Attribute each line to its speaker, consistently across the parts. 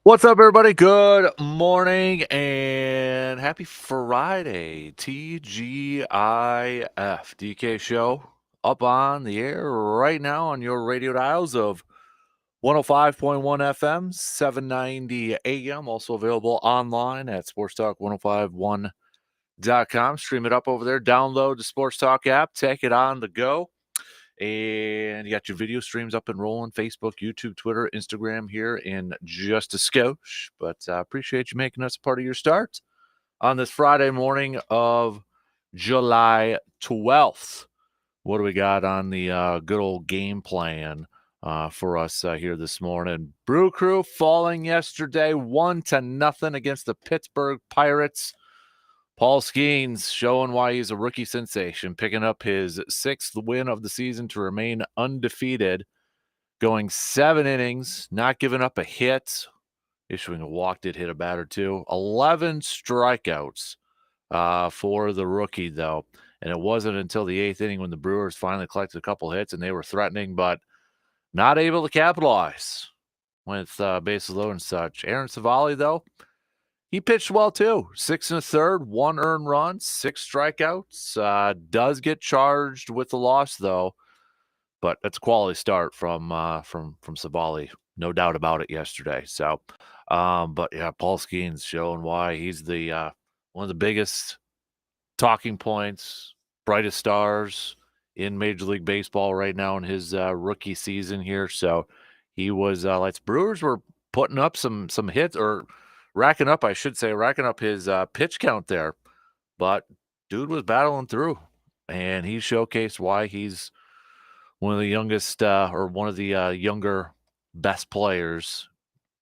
Speaker 1: What's up, everybody? Good morning and happy Friday. TGIF DK Show up on the air right now on your radio dials of 105.1 FM, 790 AM. Also available online at sportstalk1051.com. Stream it up over there. Download the Sports Talk app. Take it on the go. And you got your video streams up and rolling, Facebook, YouTube, Twitter, Instagram here in just a skosh. But I appreciate you making us a part of your start on this Friday morning of July 12th. What do we got on the good old game plan for us here this morning? Brew Crew falling yesterday 1-0 against the Pittsburgh Pirates. Paul Skeens showing why he's a rookie sensation, picking up his 6th win of the season to remain undefeated, going 7 innings, not giving up a hit, issuing a walk, did hit a bat or two, 11 strikeouts for the rookie, though. And it wasn't until the 8th inning when the Brewers finally collected a couple hits and they were threatening, but not able to capitalize with bases loaded and such. Aaron Savali, though, he pitched well, too. 6 1/3, 1 earned run, 6 strikeouts. Does get charged with the loss, though. But that's a quality start from Savali. No doubt about it yesterday. So, but yeah, Paul Skeens showing why he's the one of the biggest talking points, brightest stars in Major League Baseball right now in his rookie season here. So he was like Brewers were putting up some hits, or racking up his pitch count there. But dude was battling through, and he showcased why he's one of the youngest or one of the younger best players,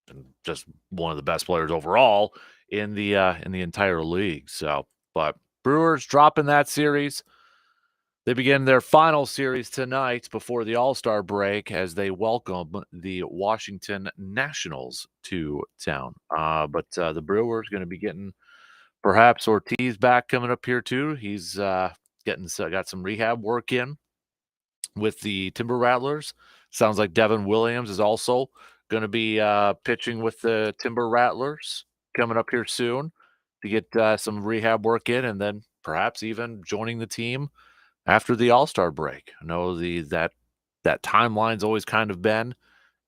Speaker 1: and just one of the best players overall in the entire league. So, but Brewers dropping that series. They begin their final series tonight before the All-Star break as they welcome the Washington Nationals to town. But the Brewers going to be getting perhaps Ortiz back coming up here too. He's got some rehab work in with the Timber Rattlers. Sounds like Devin Williams is also going to be pitching with the Timber Rattlers coming up here soon to get some rehab work in, and then perhaps even joining the team after the All-Star break. I know that timeline's always kind of been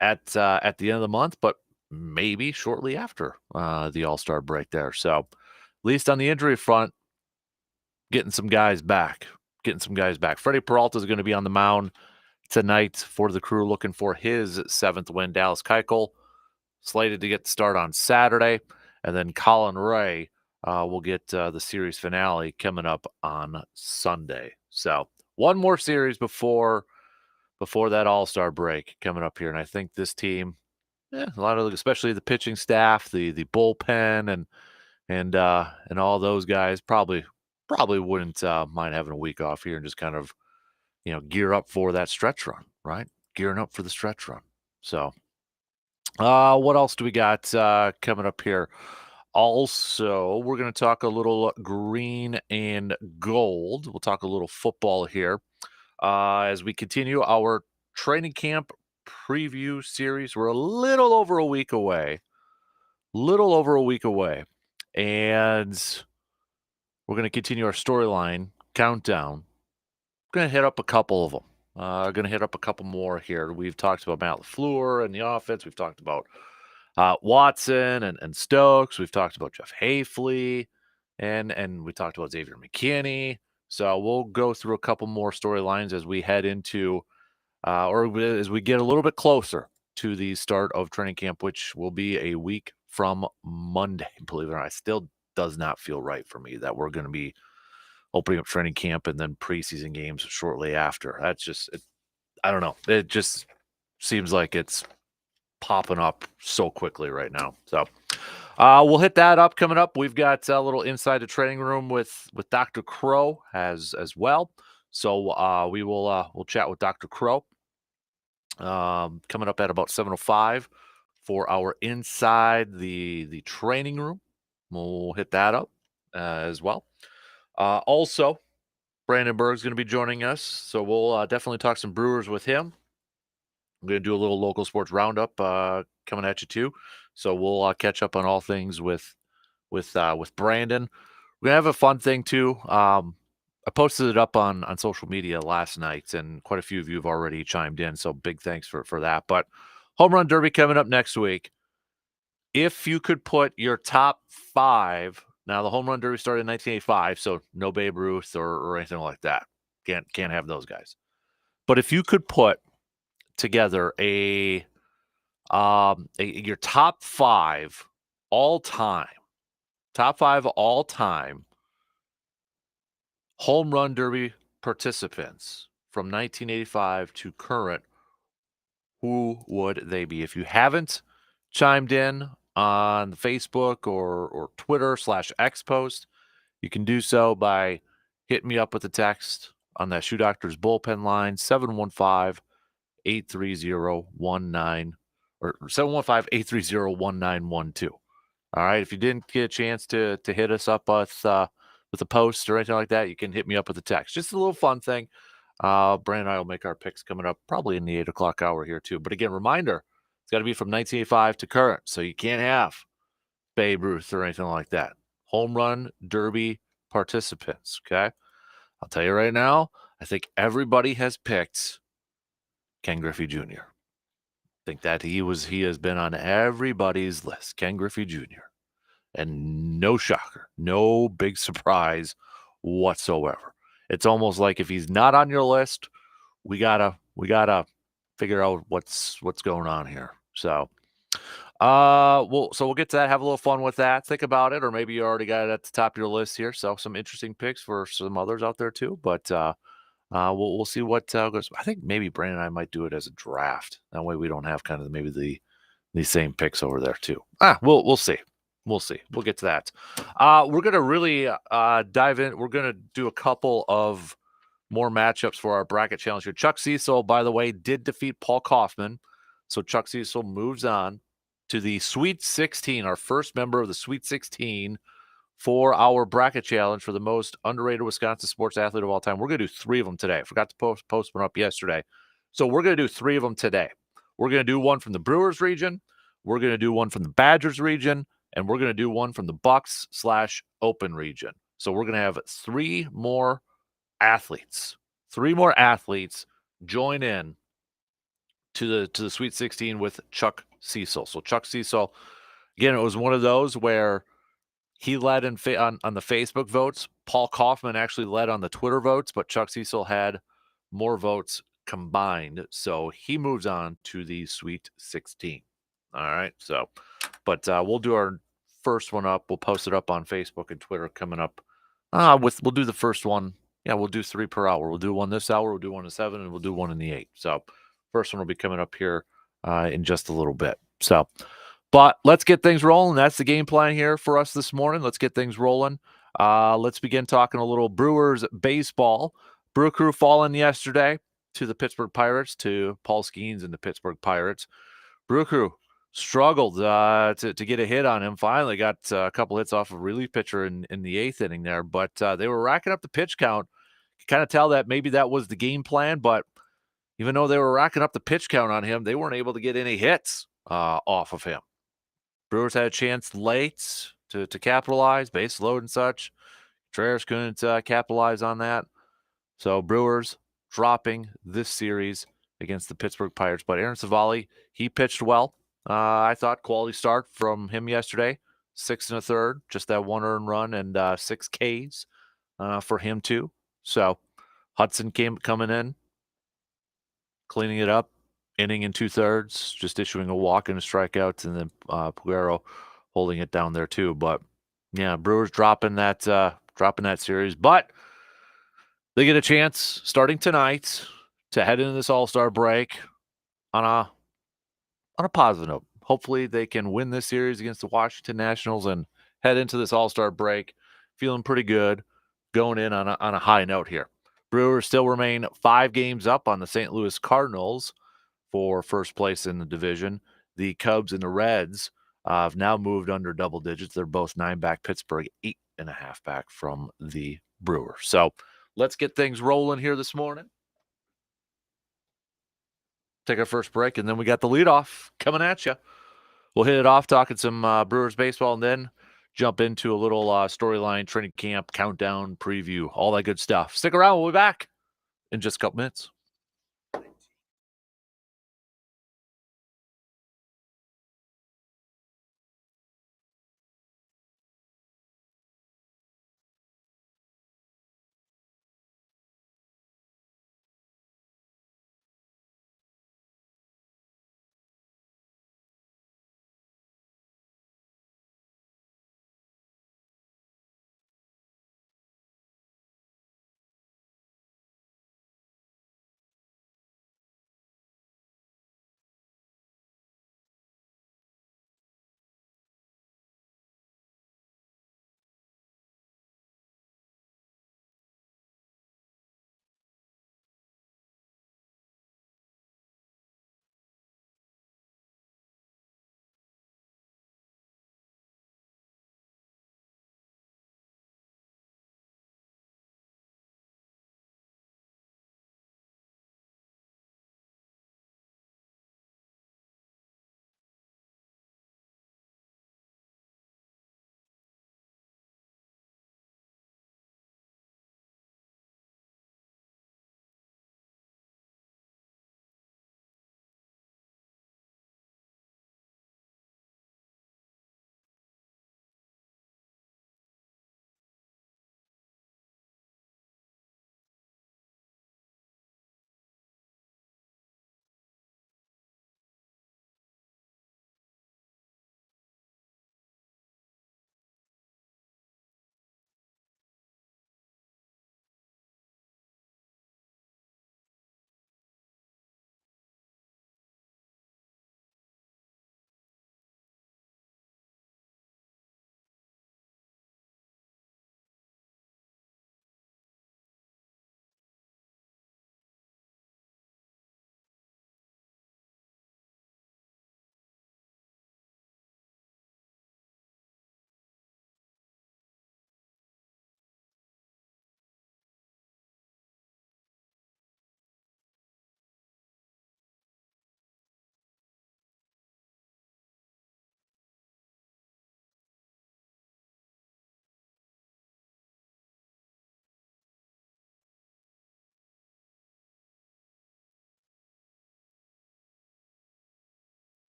Speaker 1: at the end of the month, but maybe shortly after the All-Star break there. So at least on the injury front, getting some guys back. Freddie Peralta is going to be on the mound tonight for the Crew, looking for his 7th win. Dallas Keuchel slated to get the start on Saturday, and then Colin Ray will get the series finale coming up on Sunday. So one more series before that All-Star break coming up here, and I think this team, a lot of, especially the pitching staff, the bullpen, and all those guys probably wouldn't mind having a week off here and just kind of gear up for that stretch run, right? Gearing up for the stretch run. So, what else do we got coming up here? Also, we're going to talk a little green and gold. We'll talk a little football here as we continue our training camp preview series. We're a little over a week away. And we're going to continue our storyline countdown. We're going to hit up a couple of them. Going to hit up a couple more here. We've talked about Matt LaFleur and the offense. We've talked about Watson and Stokes. We've talked about Jeff Hafley, and we talked about Xavier McKinney. So we'll go through a couple more storylines as we head into, or as we get a little bit closer to the start of training camp, which will be a week from Monday. Believe it or not, it still does not feel right for me that we're going to be opening up training camp and then preseason games shortly after. That's just, I don't know. It just seems like it's popping up so quickly right now. So we'll hit that up coming up. We've got a little inside the training room with Dr. Crow as well. So we'll chat with Dr. Crow coming up at about 7:05 for our inside the training room. We'll hit that up as well. Also, Brandon Berg's going to be joining us, so we'll definitely talk some Brewers with him. I'm going to do a little local sports roundup coming at you too. So we'll catch up on all things with Brandon. We're gonna have a fun thing too. I posted it up on social media last night, and quite a few of you have already chimed in. So big thanks for that. But home run derby coming up next week. If you could put your top 5, now the home run derby started in 1985, so no Babe Ruth or anything like that. Can't have those guys. But if you could put together your top 5 all time, home run derby participants from 1985 to current, who would they be? If you haven't chimed in on Facebook or Twitter/X post, you can do so by hitting me up with a text on that Shoe Doctor's bullpen line, 715-830-19 or 715-830-1912. All right. If you didn't get a chance to hit us up with a post or anything like that, you can hit me up with a text. Just a little fun thing. Brandon and I will make our picks coming up probably in the 8 o'clock hour here too. But again, reminder, it's got to be from 1985 to current. So you can't have Babe Ruth or anything like that. Home run derby participants. Okay. I'll tell you right now, I think everybody has picked Ken Griffey Jr. I think that he has been on everybody's list, Ken Griffey Jr. And no shocker, no big surprise whatsoever. It's almost like if he's not on your list, we gotta figure out what's going on here. So we'll get to that. Have a little fun with that. Think about it, or maybe you already got it at the top of your list here. So some interesting picks for some others out there too. But we'll see what goes. I think maybe Brandon and I might do it as a draft. That way we don't have kind of maybe the same picks over there too. We'll see. We'll see. We'll get to that. We're gonna really dive in. We're gonna do a couple of more matchups for our bracket challenge here. Chuck Cecil, by the way, did defeat Paul Kaufman, so Chuck Cecil moves on to the Sweet 16, our first member of the Sweet 16 for our bracket challenge for the most underrated Wisconsin sports athlete of all time. We're going to do 3 of them today. I forgot to post one up yesterday. So we're going to do 3 of them today. We're going to do one from the Brewers region. We're going to do one from the Badgers region. And we're going to do one from the Bucks/Open region. So we're going to have 3 more athletes. 3 more athletes join in to the Sweet 16 with Chuck Cecil. So Chuck Cecil, again, it was one of those where he led on the Facebook votes. Paul Kaufman actually led on the Twitter votes, but Chuck Cecil had more votes combined. So he moves on to the Sweet 16. All right. So, but we'll do our first one up. We'll post it up on Facebook and Twitter coming up. We'll do the first one. Yeah, we'll do 3 per hour. We'll do one this hour. We'll do one in 7, and we'll do one in the 8. So first one will be coming up here in just a little bit. So, but let's get things rolling. That's the game plan here for us this morning. Let's get things rolling. Let's begin talking a little Brewers baseball. Brew Crew falling yesterday to the Pittsburgh Pirates, to Paul Skeens and the Pittsburgh Pirates. Brew Crew struggled to get a hit on him. Finally got a couple hits off of a relief pitcher in the 8th inning there, but they were racking up the pitch count. You kind of tell that maybe that was the game plan, but even though they were racking up the pitch count on him, they weren't able to get any hits off of him. Brewers had a chance late to capitalize, base load and such. Contreras couldn't capitalize on that. So Brewers dropping this series against the Pittsburgh Pirates. But Aaron Savali, he pitched well. I thought quality start from him yesterday. 6 1/3, just that 1 earned run and 6 Ks for him too. So Hudson coming in, cleaning it up, inning in 2/3, just issuing a walk and a strikeout, and then Puero holding it down there too. But yeah, Brewers dropping that series, but they get a chance starting tonight to head into this All-Star break on a positive note. Hopefully they can win this series against the Washington Nationals and head into this All-Star break feeling pretty good, going in on a high note here. Brewers still remain 5 games up on the St. Louis Cardinals for first place in the division. The Cubs and the Reds have now moved under double digits. They're both 9 back. Pittsburgh 8.5 back from the Brewers. So let's get things rolling here this morning. Take our first break, and then we got the leadoff coming at you. We'll hit it off talking some Brewers baseball and then jump into a little storyline, training camp, countdown, preview, all that good stuff. Stick around. We'll be back in just a couple minutes.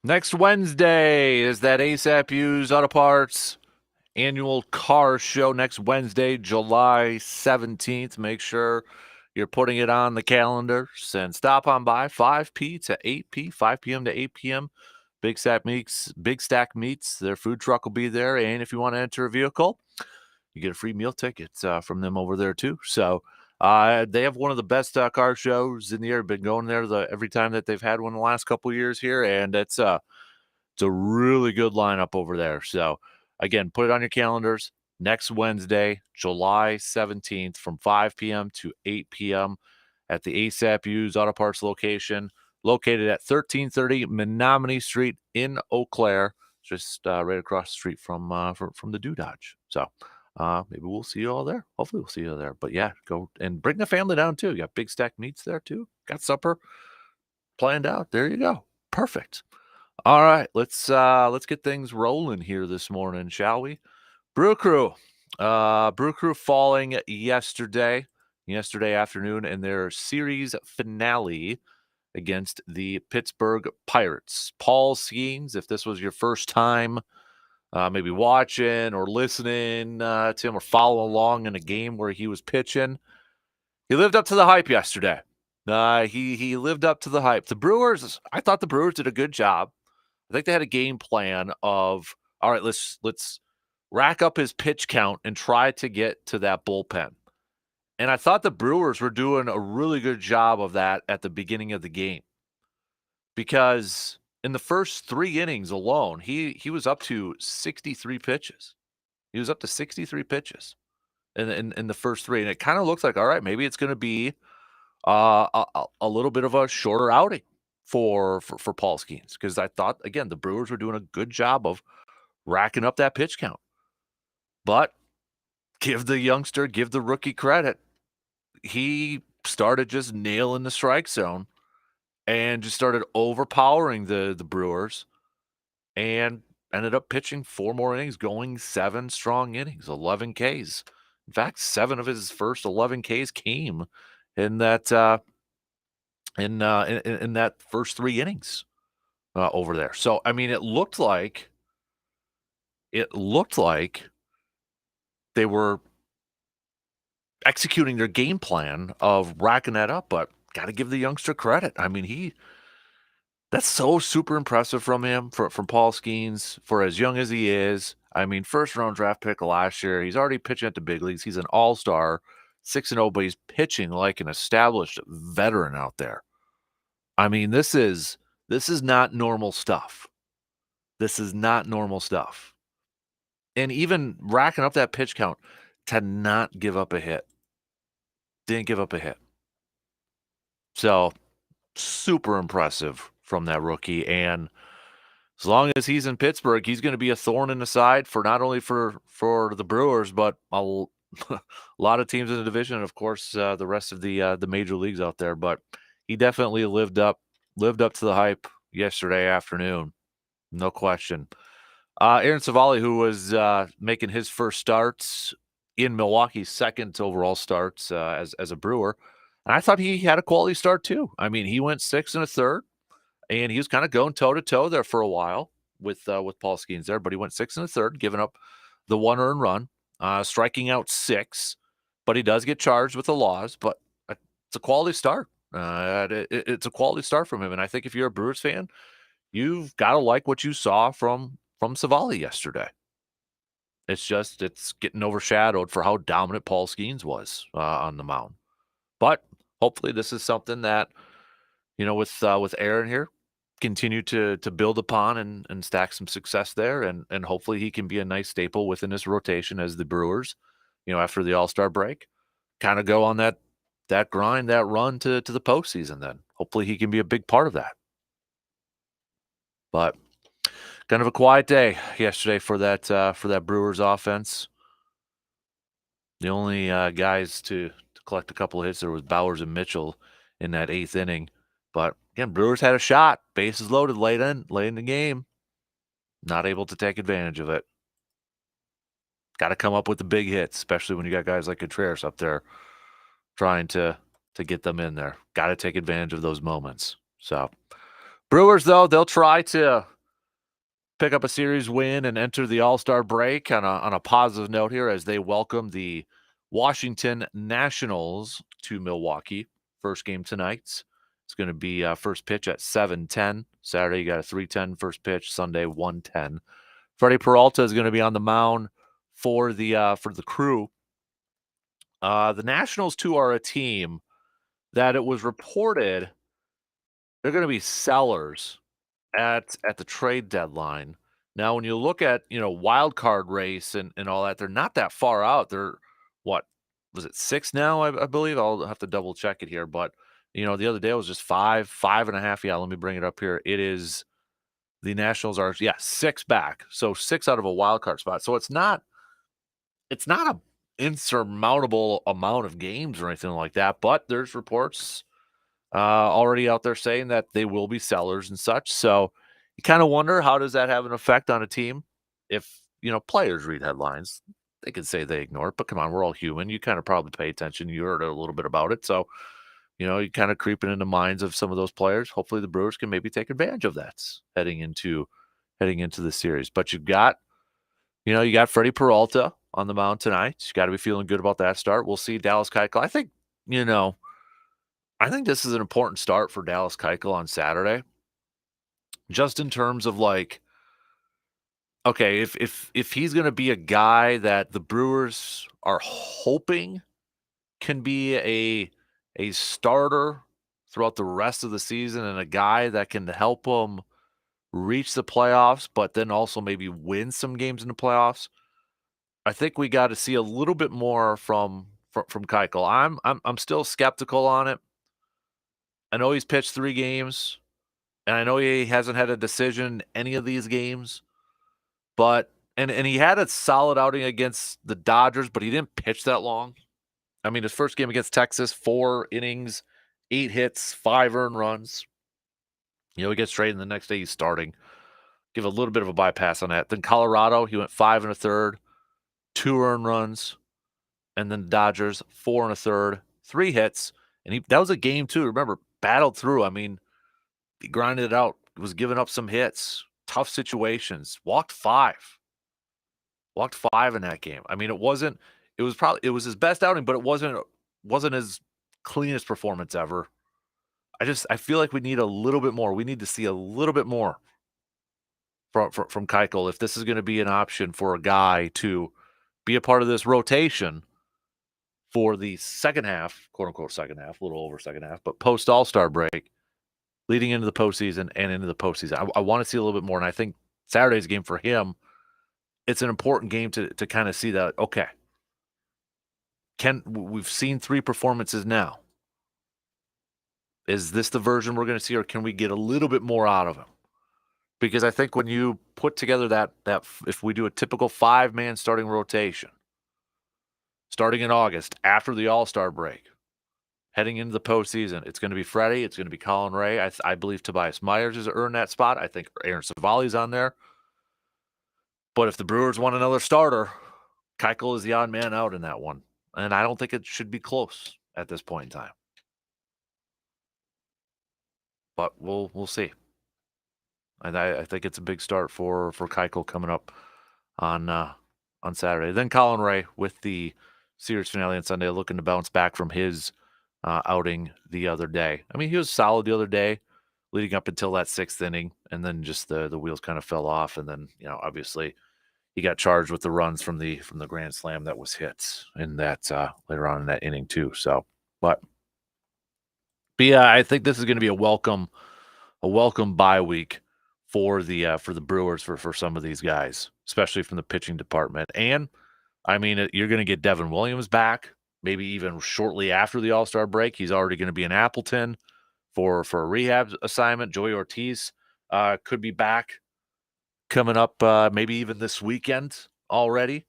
Speaker 1: Next Wednesday is that ASAP Used Auto Parts annual car show next Wednesday, July 17th. Make sure you're putting it on the calendars and stop on by 5 to 8 p.m. to 8 p.m. Big Stack Meats. Their food truck will be there. And if you want to enter a vehicle, you get a free meal ticket from them over there too. So they have one of the best car shows in the year. Been going there every time that they've had one the last couple of years here, and it's a really good lineup over there. So again, put it on your calendars. Next Wednesday, July 17th, from 5 p.m. to 8 p.m. at the ASAP Used Auto Parts location, located at 1330 Menominee Street in Eau Claire, just right across the street from the Dodge. So maybe we'll see you all there. Hopefully we'll see you there. But yeah, go and bring the family down too. You got Big Stack Meats there too. Got supper planned out. There you go. Perfect. All right, let's get things rolling here this morning, shall we? Brew Crew falling yesterday afternoon in their series finale against the Pittsburgh Pirates. Paul Skeens, if this was your first time maybe watching or listening to him or following along in a game where he was pitching, he lived up to the hype yesterday. He lived up to the hype. I thought the Brewers did a good job. I think they had a game plan of, all right, let's rack up his pitch count and try to get to that bullpen. And I thought the Brewers were doing a really good job of that at the beginning of the game, because in the first 3 innings alone, he was up to 63 pitches. He was up to 63 pitches in the first 3, and it kind of looks like, all right, maybe it's going to be a little bit of a shorter outing for Paul Skeens, because I thought, again, the Brewers were doing a good job of racking up that pitch count. But give the rookie credit. He started just nailing the strike zone and just started overpowering the Brewers, and ended up pitching 4 more innings, going 7 strong innings, 11 Ks. In fact, 7 of his first 11 Ks came in that in that first 3 innings over there. So I mean, it looked like they were executing their game plan of racking that up, but got to give the youngster credit. I mean, that's so super impressive from him, from Paul Skeens, for as young as he is. I mean, first-round draft pick last year. He's already pitching at the big leagues. He's an all-star, 6-0, but he's pitching like an established veteran out there. I mean, this is not normal stuff. This is not normal stuff. And even racking up that pitch count to not give up a hit. Didn't give up a hit. So, super impressive from that rookie. And as long as he's in Pittsburgh, he's going to be a thorn in the side for not only for the Brewers, but a lot of teams in the division, and of course the rest of the major leagues out there. But he definitely lived up to the hype yesterday afternoon, no question. Aaron Savali, who was making his first starts in Milwaukee's second overall starts as a Brewer, and I thought he had a quality start too. I mean, he went 6 1/3, and he was kind of going toe to toe there for a while with Paul Skeens there, but he went 6 1/3, giving up the 1 earned run, striking out 6, but he does get charged with the loss. But it's a quality start. It's a quality start from him, and I think if you're a Brewers fan, you've got to like what you saw from Savali yesterday. It's getting overshadowed for how dominant Paul Skeens was on the mound. But hopefully this is something that, with Aaron here, continue to build upon and stack some success there, and hopefully he can be a nice staple within this rotation as the Brewers, after the All-Star break, kind of go on that grind, that run to the postseason. Then hopefully he can be a big part of that. But kind of a quiet day yesterday for that Brewers offense. The only guys to collect a couple of hits there was Bowers and Mitchell in that 8th inning. But again, Brewers had a shot, bases loaded late in the game. Not able to take advantage of it. Got to come up with the big hits, especially when you got guys like Contreras up there trying to get them in there. Got to take advantage of those moments. So Brewers, though, they'll try to pick up a series win and enter the All-Star break on a positive note here as they welcome the Washington Nationals to Milwaukee. First game tonight. It's going to be first pitch at 7:10. Saturday, you got a 3:10 first pitch. Sunday, 1:10. Freddie Peralta is going to be on the mound for the Crew. The Nationals, too, are a team that it was reported they're going to be sellers at the trade deadline. Now, when you look at, wild card race and all that, they're not that far out. They're what was it 6 now? I believe I'll have to double check it here, but the other day it was just 5.5. Yeah, let me bring it up here. It is the Nationals are 6 back, so 6 out of a wild card spot. So it's not a insurmountable amount of games or anything like that. But there's reports already out there saying that they will be sellers and such. So you kind of wonder, how does that have an effect on a team? If players read headlines, they can say they ignore it, but come on, we're all human. You kind of probably pay attention. You heard a little bit about it, so you kind of creeping into minds of some of those players. Hopefully, the Brewers can maybe take advantage of that heading into the series. But you got Freddie Peralta on the mound tonight. You got to be feeling good about that start. We'll see Dallas Keuchel. I think this is an important start for Dallas Keuchel on Saturday. Just in terms of okay, if he's going to be a guy that the Brewers are hoping can be a starter throughout the rest of the season and a guy that can help them reach the playoffs, but then also maybe win some games in the playoffs, I think we got to see a little bit more from Keuchel. I'm still skeptical on it. I know he's pitched 3 games, and I know he hasn't had a decision in any of these games, but and he had a solid outing against the Dodgers, but he didn't pitch that long. I mean, his first game against Texas, 4 innings, 8 hits, 5 earned runs. He gets straight in the next day he's starting. Give a little bit of a bypass on that. Then Colorado, he went 5 1/3, 2 earned runs. And then the Dodgers, 4 1/3, 3 hits. And that was a game too. Remember, battled through. I mean, he grinded it out, was giving up some hits, tough situations, walked 5. Walked 5 in that game. I mean, it was his best outing, but it wasn't his cleanest performance ever. I feel like we need a little bit more. We need to see a little bit more from Keuchel if this is going to be an option for a guy to be a part of this rotation for the second half, quote unquote second half, a little over second half, but post All-Star break, leading into the postseason and into the postseason. I want to see a little bit more, and I think Saturday's game for him, it's an important game to kind of see that, okay, we've seen 3 performances now. Is this the version we're going to see, or can we get a little bit more out of him? Because I think when you put together that if we do a typical 5-man starting rotation, starting in August after the All-Star break, heading into the postseason, it's going to be Freddie, it's going to be Colin Ray. I believe Tobias Myers has earned that spot. I think Aaron Savali's on there. But if the Brewers want another starter, Keuchel is the odd man out in that one. And I don't think it should be close at this point in time. But we'll see. And I think it's a big start for Keuchel coming up on Saturday. Then Colin Ray with the series finale on Sunday, looking to bounce back from his outing the other day. I mean, he was solid the other day, leading up until that 6th inning, and then just the wheels kind of fell off. And then obviously he got charged with the runs from the grand slam that was hit in that later on in that inning too. So, but yeah, I think this is going to be a welcome bye week for the Brewers for some of these guys, especially from the pitching department. And I mean, you're going to get Devin Williams back, maybe even shortly after the All-Star break. He's already going to be in Appleton for a rehab assignment. Joey Ortiz could be back coming up maybe even this weekend already.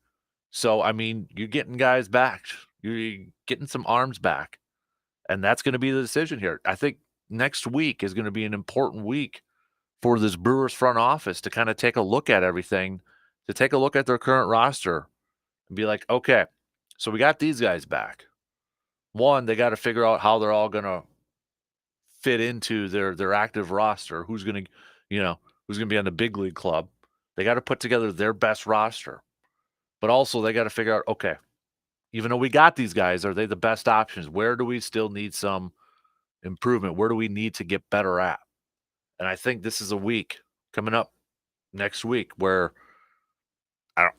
Speaker 1: So, I mean, you're getting guys back. You're getting some arms back. And that's going to be the decision here. I think next week is going to be an important week for this Brewers front office to kind of take a look at everything, to take a look at their current roster and be like, okay, so we got these guys back. One, they got to figure out how they're all going to fit into their active roster. Who's going to be on the big league club? They got to put together their best roster, but also they got to figure out, okay, even though we got these guys, are they the best options? Where do we still need some improvement? Where do we need to get better at? And I think this is a week coming up next week where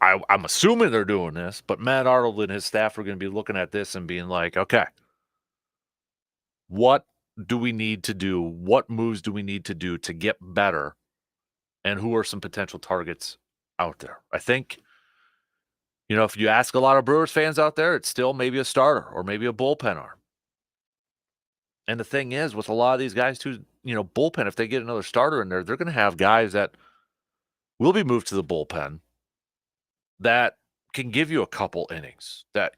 Speaker 1: I'm assuming they're doing this, but Matt Arnold and his staff are going to be looking at this and being like, okay, what do we need to do? What moves do we need to do to get better? And who are some potential targets out there? I think, if you ask a lot of Brewers fans out there, it's still maybe a starter or maybe a bullpen arm. And the thing is, with a lot of these guys too, bullpen, if they get another starter in there, they're going to have guys that will be moved to the bullpen that can give you a couple innings that,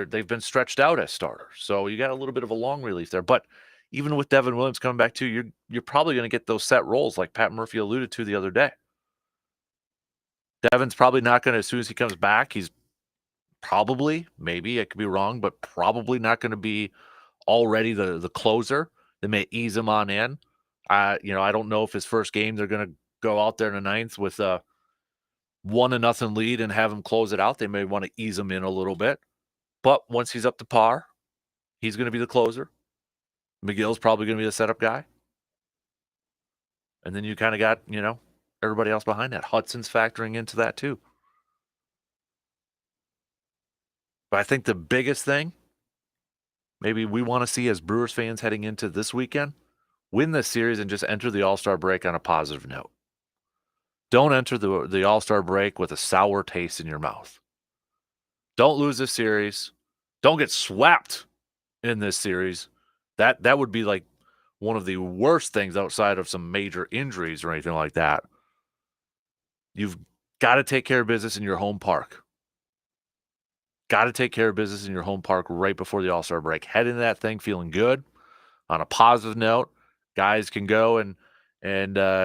Speaker 1: they've been stretched out as starters. So you got a little bit of a long relief there. But even with Devin Williams coming back too, you're probably going to get those set roles like Pat Murphy alluded to the other day. Devin's probably not going to, as soon as he comes back, he's probably, maybe I could be wrong, but probably not going to be already the closer. They may ease him on in. I don't know if his first game they're going to go out there in the ninth with a 1-0 lead and have him close it out. They may want to ease him in a little bit. But once he's up to par, he's going to be the closer. McGill's probably going to be the setup guy. And then you kind of got, everybody else behind that. Hudson's factoring into that too. But I think the biggest thing maybe we want to see as Brewers fans heading into this weekend, win this series and just enter the All-Star break on a positive note. Don't enter the All-Star break with a sour taste in your mouth. Don't lose this series. Don't get swept in this series. That would be like one of the worst things outside of some major injuries or anything like that. You've got to take care of business in your home park. Got to take care of business in your home park right before the All-Star break. Head into that thing feeling good, on a positive note. Guys can go and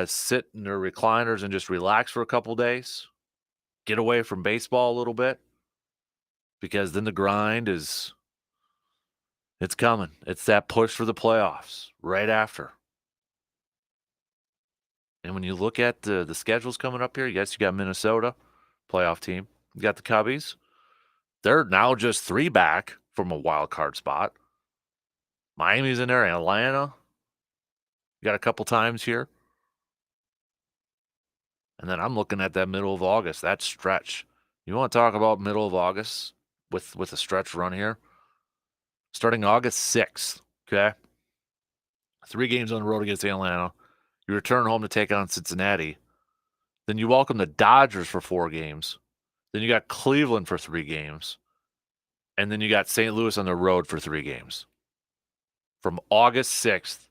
Speaker 1: sit in their recliners and just relax for a couple days. Get away from baseball a little bit, because then the grind it's coming. It's that push for the playoffs right after. And when you look at the schedules coming up here, yes, you got Minnesota, playoff team. You got the Cubbies. They're now just 3 back from a wild card spot. Miami's in there, Atlanta. You got a couple times here. And then I'm looking at that middle of August, that stretch. You want to talk about middle of August with a stretch run here? Starting August 6th, okay? 3 games on the road against Atlanta. You return home to take on Cincinnati. Then you welcome the Dodgers for 4 games. Then you got Cleveland for 3 games. And then you got St. Louis on the road for 3 games. From August 6th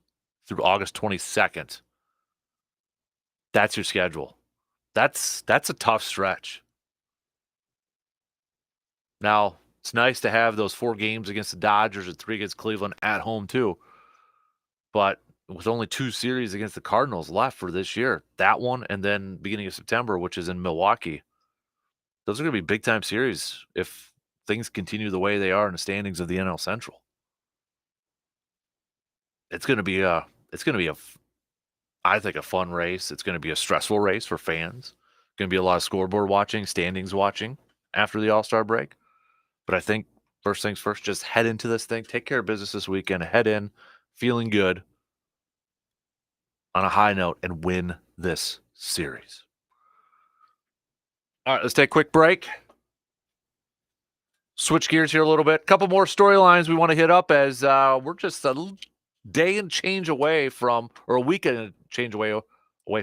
Speaker 1: through August 22nd. That's your schedule. That's a tough stretch. Now, it's nice to have those 4 games against the Dodgers and 3 against Cleveland at home too. But with only 2 series against the Cardinals left for this year, that one and then beginning of September, which is in Milwaukee, those are going to be big-time series if things continue the way they are in the standings of the NL Central. It's going to be I think, a fun race. It's going to be a stressful race for fans. Going to be a lot of scoreboard watching, standings watching after the All-Star break. But I think first things first, just head into this thing, take care of business this weekend, head in feeling good on a high note, and win this series. All right, let's take a quick break. Switch gears here a little bit. A couple more storylines we want to hit up as we're just a day and change away from, or a week and change away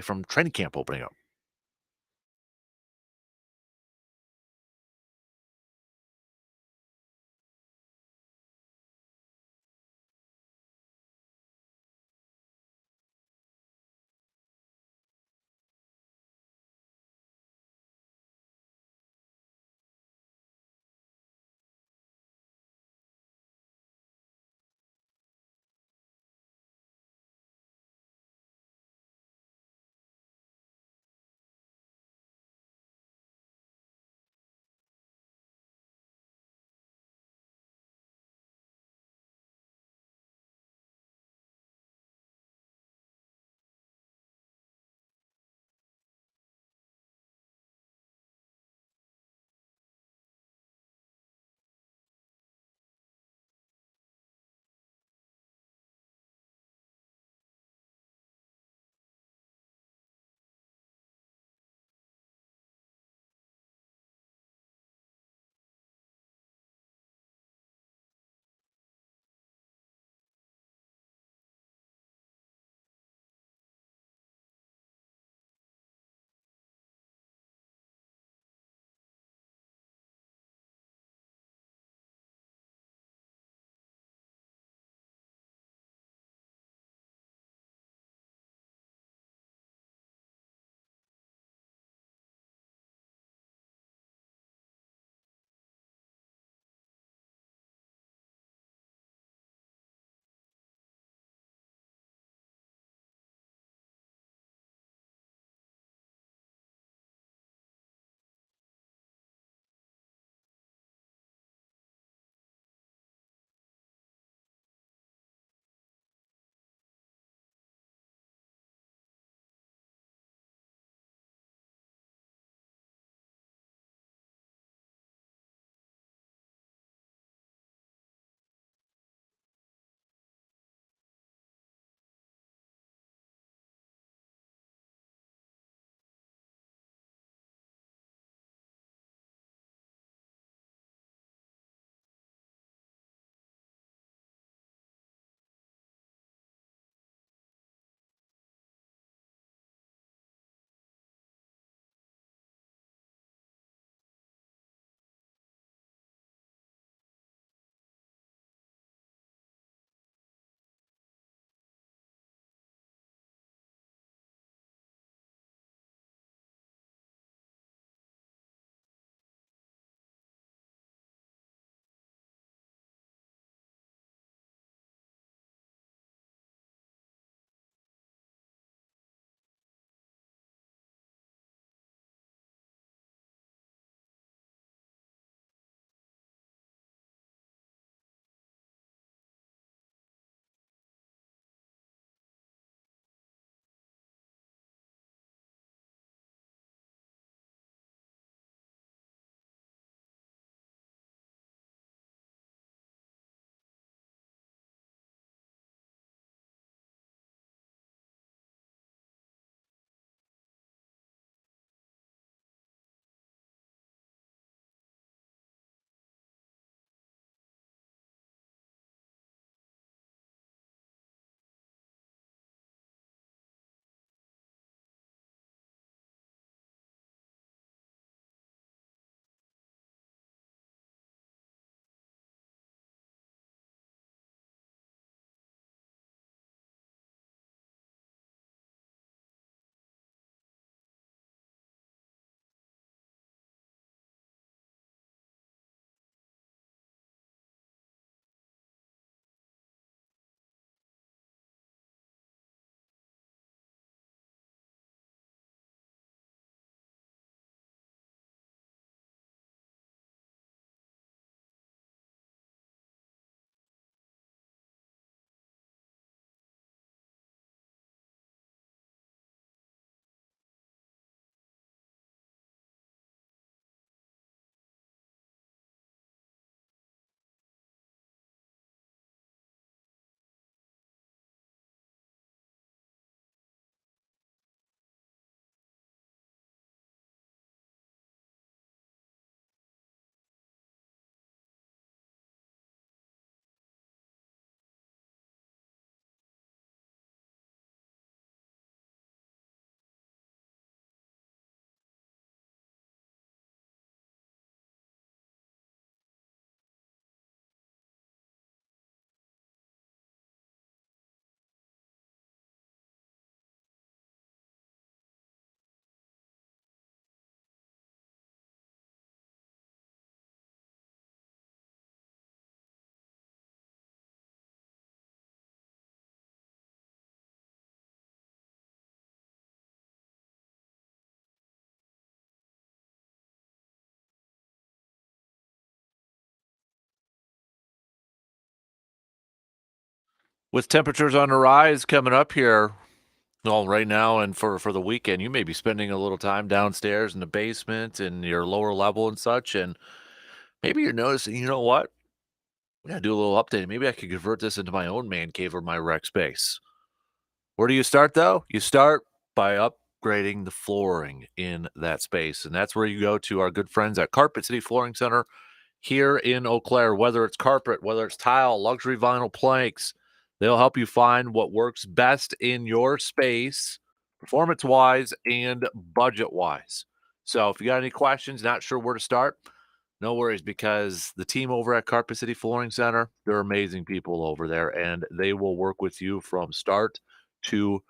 Speaker 1: from training camp opening up. With temperatures on the rise coming up here, well, right now and for the weekend, you may be spending a little time downstairs in the basement and your lower level and such, and maybe you're noticing, you know what? We gotta do a little update. Maybe I could convert this into my own man cave or my rec space. Where do you start though? You start by upgrading the flooring in that space, and that's where you go to our good friends at Carpet City Flooring Center here in Eau Claire. Whether it's carpet, whether it's tile, luxury vinyl planks, they'll help you find what works best in your space, performance wise and budget wise. So if you got any questions, not sure where to start, no worries, because the team over at Carpet City Flooring Center, they're amazing people over there, and they will work with you from start to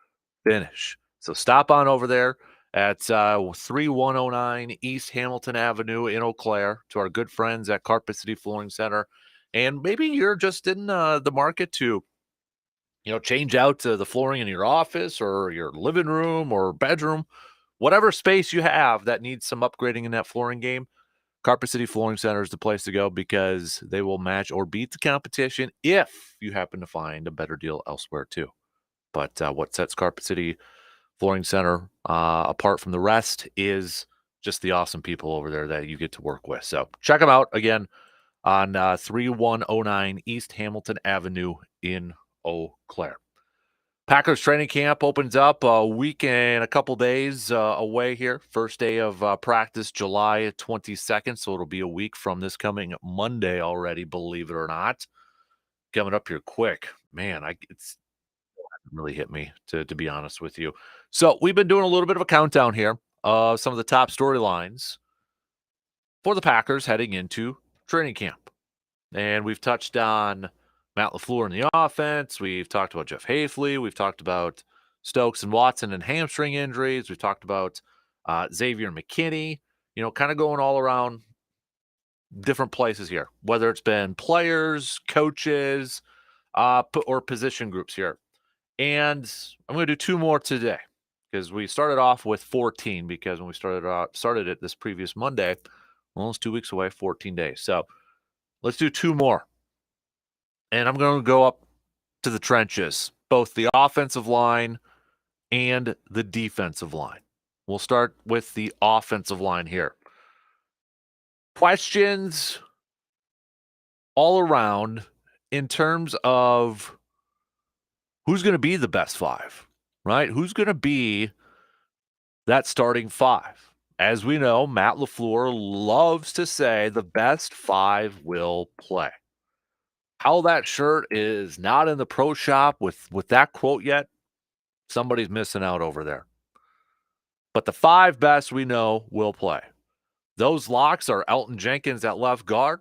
Speaker 1: finish. So stop on over there at 3109 East Hamilton Avenue in Eau Claire to our good friends at Carpet City Flooring Center. And maybe you're just in the market to, change out the flooring in your office or your living room or bedroom, whatever space you have that needs some upgrading in that flooring game. Carpet City Flooring Center is the place to go because they will match or beat the competition if you happen to find a better deal elsewhere too. But what sets Carpet City Flooring Center apart from the rest is just the awesome people over there that you get to work with. So check them out again on 3109 East Hamilton Avenue in Eau Claire. Packers training camp opens up a week and a couple days away here. First day of practice, July 22nd. So it'll be a week from this coming Monday already, believe it or not. Coming up here quick. Man, it's really hit me, to be honest with you. So we've been doing a little bit of a countdown here of some of the top storylines for the Packers heading into training camp. And we've touched on Matt LaFleur in the offense. We've talked about Jeff Hafley. We've talked about Stokes and Watson and hamstring injuries. We've talked about Xavier McKinney, kind of going all around different places here, whether it's been players, coaches, or position groups here. And I'm going to do two more today because we started off with 14 because when we started it this previous Monday, almost 2 weeks away, 14 days. So let's do two more. And I'm going to go up to the trenches, both the offensive line and the defensive line. We'll start with the offensive line here. Questions all around in terms of who's going to be the best five, right? Who's going to be that starting five? As we know, Matt LaFleur loves to say the best five will play. How that shirt is not in the pro shop with that quote yet, somebody's missing out over there. But the five best we know will play. Those locks are Elton Jenkins at left guard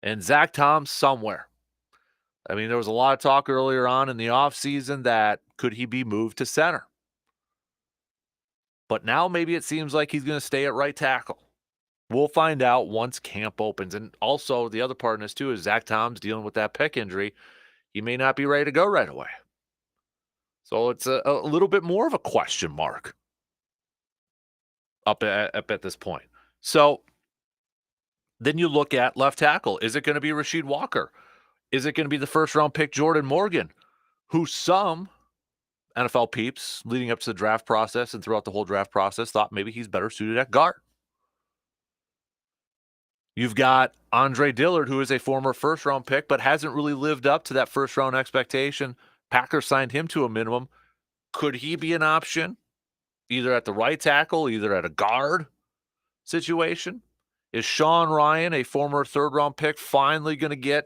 Speaker 1: and Zach Tom somewhere. I mean, there was a lot of talk earlier on in the offseason that could he be moved to center? But now maybe it seems like he's going to stay at right tackle. We'll find out once camp opens. And also the other part in this too is Zach Tom's dealing with that pec injury. He may not be ready to go right away. So it's a little bit more of a question mark up at this point. So then you look at left tackle. Is it going to be Rasheed Walker? Is it going to be the first-round pick Jordan Morgan, who some NFL peeps leading up to the draft process and throughout the whole draft process thought maybe he's better suited at guard? You've got Andre Dillard, who is a former first-round pick, but hasn't really lived up to that first-round expectation. Packers signed him to a minimum. Could he be an option either at the right tackle, either at a guard situation? Is Sean Ryan, a former third-round pick, finally going to get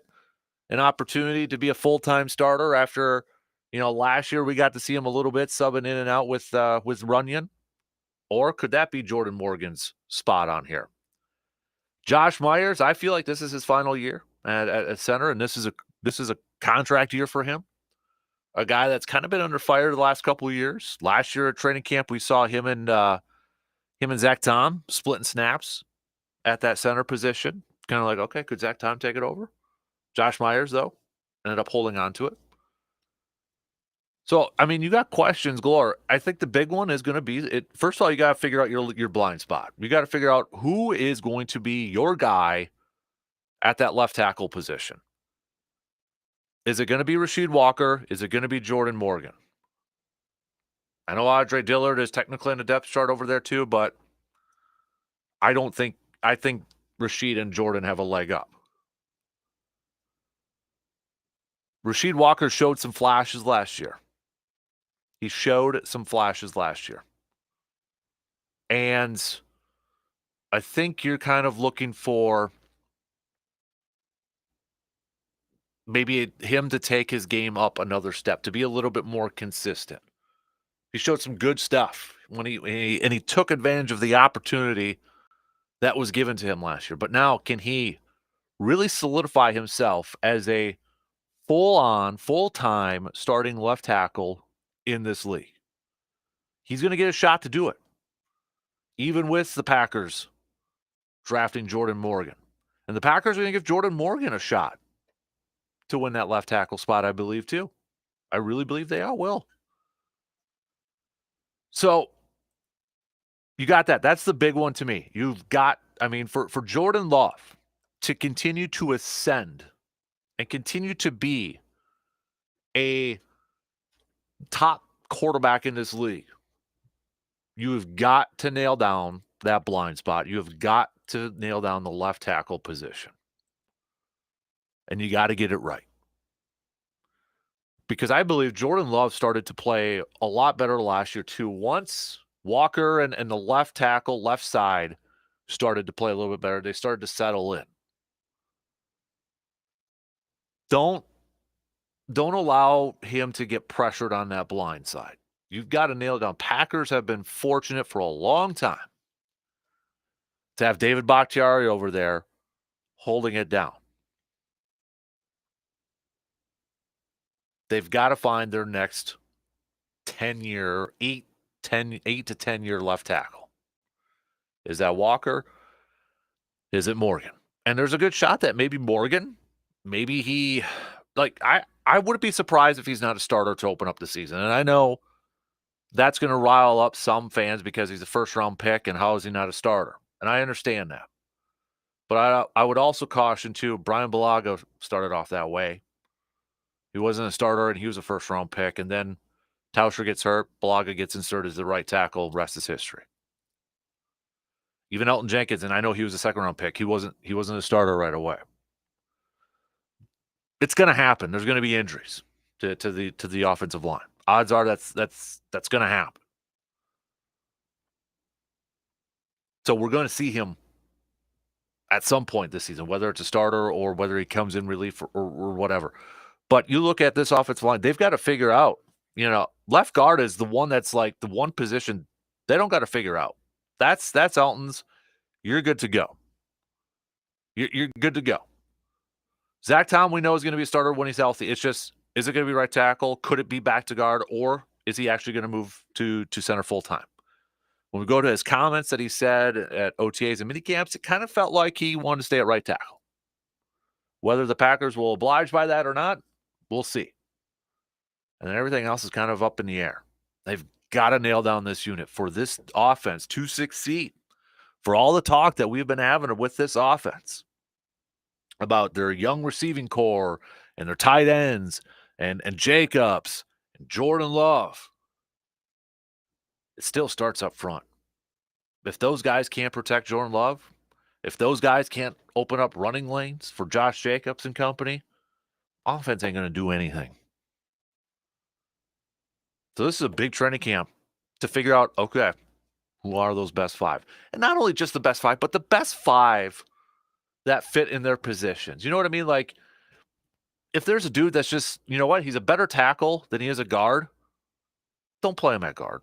Speaker 1: an opportunity to be a full-time starter after, last year we got to see him a little bit subbing in and out with Runyon? Or could that be Jordan Morgan's spot on here? Josh Myers, I feel like this is his final year at center, and this is a contract year for him. A guy that's kind of been under fire the last couple of years. Last year at training camp, we saw him and Zach Tom splitting snaps at that center position. Kind of like, okay, could Zach Tom take it over? Josh Myers, though, ended up holding on to it. So, I mean, you got questions galore. I think the big one is going to be, first of all, you got to figure out your blind spot. You got to figure out who is going to be your guy at that left tackle position. Is it going to be Rasheed Walker? Is it going to be Jordan Morgan? I know Andre Dillard is technically in the depth chart over there too, but I think Rasheed and Jordan have a leg up. Rasheed Walker showed some flashes last year. He showed some flashes last year. And I think you're kind of looking for maybe him to take his game up another step, to be a little bit more consistent. He showed some good stuff when he took advantage of the opportunity that was given to him last year. But now, can he really solidify himself as a full-on, full-time starting left tackle in this league? He's going to get a shot to do it, even with the Packers drafting Jordan Morgan. And the Packers are going to give Jordan Morgan a shot to win that left tackle spot, I believe, too. I really believe they all will. So you got that. That's the big one to me. You've got, for Jordan Love to continue to ascend and continue to be a top quarterback in this league, you have got to nail down that blind spot. You have got to nail down the left tackle position. And you got to get it right. Because I believe Jordan Love started to play a lot better last year, too. Once Walker and the left tackle, left side, started to play a little bit better, they started to settle in. Don't allow him to get pressured on that blind side. You've got to nail it down. Packers have been fortunate for a long time to have David Bakhtiari over there holding it down. They've got to find their next 10-year, 8 to 10-year left tackle. Is that Walker? Is it Morgan? And there's a good shot that maybe Morgan, maybe he, I wouldn't be surprised if he's not a starter to open up the season. And I know that's going to rile up some fans because he's a first-round pick, and how is he not a starter? And I understand that. But I would also caution, too, Brian Bulaga started off that way. He wasn't a starter, and he was a first-round pick. And then Tauscher gets hurt. Bulaga gets inserted as the right tackle. Rest is history. Even Elton Jenkins, and I know he was a second-round pick. He wasn't a starter right away. It's going to happen. There's going to be injuries to the offensive line. Odds are that's going to happen. So we're going to see him at some point this season, whether it's a starter or whether he comes in relief or whatever. But you look at this offensive line, they've got to figure out, left guard is the one that's like the one position they don't got to figure out. That's Elton's. You're good to go. You're good to go. Zach Tom, we know, is going to be a starter when he's healthy. It's just, is it going to be right tackle? Could it be back to guard? Or is he actually going to move to center full-time? When we go to his comments that he said at OTAs and minicamps, it kind of felt like he wanted to stay at right tackle. Whether the Packers will oblige by that or not, we'll see. And then everything else is kind of up in the air. They've got to nail down this unit for this offense to succeed. For all the talk that we've been having with this offense about their young receiving core and their tight ends and Jacobs and Jordan Love, it still starts up front. If those guys can't protect Jordan Love, if those guys can't open up running lanes for Josh Jacobs and company, offense ain't going to do anything. So this is a big training camp to figure out, okay, who are those best five? And not only just the best five, but the best five that fit in their positions. You know what I mean? Like, if there's a dude that's just, you know what, he's a better tackle than he is a guard, don't play him at guard.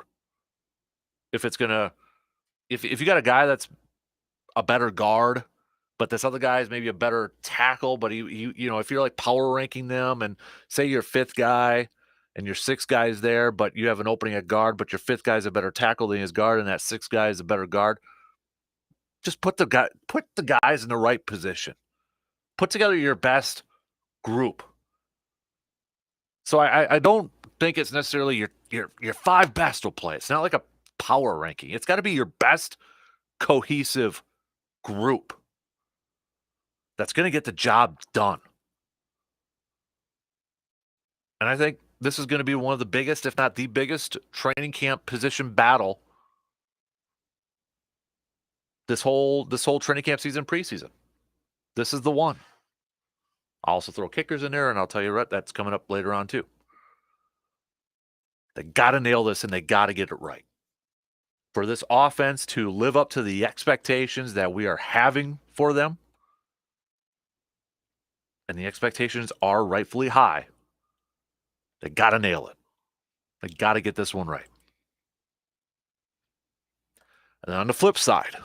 Speaker 1: If you got a guy that's a better guard, but this other guy is maybe a better tackle, but if you're like power ranking them and say your fifth guy and your sixth guy is there, but you have an opening at guard, but your fifth guy is a better tackle than his guard, and that sixth guy is a better guard, just put the guys in the right position. Put together your best group. So I don't think it's necessarily your five best will play. It's not like a power ranking. It's got to be your best cohesive group that's going to get the job done. And I think this is going to be one of the biggest, if not the biggest, training camp position battle this whole training camp season, preseason. This is the one. I'll also throw kickers in there, and I'll tell you what, that's coming up later on too. They got to nail this, and they got to get it right. For this offense to live up to the expectations that we are having for them, and the expectations are rightfully high, they got to nail it. They got to get this one right. And then on the flip side,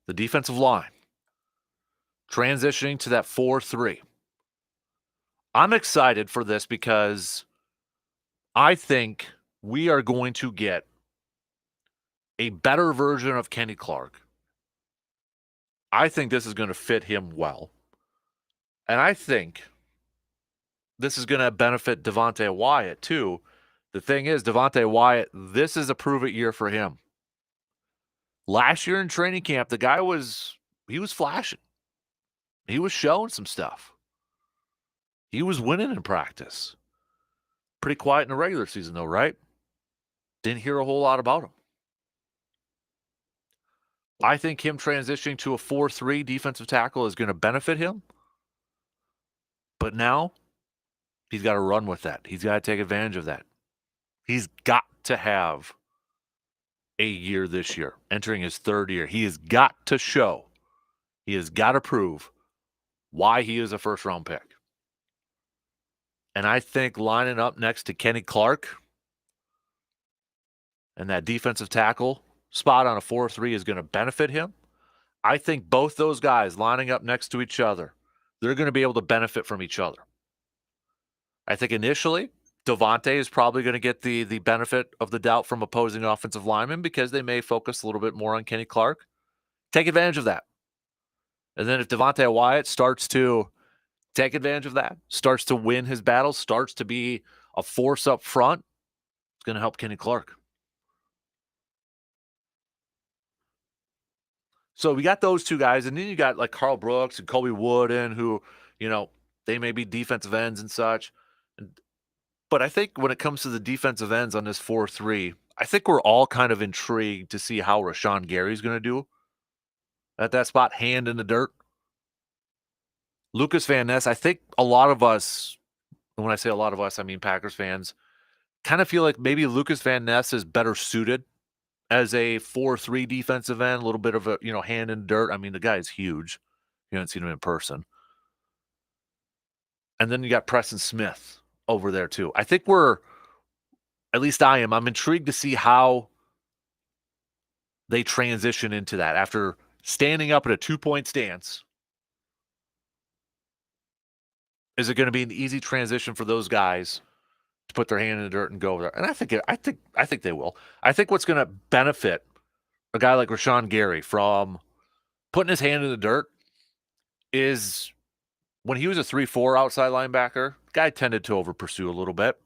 Speaker 1: the defensive line, transitioning to that 4-3. I'm excited for this because I think we are going to get a better version of Kenny Clark. I think this is going to fit him well. And I think this is going to benefit Devontae Wyatt too. The thing is, Devontae Wyatt, this is a prove-it year for him. Last year in training camp, the guy was flashing. He was showing some stuff. He was winning in practice. Pretty quiet in the regular season though, right? Didn't hear a whole lot about him. I think him transitioning to a 4-3 defensive tackle is going to benefit him. But now, he's got to run with that. He's got to take advantage of that. He's got to have a year this year, entering his third year. He has got to show, he has got to prove why he is a first-round pick. And I think lining up next to Kenny Clark and that defensive tackle spot on a 4-3 is going to benefit him. I think both those guys lining up next to each other, they're going to be able to benefit from each other. I think initially, Devontae is probably going to get the benefit of the doubt from opposing offensive linemen because they may focus a little bit more on Kenny Clark. Take advantage of that. And then if Devontae Wyatt starts to take advantage of that, starts to win his battles, starts to be a force up front, it's going to help Kenny Clark. So we got those two guys, and then you got like Carl Brooks and Colby Wooden, who, they may be defensive ends and such. But I think when it comes to the defensive ends on this 4-3, I think we're all kind of intrigued to see how Rashawn Gary's going to do at that spot, hand in the dirt. Lucas Van Ness, I think a lot of us, and when I say a lot of us, I mean Packers fans, kind of feel like maybe Lucas Van Ness is better suited as a 4-3 defensive end, a little bit of a, hand in the dirt. I mean, the guy is huge. You haven't seen him in person. And then you got Preston Smith over there too. I think at least I'm intrigued to see how they transition into that after standing up at a 2-point stance. Is it going to be an easy transition for those guys to put their hand in the dirt and go over there? And I think they will. I think what's going to benefit a guy like Rashawn Gary from putting his hand in the dirt is when he was a 3-4 outside linebacker, the guy tended to over pursue a little bit.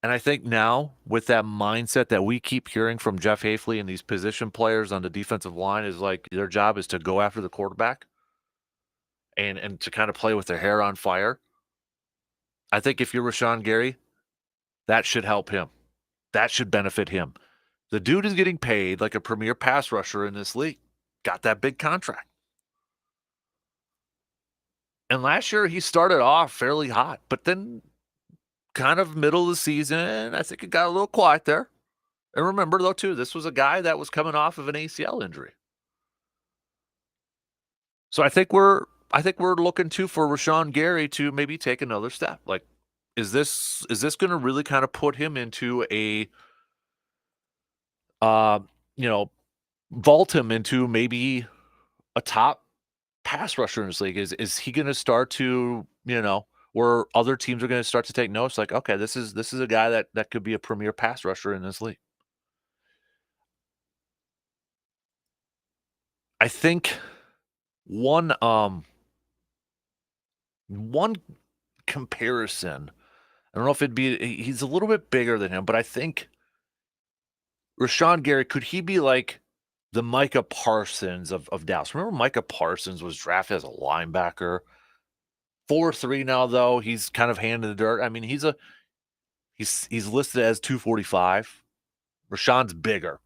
Speaker 1: And I think now with that mindset that we keep hearing from Jeff Hafley and these position players on the defensive line is like their job is to go after the quarterback and to kind of play with their hair on fire. I think if you're Rashawn Gary, that should help him. That should benefit him. The dude is getting paid like a premier pass rusher in this league. Got that big contract. And last year he started off fairly hot, but then kind of middle of the season, I think it got a little quiet there. And remember, though, too, this was a guy that was coming off of an ACL injury. So I think we're looking too for Rashawn Gary to maybe take another step. Like, is this going to really kind of put him into a, vault him into maybe a top pass rusher in this league? Is he going to start to, where other teams are going to start to take notes? Like, okay, this is a guy that could be a premier pass rusher in this league. I think one comparison, I don't know if he's a little bit bigger than him, but I think Rashawn Gary, could he be like the Micah Parsons of Dallas? Remember Micah Parsons was drafted as a linebacker 4'3" now, though. He's kind of hand in the dirt. I mean, he's listed as 245. Rashawn's bigger.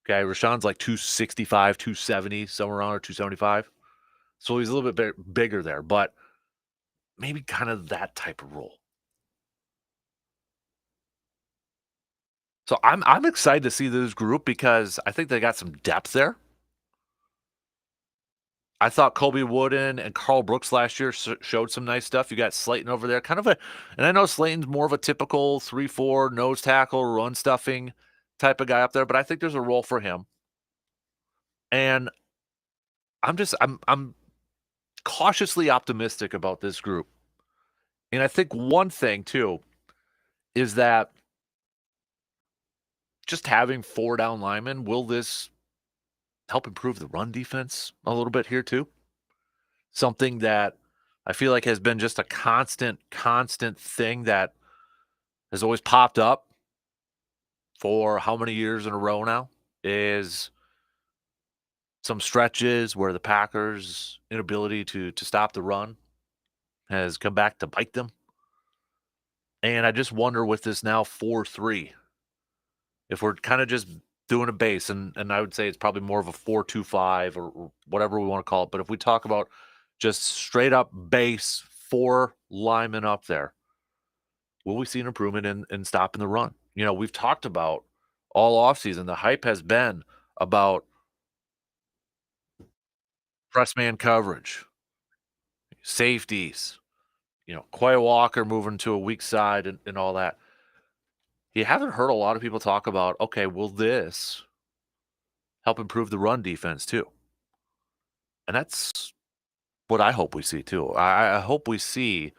Speaker 1: Okay, Rashawn's like 265, 270, somewhere around, or 275. So he's a little bit bigger there, but maybe kind of that type of role. So I'm excited to see this group because I think they got some depth there. I thought Colby Wooden and Carl Brooks last year showed some nice stuff. You got Slayton over there, kind of and I know Slayton's more of a typical 3-4 nose tackle, run stuffing type of guy up there, but I think there's a role for him. And I'm cautiously optimistic about this group. And I think one thing too is that just having 4 down linemen, will this help improve the run defense a little bit here too? Something that I feel like has been just a constant thing that has always popped up for how many years in a row now is some stretches where the Packers' inability to stop the run has come back to bite them. And I just wonder with this now 4-3, if we're kind of just doing a base, and I would say it's probably more of a 4-2-5 or whatever we want to call it. But if we talk about just straight up base, 4 linemen up there, will we see an improvement in stopping the run? You know, we've talked about all offseason, the hype has been about press man coverage, safeties, Quay Walker moving to a weak side and all that. You haven't heard a lot of people talk about, okay, will this help improve the run defense too? And that's what I hope we see too. I hope we see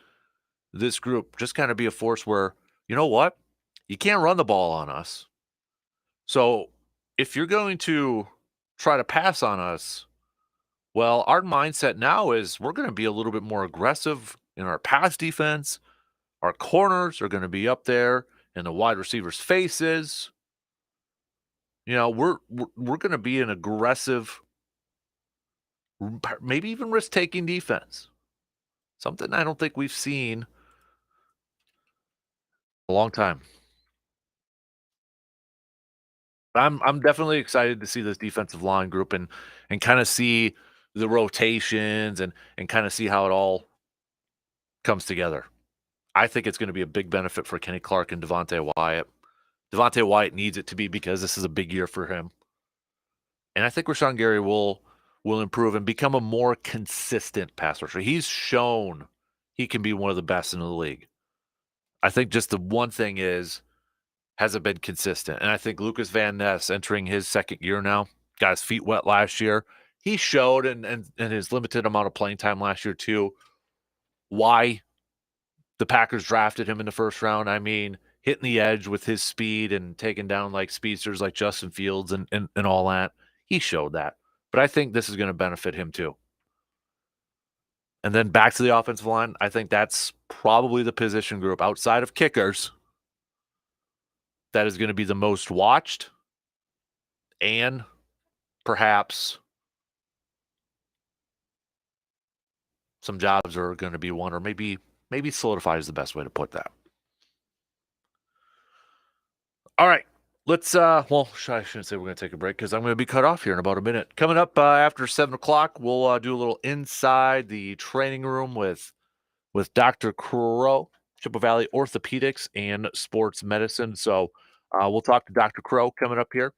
Speaker 1: this group just kind of be a force where, you know what? You can't run the ball on us. So if you're going to try to pass on us, well, our mindset now is we're going to be a little bit more aggressive in our pass defense. Our corners are going to be up there in the wide receivers' faces. We're going to be an aggressive, maybe even risk-taking defense. Something I don't think we've seen a long time. I'm definitely excited to see this defensive line group and kind of see the rotations and kind of see how it all comes together. I think it's going to be a big benefit for Kenny Clark and Devontae Wyatt. Devontae Wyatt needs it to be because this is a big year for him. And I think Rashawn Gary will improve and become a more consistent pass rusher. He's shown he can be one of the best in the league. I think just the one thing hasn't been consistent. And I think Lucas Van Ness entering his second year now, got his feet wet last year. He showed and his limited amount of playing time last year too, why the Packers drafted him in the first round. I mean, hitting the edge with his speed and taking down like speedsters like Justin Fields and all that. He showed that. But I think this is going to benefit him too. And then back to the offensive line, I think that's probably the position group outside of kickers that is going to be the most watched and perhaps some jobs are going to be won, or maybe solidified is the best way to put that. All right. Let's well, I shouldn't say we're going to take a break because I'm going to be cut off here in about a minute. Coming up after 7 o'clock, we'll do a little inside the training room with Dr. Crow, Chippewa Valley Orthopedics and Sports Medicine. So we'll talk to Dr. Crow coming up here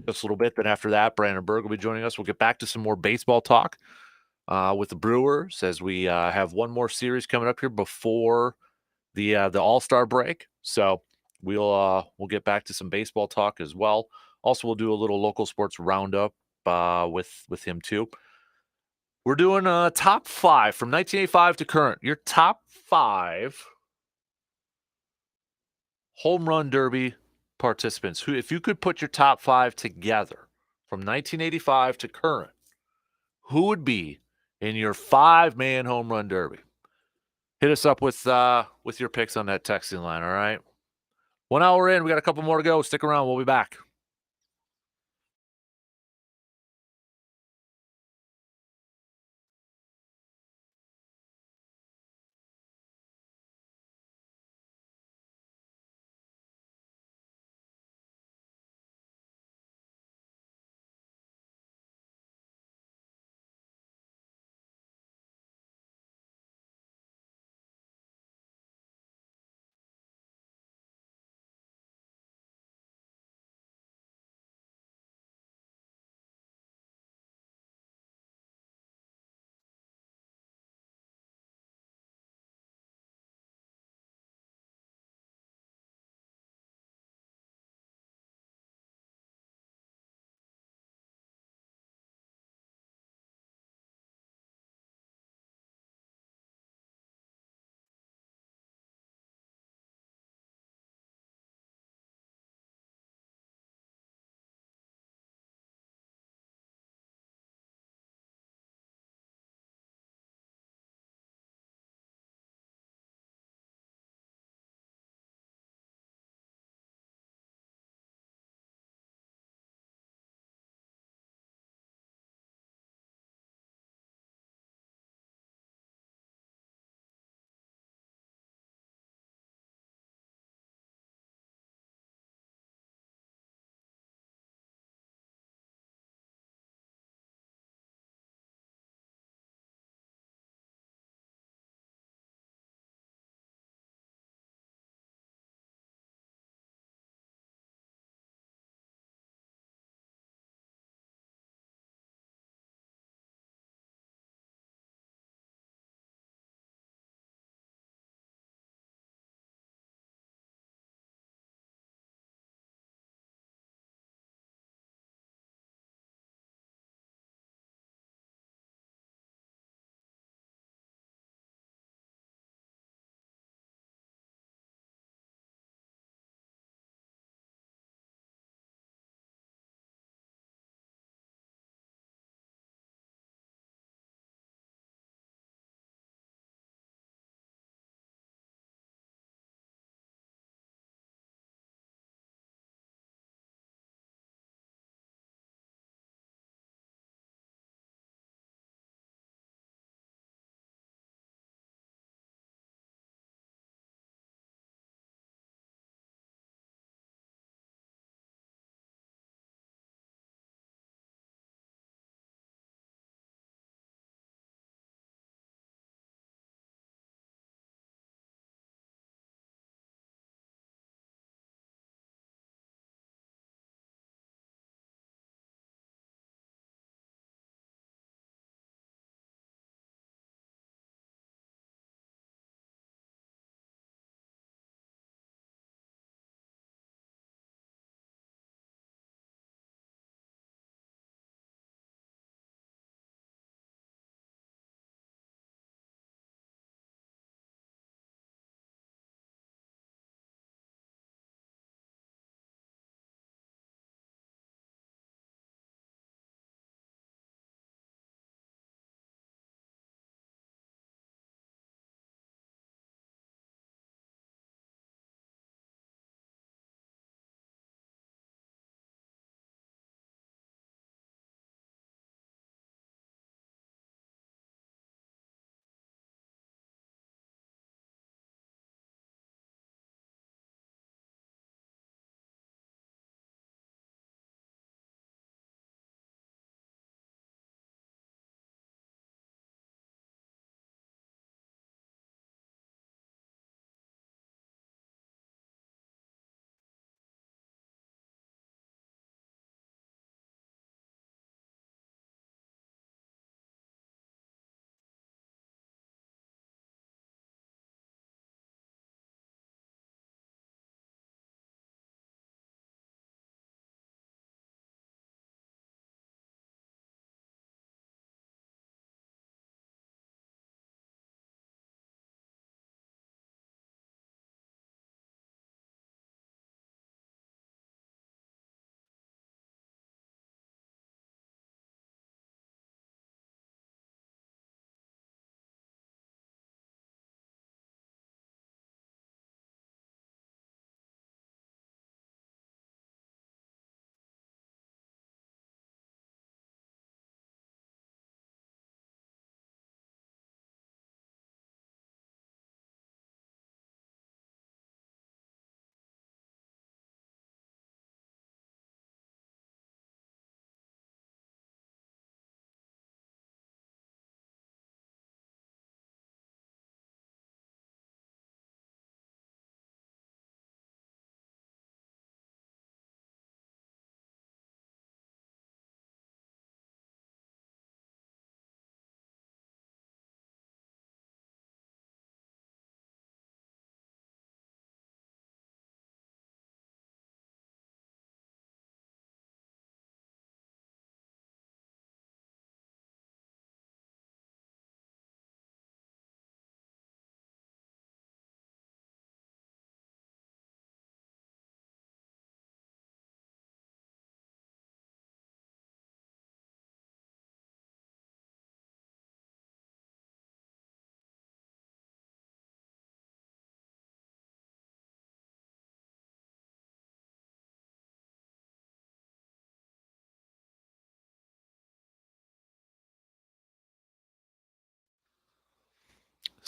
Speaker 1: just a little bit. Then after that, Brandon Berg will be joining us. We'll get back to some more baseball talk with the Brewers as we have one more series coming up here before the All-Star break. So we'll get back to some baseball talk as well. Also, we'll do a little local sports roundup with him too. We're doing a top 5 from 1985 to current. Your top 5 home run derby participants. Who, if you could put your top 5 together from 1985 to current, who would be in your 5-man home run derby? Hit us up with your picks on that texting line, all right? 1 hour in, we got a couple more to go. Stick around. We'll be back.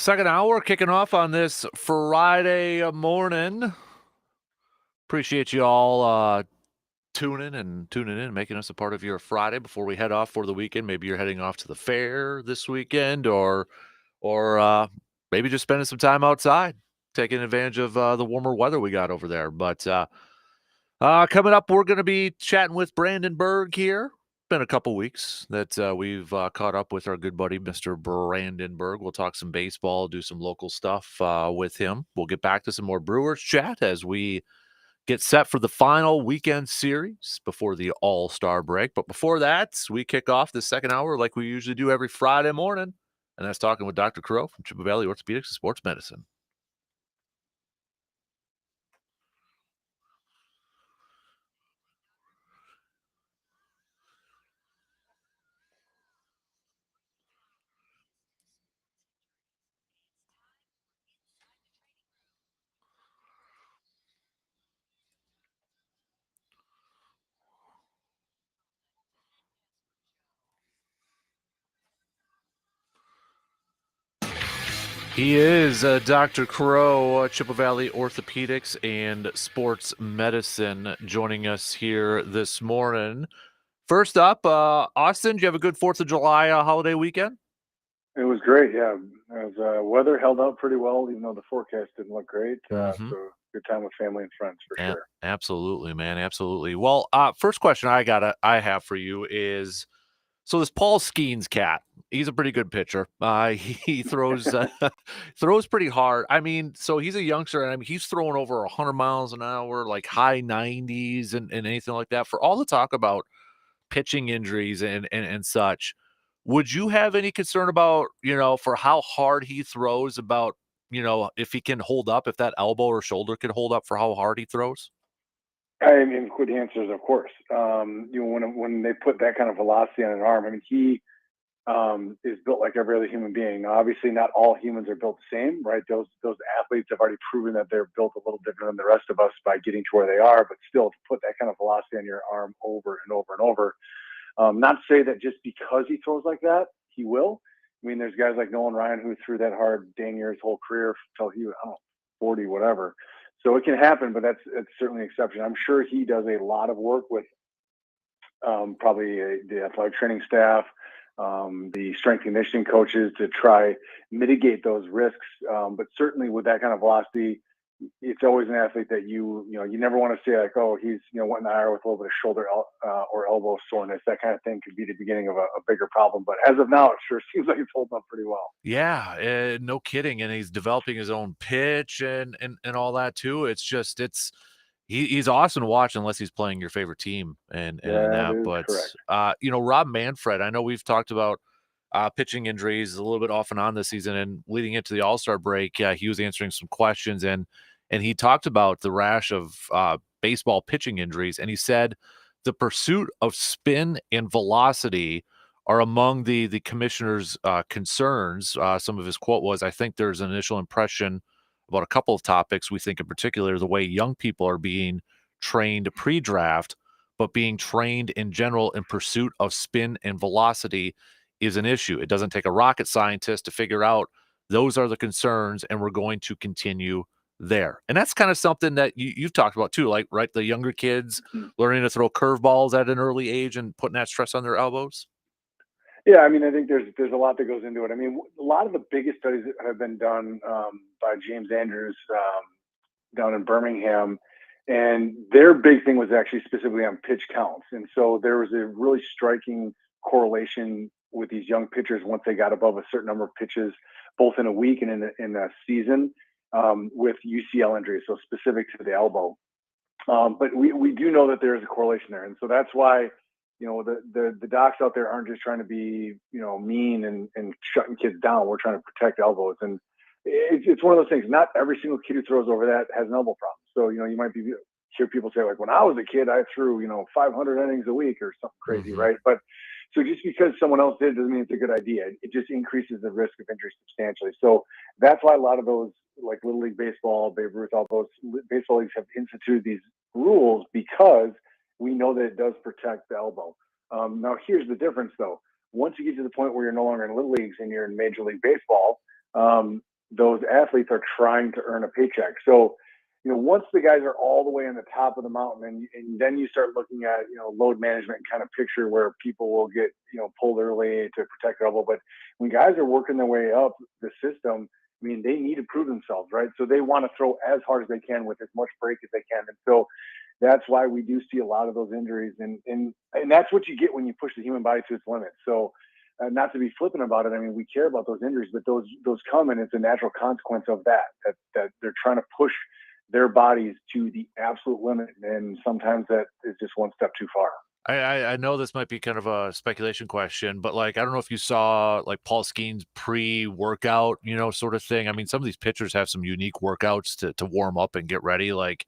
Speaker 1: Second hour kicking off on this Friday morning. Appreciate you all tuning in, making us a part of your Friday before we head off for the weekend. Maybe you're heading off to the fair this weekend, or maybe just spending some time outside, taking advantage of the warmer weather we got over there. But coming up, we're going to be chatting with Brandon Berg here. Been a couple weeks that we've caught up with our good buddy, Mr. Brandon Berg. We'll talk some baseball, do some local stuff with him. We'll get back to some more Brewers chat as we get set for the final weekend series before the All-Star break. But before that, we kick off the second hour like we usually do every Friday morning, and that's talking with Dr. Crow from Chippewa Valley Orthopedics and Sports Medicine. He is Dr. Crow, Chippewa Valley Orthopedics and Sports Medicine, joining us here this morning. First up, Austin, did you have a good 4th of July holiday weekend?
Speaker 2: It was great, yeah. Weather held out pretty well, even though the forecast didn't look great. So good time with family and friends for sure.
Speaker 1: Absolutely, man, absolutely. Well, first question I have for you is, so this Paul Skeens cat, he's a pretty good pitcher. He throws throws pretty hard. I mean, so he's a youngster, and I mean, he's throwing over 100 miles an hour, like high 90s and anything like that. For all the talk about pitching injuries and such, would you have any concern about, for how hard he throws, about, if he can hold up, if that elbow or shoulder can hold up for how hard he throws?
Speaker 2: I mean, quick answers, of course. When they put that kind of velocity on an arm, I mean, he is built like every other human being. Now, obviously, not all humans are built the same, right? Those athletes have already proven that they're built a little different than the rest of us by getting to where they are. But still, to put that kind of velocity on your arm over and over and over, not to say that just because he throws like that, he will. I mean, there's guys like Nolan Ryan who threw that hard dang near his whole career until he was, 40, whatever. So it can happen, but that's certainly an exception. I'm sure he does a lot of work with probably the athletic training staff, the strength conditioning coaches to try mitigate those risks. But certainly with that kind of velocity, it's always an athlete that you never want to say like, oh, he's went in the IR with a little bit of shoulder or elbow soreness. That kind of thing could be the beginning of a bigger problem. But as of now, it sure seems like it's holding up pretty well.
Speaker 1: Yeah, no kidding. And he's developing his own pitch and all that too. It's just he's awesome to watch unless he's playing your favorite team and that. But
Speaker 2: correct.
Speaker 1: Rob Manfred, I know we've talked about pitching injuries a little bit off and on this season, and leading into the All-Star break, he was answering some questions and he talked about the rash of baseball pitching injuries, and he said the pursuit of spin and velocity are among the commissioner's concerns. Some of his quote was, "I think there's an initial impression about a couple of topics. We think in particular the way young people are being trained pre-draft, but being trained in general in pursuit of spin and velocity is an issue. It doesn't take a rocket scientist to figure out those are the concerns, and we're going to continue there." And that's kind of something that you've talked about too, like, right, the younger kids learning to throw curveballs at an early age and putting that stress on their elbows.
Speaker 2: Yeah, I mean, I think there's a lot that goes into it. I mean, a lot of the biggest studies that have been done by James Andrews down in Birmingham, and their big thing was actually specifically on pitch counts. And so there was a really striking correlation with these young pitchers once they got above a certain number of pitches, both in a week and in a season, with UCL injuries, so specific to the elbow. But we do know that there is a correlation there, and so that's why the docs out there aren't just trying to be mean and shutting kids down. We're trying to protect elbows, and it's one of those things. Not every single kid who throws over that has an elbow problem. So you might hear people say like, when I was a kid, I threw 500 innings a week or something crazy, right? But so just because someone else did doesn't mean it's a good idea. It just increases the risk of injury substantially. So that's why a lot of those, like Little League Baseball, Babe Ruth, all those baseball leagues have instituted these rules because we know that it does protect the elbow. Now, here's the difference, though. Once you get to the point where you're no longer in Little Leagues and you're in Major League Baseball, those athletes are trying to earn a paycheck. So, once the guys are all the way on the top of the mountain, and then you start looking at, load management kind of picture where people will get, pulled early to protect their elbow. But when guys are working their way up the system, I mean, they need to prove themselves, right? So they want to throw as hard as they can with as much break as they can. And so that's why we do see a lot of those injuries. And that's what you get when you push the human body to its limit. So not to be flippant about it, I mean, we care about those injuries, but those come, and it's a natural consequence of that they're trying to push their bodies to the absolute limit. And sometimes that is just one step too far.
Speaker 1: I know this might be kind of a speculation question, but like, I don't know if you saw like Paul Skeen's pre-workout, sort of thing. I mean, some of these pitchers have some unique workouts to warm up and get ready. Like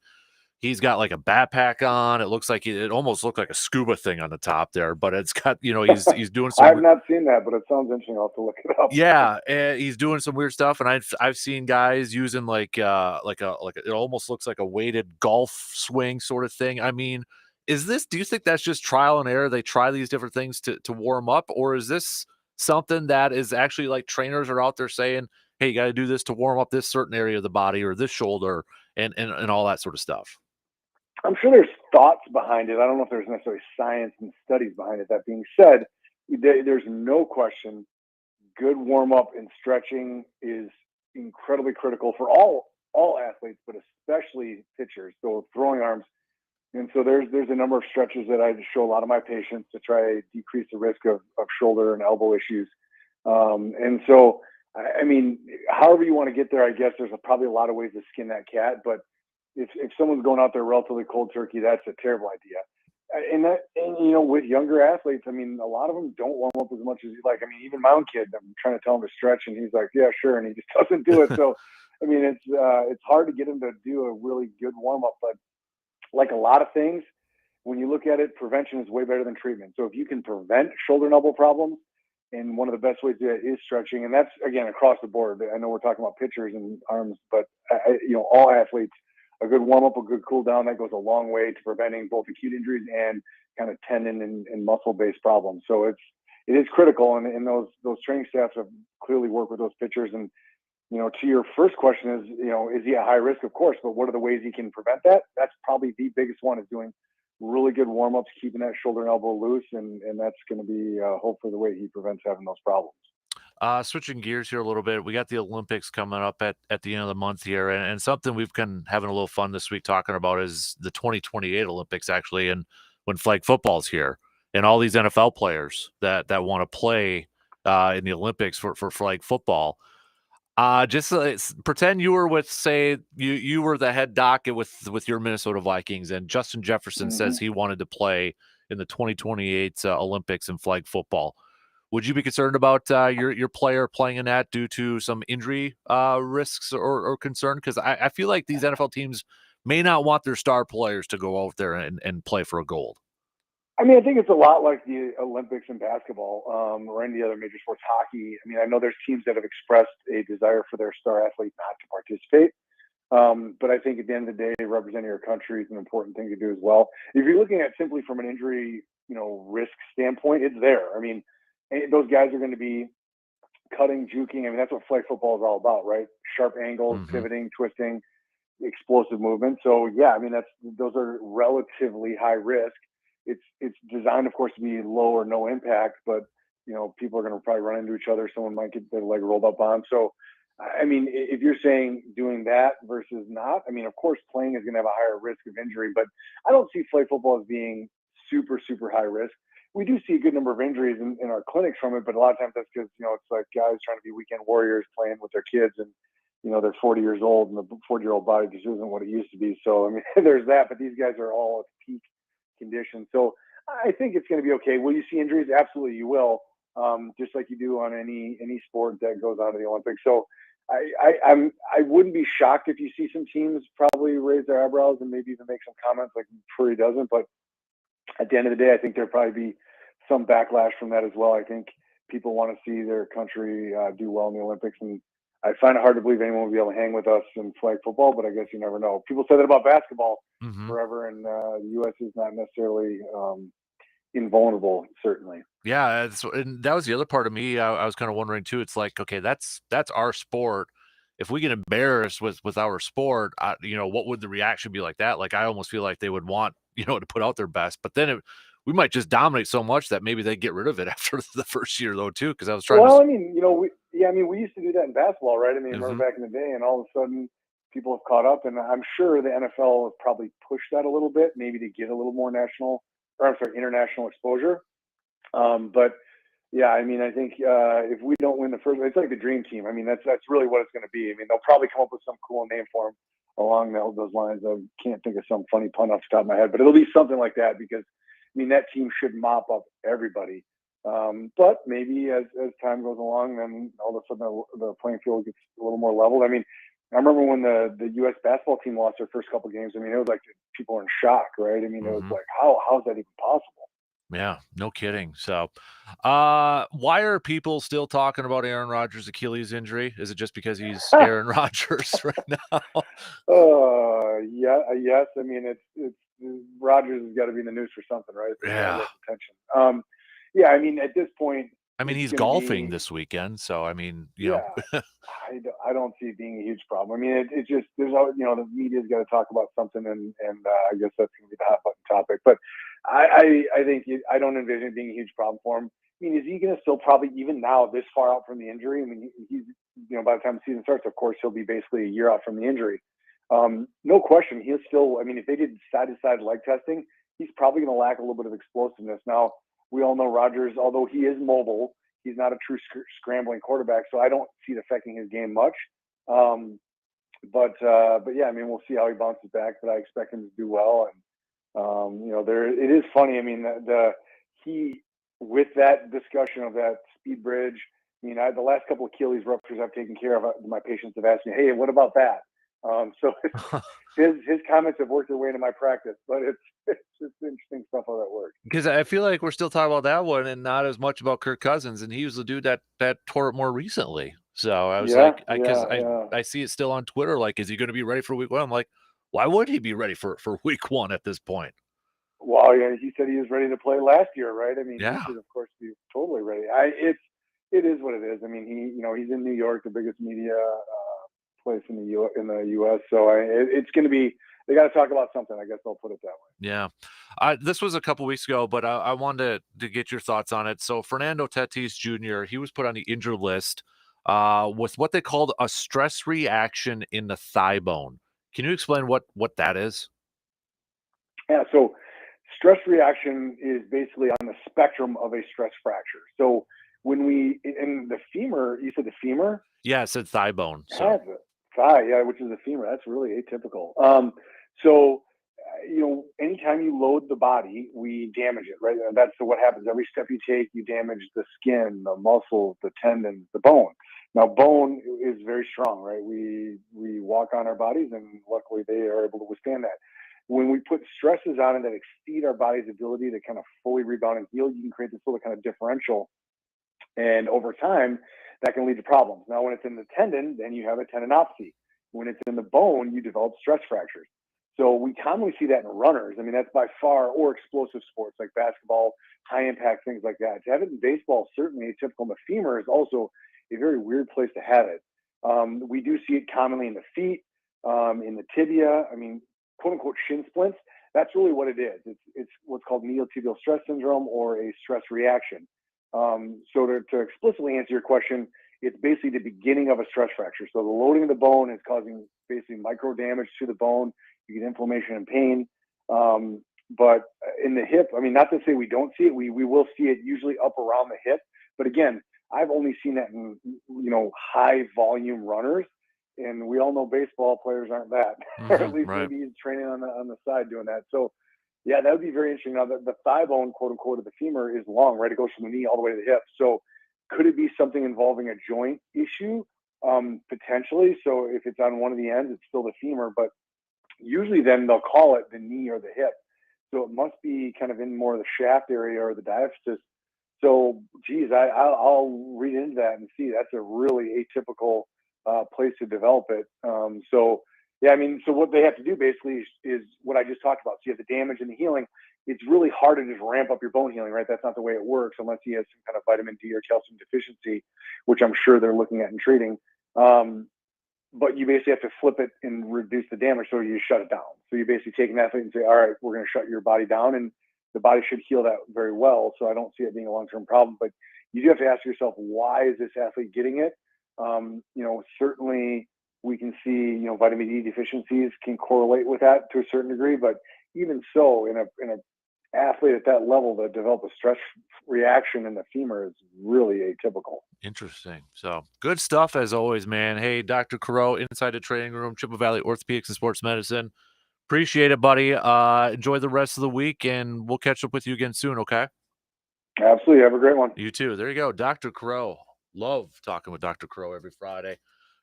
Speaker 1: he's got like a backpack on. It looks like it almost looked like a scuba thing on the top there, but it's got, he's doing
Speaker 2: I
Speaker 1: some.
Speaker 2: have not seen that, but it sounds interesting. I'll have to look it up.
Speaker 1: Yeah, and he's doing some weird stuff, and I've seen guys using like it almost looks like a weighted golf swing sort of thing. I mean, do you think that's just trial and error? They try these different things to warm up, or is this something that is actually like trainers are out there saying, hey, you got to do this to warm up this certain area of the body or this shoulder and all that sort of stuff?
Speaker 2: I'm sure there's thoughts behind it. I don't know if there's necessarily science and studies behind it. That being said, there's no question good warm up and stretching is incredibly critical for all athletes, but especially pitchers. So throwing arms. And so there's a number of stretches that I show a lot of my patients to try to decrease the risk of shoulder and elbow issues. And so, I mean, however you want to get there, I guess there's probably a lot of ways to skin that cat. But if someone's going out there relatively cold turkey, that's a terrible idea. And with younger athletes, I mean, a lot of them don't warm up as much as you like. I mean, even my own kid, I'm trying to tell him to stretch, and he's like, "Yeah, sure," and he just doesn't do it. So, I mean, it's hard to get him to do a really good warm up. But like a lot of things, when you look at it, prevention is way better than treatment. So if you can prevent shoulder and elbow problems, and one of the best ways to do it is stretching, and that's again across the board. I know we're talking about pitchers and arms, but all athletes. A good warm up, a good cool down, that goes a long way to preventing both acute injuries and kind of tendon and muscle based problems. So it is critical, and those training staffs have clearly worked with those pitchers. And to your first question is he at high risk? Of course, but what are the ways he can prevent that? That's probably the biggest one, is doing really good warm ups, keeping that shoulder and elbow loose, and that's going to be hopefully the way he prevents having those problems.
Speaker 1: Switching gears here a little bit, we got the Olympics coming up at the end of the month here, and something we've been having a little fun this week talking about is the 2028 Olympics, actually, and when flag football's here, and all these NFL players that want to play in the Olympics for flag football. Just pretend you were with, say, you were the head doc with your Minnesota Vikings, and Justin Jefferson says he wanted to play in the 2028 Olympics in flag football. Would you be concerned about your player playing in that due to some injury risks or concern? Because I feel like these NFL teams may not want their star players to go out there and play for a gold.
Speaker 2: I mean, I think it's a lot like the Olympics in basketball or any other major sports. Hockey. I mean, I know there's teams that have expressed a desire for their star athlete not to participate. But I think at the end of the day, representing your country is an important thing to do as well. If you're looking at simply from an injury, risk standpoint, it's there. I mean, those guys are going to be cutting, juking. I mean, that's what flag football is all about, right? Sharp angles, pivoting, twisting, explosive movement. So yeah, I mean, those are relatively high risk. It's designed, of course, to be low or no impact, but people are going to probably run into each other. Someone might get their leg rolled up on. So, I mean, if you're saying doing that versus not, I mean, of course, playing is going to have a higher risk of injury, but I don't see flag football as being super, super high risk. We do see a good number of injuries in our clinics from it, but a lot of times that's because, it's like guys trying to be weekend warriors playing with their kids, and, they're 40 years old and the 40-year-old body just isn't what it used to be. So, I mean, there's that, but these guys are all at peak condition. So I think it's going to be okay. Will you see injuries? Absolutely, you will. Just like you do on any sport that goes on to the Olympics. So I wouldn't be shocked if you see some teams probably raise their eyebrows and maybe even make some comments like Puri doesn't. But at the end of the day, I think there'll probably be some backlash from that as well. I think people want to see their country do well in the Olympics, and I find it hard to believe anyone will be able to hang with us in flag football, but I guess you never know. People say that about basketball forever, and the U.S. is not necessarily invulnerable, certainly.
Speaker 1: Yeah, and that was the other part of me. I was kind of wondering too. It's like, okay, that's our sport, if we get embarrassed with our sport, what would the reaction be like that? Like, I almost feel like they would want, to put out their best, but then we might just dominate so much that maybe they get rid of it after the first year though, too. Cause I was trying
Speaker 2: Well,
Speaker 1: to,
Speaker 2: I mean, we used to do that in basketball, right? I mean, remember
Speaker 1: Mhm.
Speaker 2: back in the day, and all of a sudden people have caught up, and I'm sure the NFL has probably pushed that a little bit, maybe to get a little more international exposure. But yeah, I mean, I think if we don't win the first, it's like the dream team. I mean, that's really what it's going to be. I mean, they'll probably come up with some cool name for him along those lines. I can't think of some funny pun off the top of my head, but it'll be something like that because I mean that team should mop up everybody. But maybe as time goes along, then all of a sudden the playing field gets a little more leveled. I mean, I remember when the U.S. basketball team lost their first couple games. I mean, it was like people were in shock, right? I mean, it was
Speaker 1: Mhm.
Speaker 2: like, how's that even possible?
Speaker 1: Yeah, no kidding. So, why are people still talking about Aaron Rodgers' Achilles injury? Is it just because he's Aaron Rodgers right now?
Speaker 2: Yeah, yes. I mean, it's Rogers has got to be in the news for something, right? So we got to
Speaker 1: Yeah.
Speaker 2: get attention. Yeah. I mean, at this point,
Speaker 1: I mean,
Speaker 2: it's
Speaker 1: he's
Speaker 2: going to
Speaker 1: golfing
Speaker 2: be,
Speaker 1: this weekend, so I mean,
Speaker 2: yeah. I don't see it being a huge problem. I mean, it's just the media's got to talk about something, and I guess that's going to be the hot button topic. But I think I don't envision it being a huge problem for him. I mean, is he going to still probably even now this far out from the injury? I mean, he's by the time the season starts, of course, he'll be basically a year out from the injury. No question, he'll still. I mean, if they did side to side leg testing, he's probably going to lack a little bit of explosiveness. Now we all know Rodgers, although he is mobile, he's not a true scrambling quarterback, so I don't see it affecting his game much. Um, but yeah, I mean, we'll see how he bounces back. But I expect him to do well. And there it is funny. I mean, he with that discussion of that speed bridge. I mean, the last couple of Achilles ruptures I've taken care of, my patients have asked me, "Hey, what about that?" So his comments have worked their way into my practice, but it's just interesting stuff how that works.
Speaker 1: Because I feel like we're still talking about that one and not as much about Kirk Cousins, and he was the dude that tore it more recently. So I was
Speaker 2: Yeah,
Speaker 1: like, because
Speaker 2: yeah, yeah.
Speaker 1: I see it still on Twitter. Like, is he going to be ready for week one? I'm like, why would he be ready for week one at this point?
Speaker 2: Well, yeah, he said he was ready to play last year, right? I mean, he
Speaker 1: Yeah.
Speaker 2: should, of course, be totally ready. It is what it is. I mean, he's in New York, the biggest media place in the U.S. So it's going to be. They got to talk about something. I guess I'll put it that way.
Speaker 1: Yeah. This was a couple weeks ago, but I wanted to get your thoughts on it. So Fernando Tatis Jr., he was put on the injured list with what they called a stress reaction in the thigh bone. Can you explain what that is?
Speaker 2: Yeah. So stress reaction is basically on the spectrum of a stress fracture. So when we in the femur, you said the femur.
Speaker 1: Yeah, it said thigh bone. So
Speaker 2: Has it? Thigh, yeah, which is the femur. That's really atypical. So, anytime you load the body, we damage it, right? That's what happens. Every step you take, you damage the skin, the muscles, the tendons, the bone. Now, bone is very strong, right? We walk on our bodies, and luckily they are able to withstand that. When we put stresses on it that exceed our body's ability to kind of fully rebound and heal, you can create this little kind of differential, and over time, that can lead to problems. Now, when it's in the tendon, then you have a tendinopathy. When it's in the bone, you develop stress fractures. So we commonly see that in runners. I mean, that's by far, or explosive sports like basketball, high impact things like that. To have it in baseball, certainly atypical. The femur is also a very weird place to have it. We do see it commonly in the feet, in the tibia. I mean, quote unquote shin splints. That's really what it is. It's what's called neotibial stress syndrome or a stress reaction. So to explicitly answer your question, it's basically the beginning of a stress fracture. So the loading of the bone is causing basically micro damage to the bone. You get inflammation and pain. But in the hip, I mean, not to say we don't see it, we will see it usually up around the hip. But again, I've only seen that in high volume runners, and we all know baseball players aren't that, or at least
Speaker 1: right.
Speaker 2: maybe he's training on the side doing that. So yeah, that would be very interesting. Now, the thigh bone, quote unquote, of the femur is long, right? It goes from the knee all the way to the hip. So, could it be something involving a joint issue? Potentially. So, if it's on one of the ends, it's still the femur, but usually then they'll call it the knee or the hip. So, it must be kind of in more of the shaft area or the diaphysis. So, geez, I'll read into that and see. That's a really atypical place to develop it. Yeah, I mean, so what they have to do basically is what I just talked about. So you have the damage and the healing. It's really hard to just ramp up your bone healing, right? That's not the way it works unless he has some kind of vitamin D or calcium deficiency, which I'm sure they're looking at and treating. but you basically have to flip it and reduce the damage, so you shut it down. So you basically take an athlete and say, all right, we're going to shut your body down, and the body should heal that very well. So I don't see it being a long-term problem, but you do have to ask yourself, why is this athlete getting it? Certainly we can see, vitamin D deficiencies can correlate with that to a certain degree, but even so, in a athlete at that level to develop a stress reaction in the femur is really atypical.
Speaker 1: Interesting. So good stuff as always, man. Hey, Dr. Crow, inside the training room, Chippewa Valley Orthopedics and Sports Medicine. Appreciate it, buddy. Enjoy the rest of the week, and we'll catch up with you again soon, okay?
Speaker 2: Absolutely. Have a great one.
Speaker 1: You too. There you go. Dr. Crow. Love talking with Dr. Crow every Friday.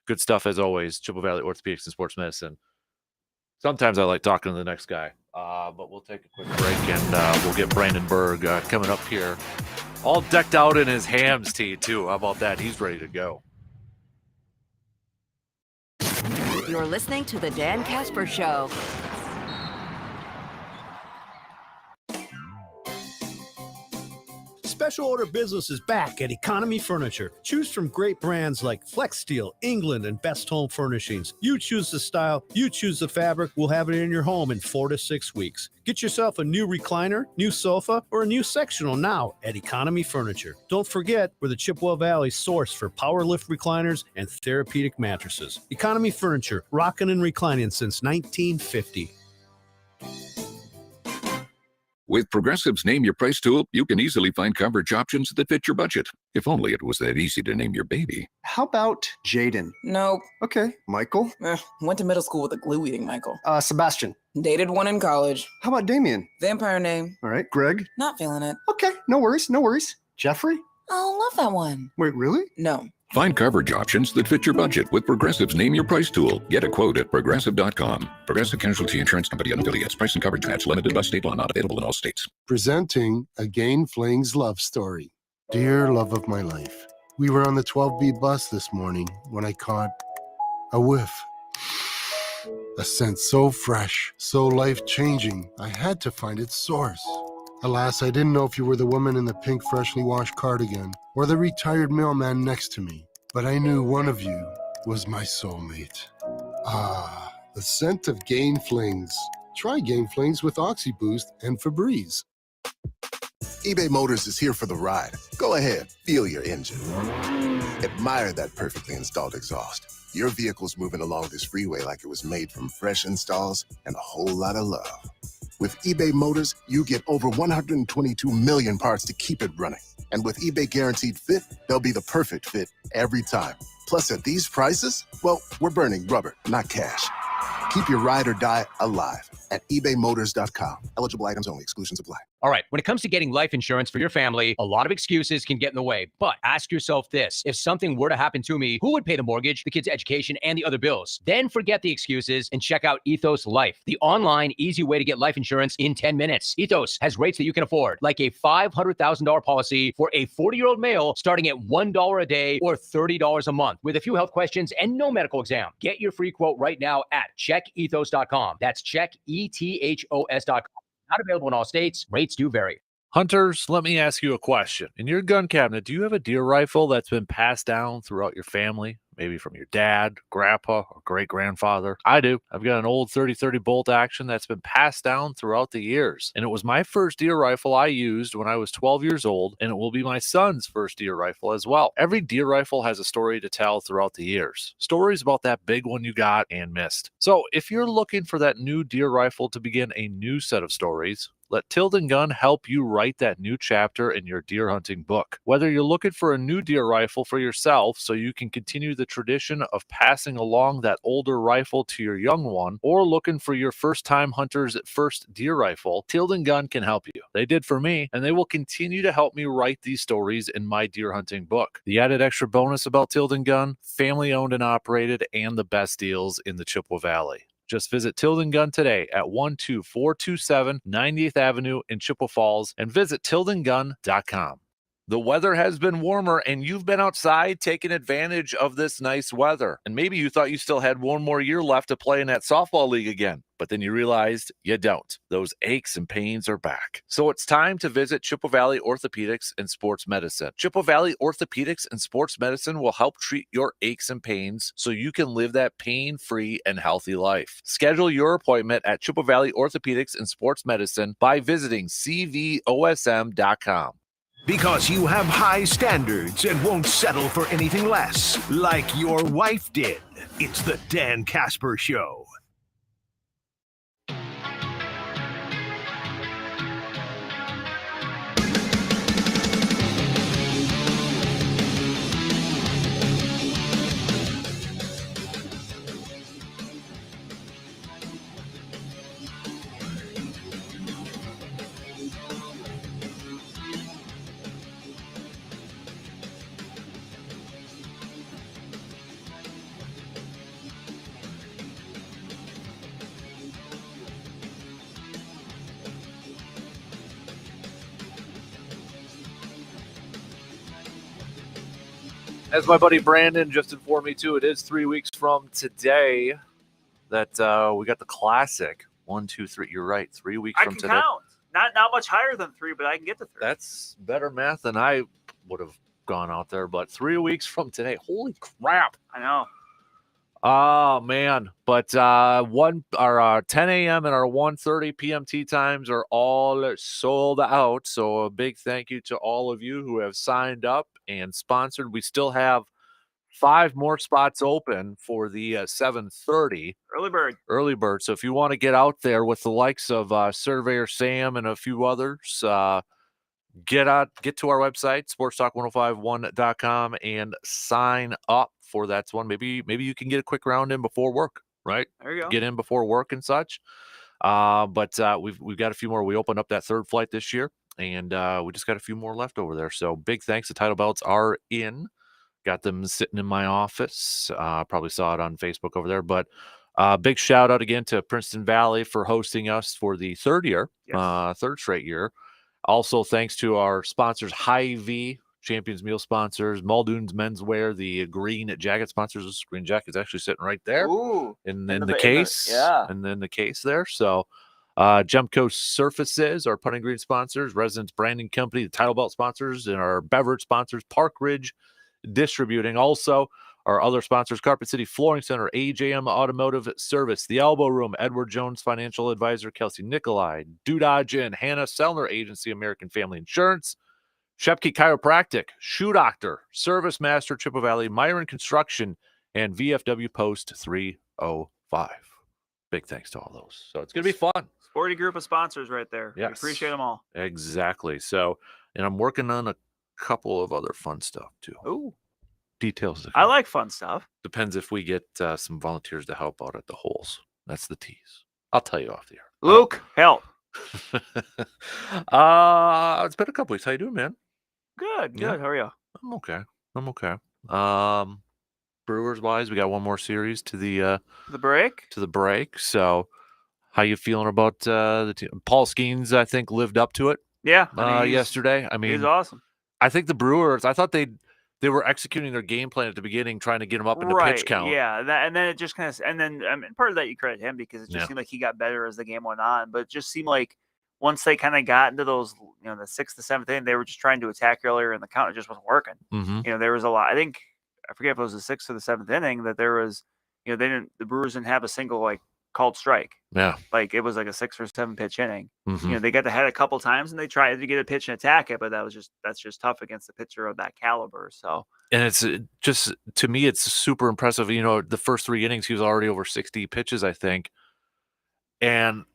Speaker 1: Good stuff as always. Chippewa Valley Orthopedics and Sports Medicine. Sometimes I like talking to the next guy, but we'll take a quick break, and we'll get Brandon Berg coming up here. All decked out in his Hams tee, too. How about that? He's ready to go.
Speaker 3: You're listening to the Dan Kasper Show.
Speaker 4: Special order business is back at Economy Furniture. Choose from great brands like Flex Steel, England, and Best Home Furnishings. You choose the style, you choose the fabric. We'll have it in your home in 4 to 6 weeks. Get yourself a new recliner, new sofa, or a new sectional now at Economy Furniture. Don't forget, we're the Chippewa Valley source for power lift recliners and therapeutic mattresses. Economy Furniture, rocking and reclining since 1950.
Speaker 5: With Progressive's Name Your Price tool, you can easily find coverage options that fit your budget. If only it was that easy to name your baby.
Speaker 6: How about Jaden?
Speaker 7: Nope.
Speaker 6: Okay. Michael?
Speaker 7: Went to middle school with a glue-eating Michael.
Speaker 6: Sebastian?
Speaker 7: Dated one in college.
Speaker 6: How about Damien?
Speaker 7: Vampire name.
Speaker 6: All right. Greg?
Speaker 7: Not feeling it.
Speaker 6: Okay. No worries. No worries. Jeffrey?
Speaker 7: Oh, love that one.
Speaker 6: Wait, really?
Speaker 7: No.
Speaker 5: Find coverage options that fit your budget with Progressive's Name Your Price tool. Get a quote at Progressive.com. Progressive Casualty Insurance Company and affiliates. Price and coverage match limited by state law. Not available in all states.
Speaker 8: Presenting Again Fling's love story. Dear love of my life, we were on the 12B bus this morning when I caught a whiff. A scent so fresh, so life-changing, I had to find its source. Alas, I didn't know if you were the woman in the pink freshly washed cardigan or the retired mailman next to me, but I knew one of you was my soulmate. Ah, the scent of Gain Flings. Try Gain Flings with OxyBoost and Febreze.
Speaker 9: eBay Motors is here for the ride. Go ahead, feel your engine. Admire that perfectly installed exhaust. Your vehicle's moving along this freeway like it was made from fresh installs and a whole lot of love. With eBay Motors, you get over 122 million parts to keep it running. And with eBay Guaranteed Fit, they'll be the perfect fit every time. Plus, at these prices, well, we're burning rubber, not cash. Keep your ride or die alive at ebaymotors.com. Eligible items only. Exclusions apply.
Speaker 10: All right, when it comes to getting life insurance for your family, a lot of excuses can get in the way. But ask yourself this: if something were to happen to me, who would pay the mortgage, the kids' education, and the other bills? Then forget the excuses and check out Ethos Life, the online, easy way to get life insurance in 10 minutes. Ethos has rates that you can afford, like a $500,000 policy for a 40-year-old male starting at $1 a day or $30 a month, with a few health questions and no medical exam. Get your free quote right now at checkethos.com. That's checkethos.com. Not available in all states. Rates do vary.
Speaker 1: Hunters, let me ask you a question. In your gun cabinet, do you have a deer rifle that's been passed down throughout your family? Maybe from your dad, grandpa, or great-grandfather? I do. I've got an old 30-30 bolt action that's been passed down throughout the years. And it was my first deer rifle I used when I was 12 years old, and it will be my son's first deer rifle as well. Every deer rifle has a story to tell throughout the years. Stories about that big one you got and missed. So if you're looking for that new deer rifle to begin a new set of stories, let Tilden Gun help you write that new chapter in your deer hunting book. Whether you're looking for a new deer rifle for yourself so you can continue the tradition of passing along that older rifle to your young one, or looking for your first-time hunter's first deer rifle, Tilden Gun can help you. They did for me, and they will continue to help me write these stories in my deer hunting book. The added extra bonus about Tilden Gun: family-owned and operated, and the best deals in the Chippewa Valley. Just visit Tilden Gun today at 12427 90th Avenue in Chippewa Falls and visit tildengun.com. The weather has been warmer, and you've been outside taking advantage of this nice weather. And maybe you thought you still had one more year left to play in that softball league again, but then you realized you don't. Those aches and pains are back. So it's time to visit Chippewa Valley Orthopedics and Sports Medicine. Chippewa Valley Orthopedics and Sports Medicine will help treat your aches and pains so you can live that pain-free and healthy life. Schedule your appointment at Chippewa Valley Orthopedics and Sports Medicine by visiting cvosm.com.
Speaker 11: Because you have high standards and won't settle for anything less, like your wife did. It's the Dan Kasper Show.
Speaker 1: As my buddy Brandon just informed me too, it is 3 weeks from today that we got the classic. 1, 2, 3. You're right. 3 weeks
Speaker 12: I
Speaker 1: from
Speaker 12: can
Speaker 1: today.
Speaker 12: count. Not much higher than 3, but I can get to 3.
Speaker 1: That's better math than I would have gone out there. But 3 weeks from today, holy crap!
Speaker 12: I know.
Speaker 1: Oh man! But 10 a.m. and our 1:30 p.m. tee times are all sold out. So a big thank you to all of you who have signed up and sponsored. We still have 5 more spots open for the 7:30
Speaker 12: early bird.
Speaker 1: So if you want to get out there with the likes of Surveyor Sam and a few others, get to our website, sportstalk1051.com, and sign up for that one. Maybe you can get a quick round in before work, right?
Speaker 12: There you go.
Speaker 1: Get in before work and such. But we've got a few more. We opened up that third flight this year, and we just got a few more left over there. So big thanks. The title belts are in. Got them sitting in my office. Probably saw it on Facebook over there. But big shout out again to Princeton Valley for hosting us for the third year, third straight year. Also, thanks to our sponsors, Hy-Vee, Champions Meal sponsors, Muldoon's Menswear, the green jacket sponsors. This green jacket's actually sitting right there.
Speaker 12: Ooh,
Speaker 1: in the case. And then the case there. So, Gemco Surfaces, our putting green sponsors, Residence Branding Company, the title belt sponsors, and our beverage sponsors, Park Ridge Distributing. Also, our other sponsors, Carpet City Flooring Center, AJM Automotive Service, The Elbow Room, Edward Jones Financial Advisor, Kelsey Nikolai, Dudage and Hannah Sellner Agency, American Family Insurance, Shepke Chiropractic, Shoe Doctor, Service Master, Chippewa Valley, Myron Construction, and VFW Post 305. Big thanks to all those. So it's going to be fun.
Speaker 12: Sporty group of sponsors right there.
Speaker 1: Yes.
Speaker 12: We appreciate them all.
Speaker 1: Exactly. So, and I'm working on a couple of other fun stuff too.
Speaker 12: Ooh.
Speaker 1: Details.
Speaker 12: I like fun stuff.
Speaker 1: Depends if we get some volunteers to help out at the holes. That's the tease. I'll tell you off the air.
Speaker 12: Luke, help.
Speaker 1: It's been a couple weeks. How you doing, man?
Speaker 12: Good.
Speaker 1: Yeah.
Speaker 12: How are you?
Speaker 1: I'm okay. Brewers wise, we got one more series to the break. So, how you feeling about the team? Paul Skeens, I think, lived up to it.
Speaker 12: Yeah.
Speaker 1: Yesterday. I mean,
Speaker 12: he's awesome.
Speaker 1: I think the Brewers. I thought they were executing their game plan at the beginning, trying to get him up in the pitch count.
Speaker 12: Yeah, and then it just kind of, and then part of that you credit him because it just seemed like he got better as the game went on. But it just seemed like once they kind of got into those, the 6th to 7th inning, they were just trying to attack earlier in the count. It just wasn't working.
Speaker 1: Mm-hmm.
Speaker 12: There was a lot. I forget if it was the 6th or the 7th inning that there was, the Brewers didn't have a single called strike.
Speaker 1: Yeah,
Speaker 12: it was like a 6 or 7 pitch inning.
Speaker 1: Mm-hmm.
Speaker 12: They got the head a couple times and they tried to get a pitch and attack it, but that's just tough against a pitcher of that caliber. So, and
Speaker 1: it's just, to me, it's super impressive. The first 3 innings, he was already over 60 pitches, I think, and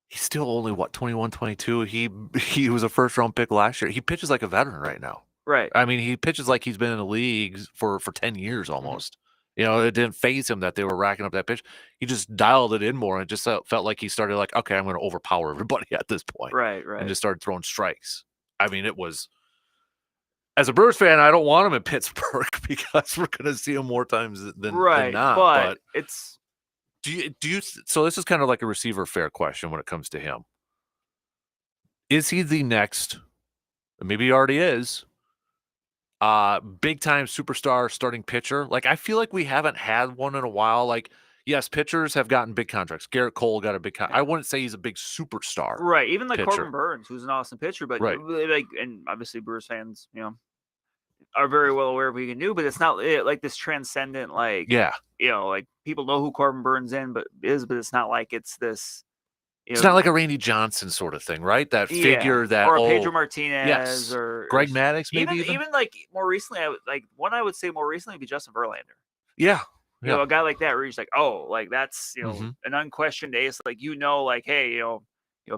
Speaker 1: he's still only 21, 22. He was a first round pick last year. He pitches like a veteran right now.
Speaker 12: Right.
Speaker 1: I mean, he pitches like he's been in the league for 10 years almost. It didn't faze him that they were racking up that pitch. He just dialed it in more, and it just felt like he started okay, I'm going to overpower everybody at this point.
Speaker 12: Right.
Speaker 1: And just started throwing strikes. I mean, it was, as a Brewers fan, I don't want him in Pittsburgh because we're going to see him more times than not.
Speaker 12: But it's,
Speaker 1: do you, so this is kind of like a receiver fair question when it comes to him. Is he the next, maybe he already is, Big time superstar starting pitcher. Like, I feel like we haven't had one in a while. Like, yes, pitchers have gotten big contracts. Garrett Cole got a big I wouldn't say he's a big superstar.
Speaker 12: Right. Even like
Speaker 1: pitcher.
Speaker 12: Corbin Burns, who's an awesome pitcher, but
Speaker 1: Right.
Speaker 12: like, and obviously Brewers fans, are very well aware of what he can do, but it's not like this transcendent, like,
Speaker 1: Yeah.
Speaker 12: Like people know who Corbin Burns but it's not like it's this.
Speaker 1: It's not like a Randy Johnson sort of thing, right? That figure that
Speaker 12: or a Pedro Martinez
Speaker 1: yes.
Speaker 12: or
Speaker 1: Greg Maddux, maybe
Speaker 12: even like more recently, I would say more recently would be Justin Verlander.
Speaker 1: Yeah.
Speaker 12: A guy like that where he's like, oh, like that's an unquestioned ace. Like like, hey,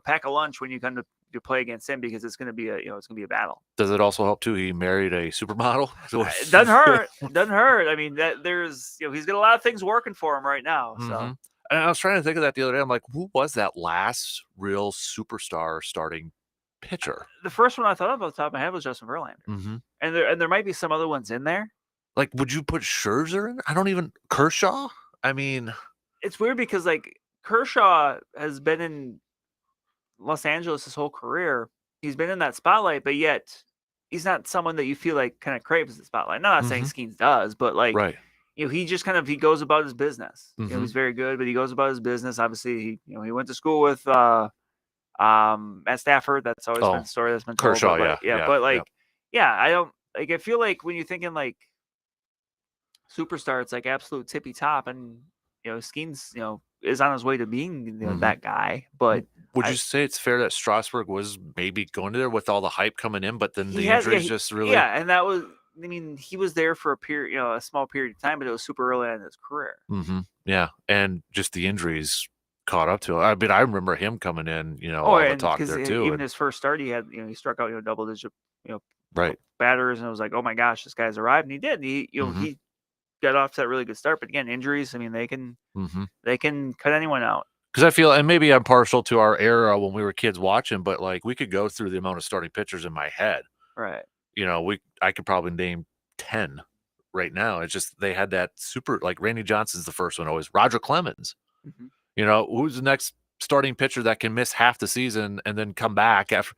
Speaker 12: pack a lunch when you come to play against him because it's gonna be a battle.
Speaker 1: Does it also help too? He married a supermodel.
Speaker 12: It doesn't hurt. Doesn't hurt. I mean, there's he's got a lot of things working for him right now. So.
Speaker 1: And I was trying to think of that the other day. I'm like, who was that last real superstar starting pitcher?
Speaker 12: The first one I thought of off the top of my head was Justin Verlander. And there might be some other ones in there.
Speaker 1: Like, would you put Scherzer in? I don't even Kershaw. I mean,
Speaker 12: it's weird because like Kershaw has been in Los Angeles his whole career. He's been in that spotlight, but yet he's not someone that you feel like kind of craves the spotlight. Not saying Skeens does, but like.
Speaker 1: Right.
Speaker 12: He just he goes about his business. He's very good, but he goes about his business. Obviously, he went to school with Matt Stafford. That's always been a story that's been told.
Speaker 1: Kershaw,
Speaker 12: I don't like. I feel like when you're thinking like superstar, it's like absolute tippy top, and Skeens, is on his way to being that guy. But
Speaker 1: would you say it's fair that Strasburg was maybe going to there with all the hype coming in, but then the injuries just really
Speaker 12: and that was. I mean, he was there for a period, a small period of time, but it was super early in his career.
Speaker 1: Yeah, and just the injuries caught up to him. I mean, I remember him coming in, all the talk there too.
Speaker 12: Even his first start, he had, he struck out, double digit,
Speaker 1: right
Speaker 12: batters, and it was like, oh my gosh, this guy's arrived, and he did. He got off to that really good start, but again, injuries. I mean, they can cut anyone out.
Speaker 1: Because I feel, and maybe I'm partial to our era when we were kids watching, but like we could go through the amount of starting pitchers in my head.
Speaker 12: Right.
Speaker 1: I could probably name 10 right now. It's just they had that super, like Randy Johnson's the first one always. Roger Clemens. Who's the next starting pitcher that can miss half the season and then come back after,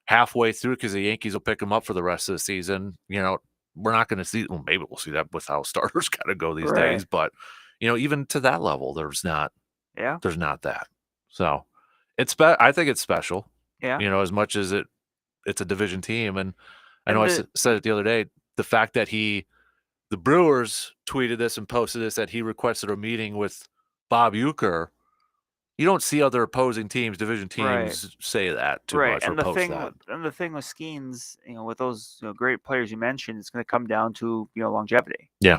Speaker 1: halfway through because the Yankees will pick him up for the rest of the season. We're not going to see. Well, maybe we'll see that with how starters got to go these days. But even to that level, there's not.
Speaker 12: Yeah.
Speaker 1: There's not that. So I think it's special.
Speaker 12: Yeah.
Speaker 1: As much as it's a division team. And I know I said it the other day, the fact that the Brewers tweeted this and posted this, that he requested a meeting with Bob Uecker. You don't see other opposing teams, division teams say that too much or post that.
Speaker 12: And the thing with Skeens, with those great players you mentioned, it's going to come down to, longevity.
Speaker 1: Yeah.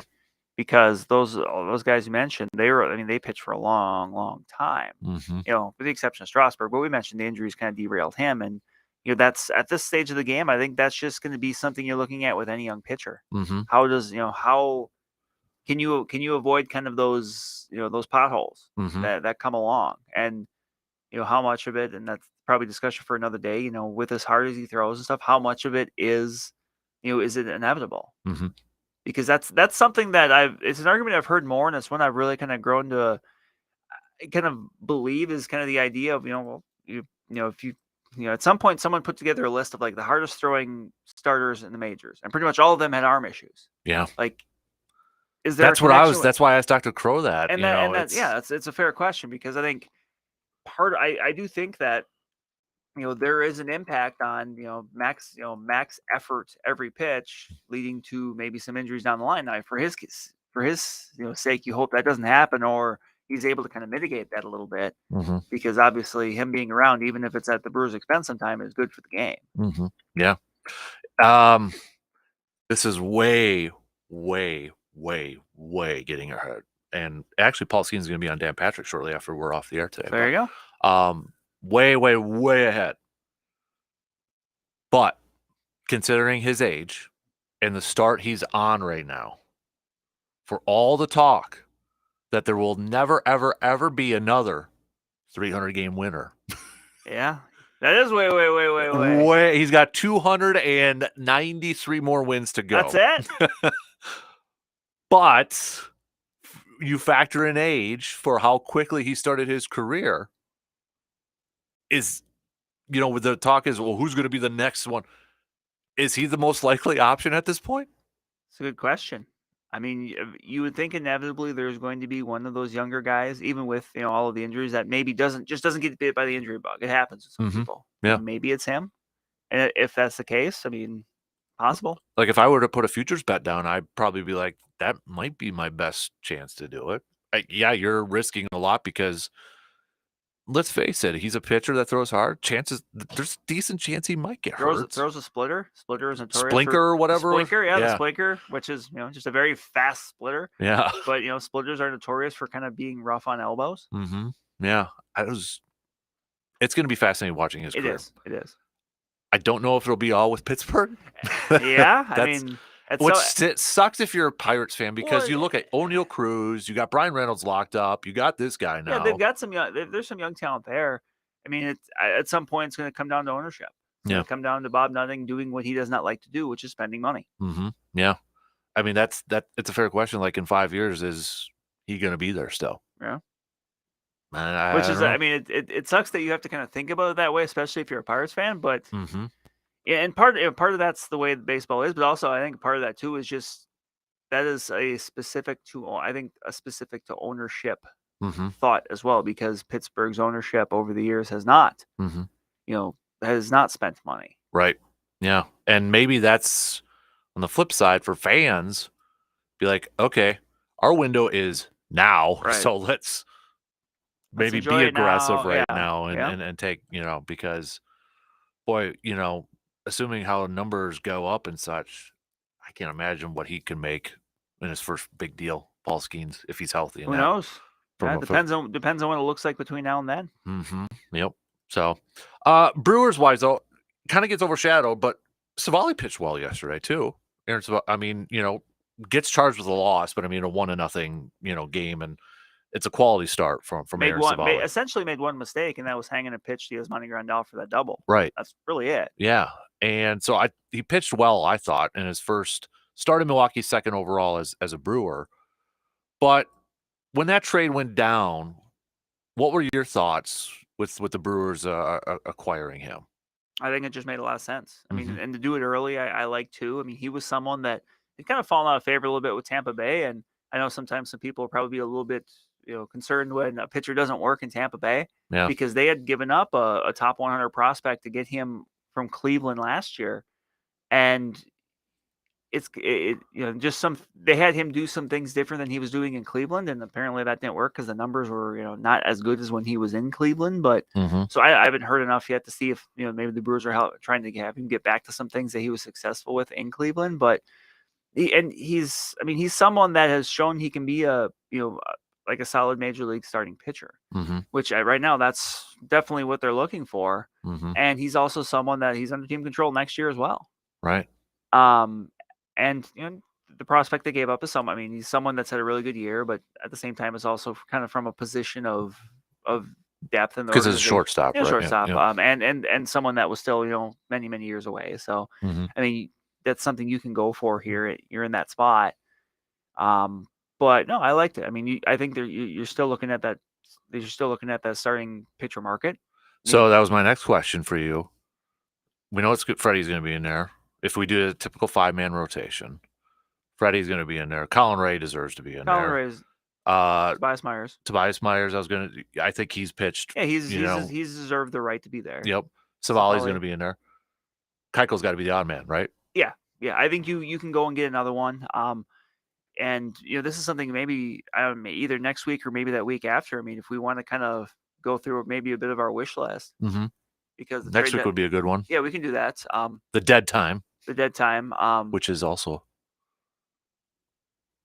Speaker 12: Because those guys you mentioned, they pitched for a long, long time, with the exception of Strasburg. But we mentioned the injuries kind of derailed him. And, that's at this stage of the game, I think that's just going to be something you're looking at with any young pitcher. How does, how can you avoid kind of those, those potholes that come along, and, how much of it, and that's probably discussion for another day, with as hard as he throws and stuff, how much of it is, is it inevitable? Because that's something that it's an argument I've heard more, and it's one I've really kind of grown to kind of believe is kind of the idea of, if you, at some point someone put together a list of like the hardest throwing starters in the majors, and pretty much all of them had arm issues.
Speaker 1: Yeah.
Speaker 12: Like, is there?
Speaker 1: That's why I asked Dr. Crow that.
Speaker 12: It's a fair question, because I think I do think that, there is an impact on, max effort every pitch, leading to maybe some injuries down the line. Now, for his sake, you hope that doesn't happen, or he's able to kind of mitigate that a little bit, because obviously him being around, even if it's at the Brewers' expense sometime, is good for the game.
Speaker 1: Yeah. This is way, way, way, way getting ahead. And actually, Paul Skeens is going to be on Dan Patrick shortly after we're off the air today.
Speaker 12: There you go.
Speaker 1: Way, way, way ahead. But considering his age and the start he's on right now, for all the talk that there will never, ever, ever be another 300-game winner.
Speaker 12: Yeah, that is way, way, way, way, way.
Speaker 1: Way. He's got 293 more wins to go.
Speaker 12: That's it.
Speaker 1: But you factor in age for how quickly he started his career. With the talk is, well, who's going to be the next one? is he the most likely option at this point?
Speaker 12: It's a good question. I mean, you would think inevitably there's going to be one of those younger guys, even with all of the injuries, that maybe doesn't get bit by the injury bug. It happens to some people.
Speaker 1: Yeah.
Speaker 12: Maybe it's him. And if that's the case, I mean, possible.
Speaker 1: Like if I were to put a futures bet down, I'd probably be like, that might be my best chance to do it. Yeah, you're risking a lot because let's face it, he's a pitcher that throws hard. There's a decent chance he might get hurt.
Speaker 12: Throws a splitter. Splitter is notorious
Speaker 1: Splinker or whatever.
Speaker 12: Splinker, yeah, the splinker, which is just a very fast splitter.
Speaker 1: Yeah.
Speaker 12: But splitters are notorious for kind of being rough on elbows.
Speaker 1: Mm-hmm. Yeah. It's going to be fascinating watching his career.
Speaker 12: It is.
Speaker 1: I don't know if it'll be all with Pittsburgh.
Speaker 12: Yeah, I mean,
Speaker 1: which sucks if you're a Pirates fan because you look at O'Neal Cruz, you got Brian Reynolds locked up, you got this guy now.
Speaker 12: Yeah, they've got some young. There's some young talent there. I mean, at some point it's going to come down to ownership. It's going to come down to Bob Nutting doing what he does not like to do, which is spending money.
Speaker 1: Mm-hmm. Yeah, I mean it's a fair question. Like in 5 years, is he going to be there still?
Speaker 12: Yeah.
Speaker 1: I
Speaker 12: mean, it sucks that you have to kind of think about it that way, especially if you're a Pirates fan. But
Speaker 1: mm-hmm.
Speaker 12: yeah, and part of that's the way baseball is, but also I think part of that too is just that is specific to ownership thought as well, because Pittsburgh's ownership over the years has not, has not spent money.
Speaker 1: Right. Yeah, and maybe that's on the flip side for fans. Be like, okay, our window is now, so let's maybe be aggressive now and take, because boy, assuming how numbers go up and such, I can't imagine what he can make in his first big deal, Paul Skeens, if he's healthy.
Speaker 12: Who knows? Yeah, depends on what it looks like between now and then.
Speaker 1: Mm-hmm. Yep. So, Brewers wise though, kind of gets overshadowed, but Savali pitched well yesterday too. I mean, gets charged with a loss, but I mean a 1-0, game, and it's a quality start from Aaron Savali.
Speaker 12: Essentially made one mistake, and that was hanging a pitch to Yasmani Grandal for that double.
Speaker 1: Right.
Speaker 12: That's really it.
Speaker 1: Yeah. And so he pitched well, I thought, in his first start in Milwaukee, second overall as a Brewer. But when that trade went down, what were your thoughts with the Brewers acquiring him?
Speaker 12: I think it just made a lot of sense. I mean, and to do it early, I like too. I mean, he was someone that had kind of fallen out of favor a little bit with Tampa Bay, and I know sometimes some people will probably be a little bit concerned when a pitcher doesn't work in Tampa Bay, because they had given up a top 100 prospect to get him from Cleveland last year, and they had him do some things different than he was doing in Cleveland, and apparently that didn't work because the numbers were not as good as when he was in Cleveland. But so I haven't heard enough yet to see if maybe the Brewers are trying to have him get back to some things that he was successful with in Cleveland. But he's someone that has shown he can be like a solid major league starting pitcher, which right now that's definitely what they're looking for. And he's also someone that he's under team control next year as well.
Speaker 1: Right.
Speaker 12: And the prospect they gave up is someone. I mean, he's someone that's had a really good year, but at the same time is also kind of from a position of depth in the
Speaker 1: because it's a shortstop, right?
Speaker 12: Shortstop.
Speaker 1: Yeah.
Speaker 12: And someone that was still many years away. So I mean, that's something you can go for here. You're in that spot. But no, I liked it. I mean, I think you're still looking at that. You're still looking at that starting pitcher market.
Speaker 1: So that was my next question for you. We know Freddie's going to be in there. If we do a typical 5-man rotation, Freddie's going to be in there. Colin Ray deserves to be in there.
Speaker 12: Colin Ray's Tobias Myers.
Speaker 1: Tobias Myers. I think he's pitched.
Speaker 12: Yeah, he's deserved the right to be there.
Speaker 1: Yep. Savali's going to be in there. Keiko's got to be the odd man, right?
Speaker 12: Yeah. I think you can go and get another one. And this is something maybe either next week or maybe that week after. I mean, if we want to kind of go through maybe a bit of our wish list, because
Speaker 1: next week would be a good one.
Speaker 12: Yeah, we can do that.
Speaker 1: The dead time.
Speaker 12: The dead time.
Speaker 1: Which is also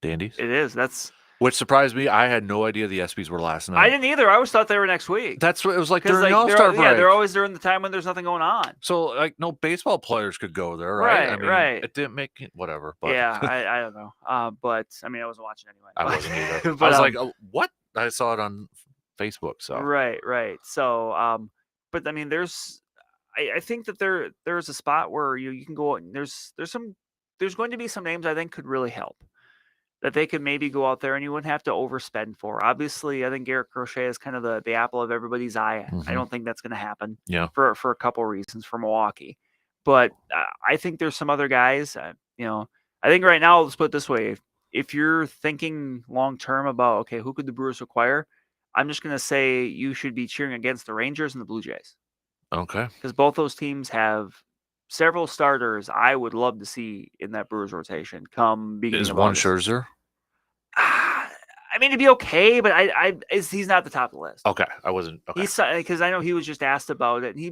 Speaker 1: Dandies.
Speaker 12: It is.
Speaker 1: Which surprised me. I had no idea the ESPYs were last night.
Speaker 12: I didn't either. I always thought they were next week.
Speaker 1: That's what it was like during the All-Star break.
Speaker 12: Yeah, they're always during the time when there's nothing going on.
Speaker 1: So, like, no baseball players could go there, right?
Speaker 12: Right.
Speaker 1: It didn't make it, whatever. But.
Speaker 12: Yeah, I don't know. But, I mean, I wasn't watching anyway.
Speaker 1: I wasn't either. But, I was like, oh, what? I saw it on Facebook, so.
Speaker 12: Right. So, but, I mean, I think that there's a spot where you can go, there's going to be some names I think could really help. That they could maybe go out there and you wouldn't have to overspend for. Obviously, I think Garrett Crochet is kind of the apple of everybody's eye. I don't think that's going to happen.
Speaker 1: Yeah.
Speaker 12: For a couple reasons for Milwaukee, But I think there's some other guys. I think right now, let's put it this way: if you're thinking long term about okay, who could the Brewers acquire, I'm just gonna say you should be cheering against the Rangers and the Blue Jays.
Speaker 1: Okay.
Speaker 12: Because both those teams have several starters I would love to see in that Brewers rotation come beginning
Speaker 1: Is
Speaker 12: of
Speaker 1: one
Speaker 12: August.
Speaker 1: Scherzer?
Speaker 12: I mean, it'd be okay, but he's not the top of the list.
Speaker 1: Okay, I wasn't. Okay.
Speaker 12: He's because I know he was just asked about it, and he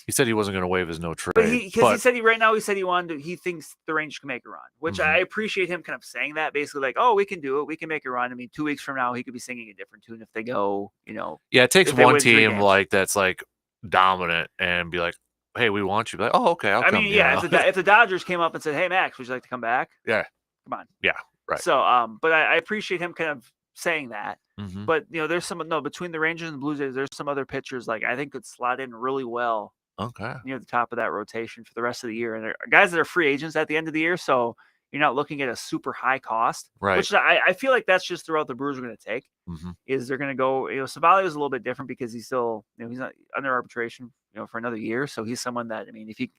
Speaker 1: said he wasn't going to waive his no trade.
Speaker 12: But he said he thinks the Rangers can make a run, which I appreciate him kind of saying that. Basically, like, oh, we can do it, we can make a run. I mean, 2 weeks from now, he could be singing a different tune if they go,
Speaker 1: Yeah, it takes
Speaker 12: if they
Speaker 1: one
Speaker 12: win 3
Speaker 1: team
Speaker 12: games.
Speaker 1: like that's like dominant and be like, hey, we want you. Be like, oh, okay, I'll come.
Speaker 12: I mean, yeah, if the Dodgers came up and said, hey, Max, would you like to come back?
Speaker 1: Yeah.
Speaker 12: Come on.
Speaker 1: Yeah, right.
Speaker 12: So, but I appreciate him kind of saying that.
Speaker 1: Mhm.
Speaker 12: But there's between the Rangers and the Blue Jays, there's some other pitchers like I think could slot in really well.
Speaker 1: Okay.
Speaker 12: Near the top of that rotation for the rest of the year, and they're guys that are free agents at the end of the year, so you're not looking at a super high cost.
Speaker 1: Right.
Speaker 12: Which I feel like that's just the route the Brewers are going to take.
Speaker 1: Mhm.
Speaker 12: Is they're going to go. Savali is a little bit different because he's still he's not under arbitration for another year, so he's someone that if he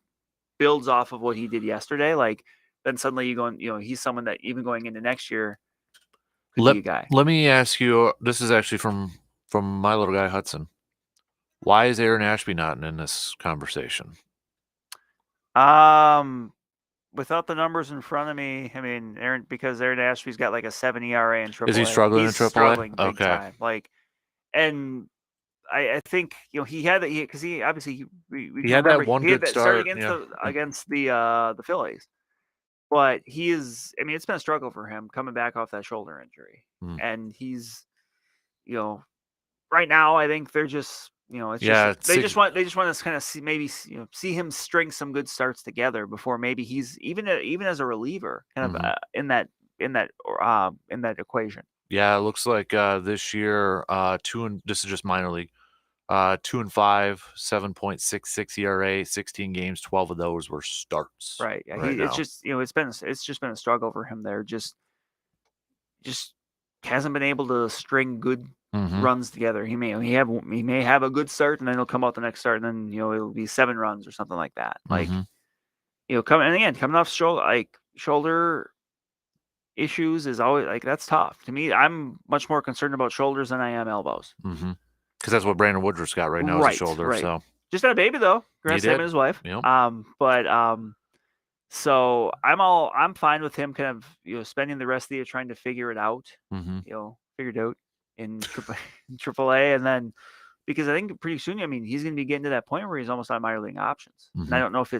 Speaker 12: builds off of what he did yesterday, like then suddenly you go he's someone that even going into next year.
Speaker 1: Let me ask you. This is actually from my little guy Hudson. Why is Aaron Ashby not in this conversation?
Speaker 12: Without the numbers in front of me, I mean, because Aaron Ashby's got like a 7 ERA in AAA.
Speaker 1: Is he struggling in AAA?
Speaker 12: Struggling big
Speaker 1: Okay.
Speaker 12: time. Like, and I think he had that because he obviously we
Speaker 1: had that one good start
Speaker 12: against the Phillies. But he is. I mean, it's been a struggle for him coming back off that shoulder injury, and he's, right now I think they're just, they just want to kind of see him string some good starts together before maybe he's even as a reliever kind of in that equation.
Speaker 1: Yeah, it looks like this year this is just minor league. 2-5, 7.66 ERA, 16 games, 12 of those were starts.
Speaker 12: Right. Yeah,
Speaker 1: right
Speaker 12: it's just it's just been a struggle for him there. Just hasn't been able to string good runs together. He may have a good start and then he'll come out the next start and then it'll be 7 runs or something like that. Like coming off shoulder issues is always like that's tough. To me, I'm much more concerned about shoulders than I am elbows.
Speaker 1: Because that's what Brandon Woodruff's got right now is a shoulder.
Speaker 12: Right.
Speaker 1: So
Speaker 12: just had a baby though. Congrats to him and his wife.
Speaker 1: Yep.
Speaker 12: So I'm fine with him kind of spending the rest of the year trying to figure it out. Figured out in AAA, and then because I think pretty soon, I mean, he's going to be getting to that point where he's almost on minor league options. And I don't know if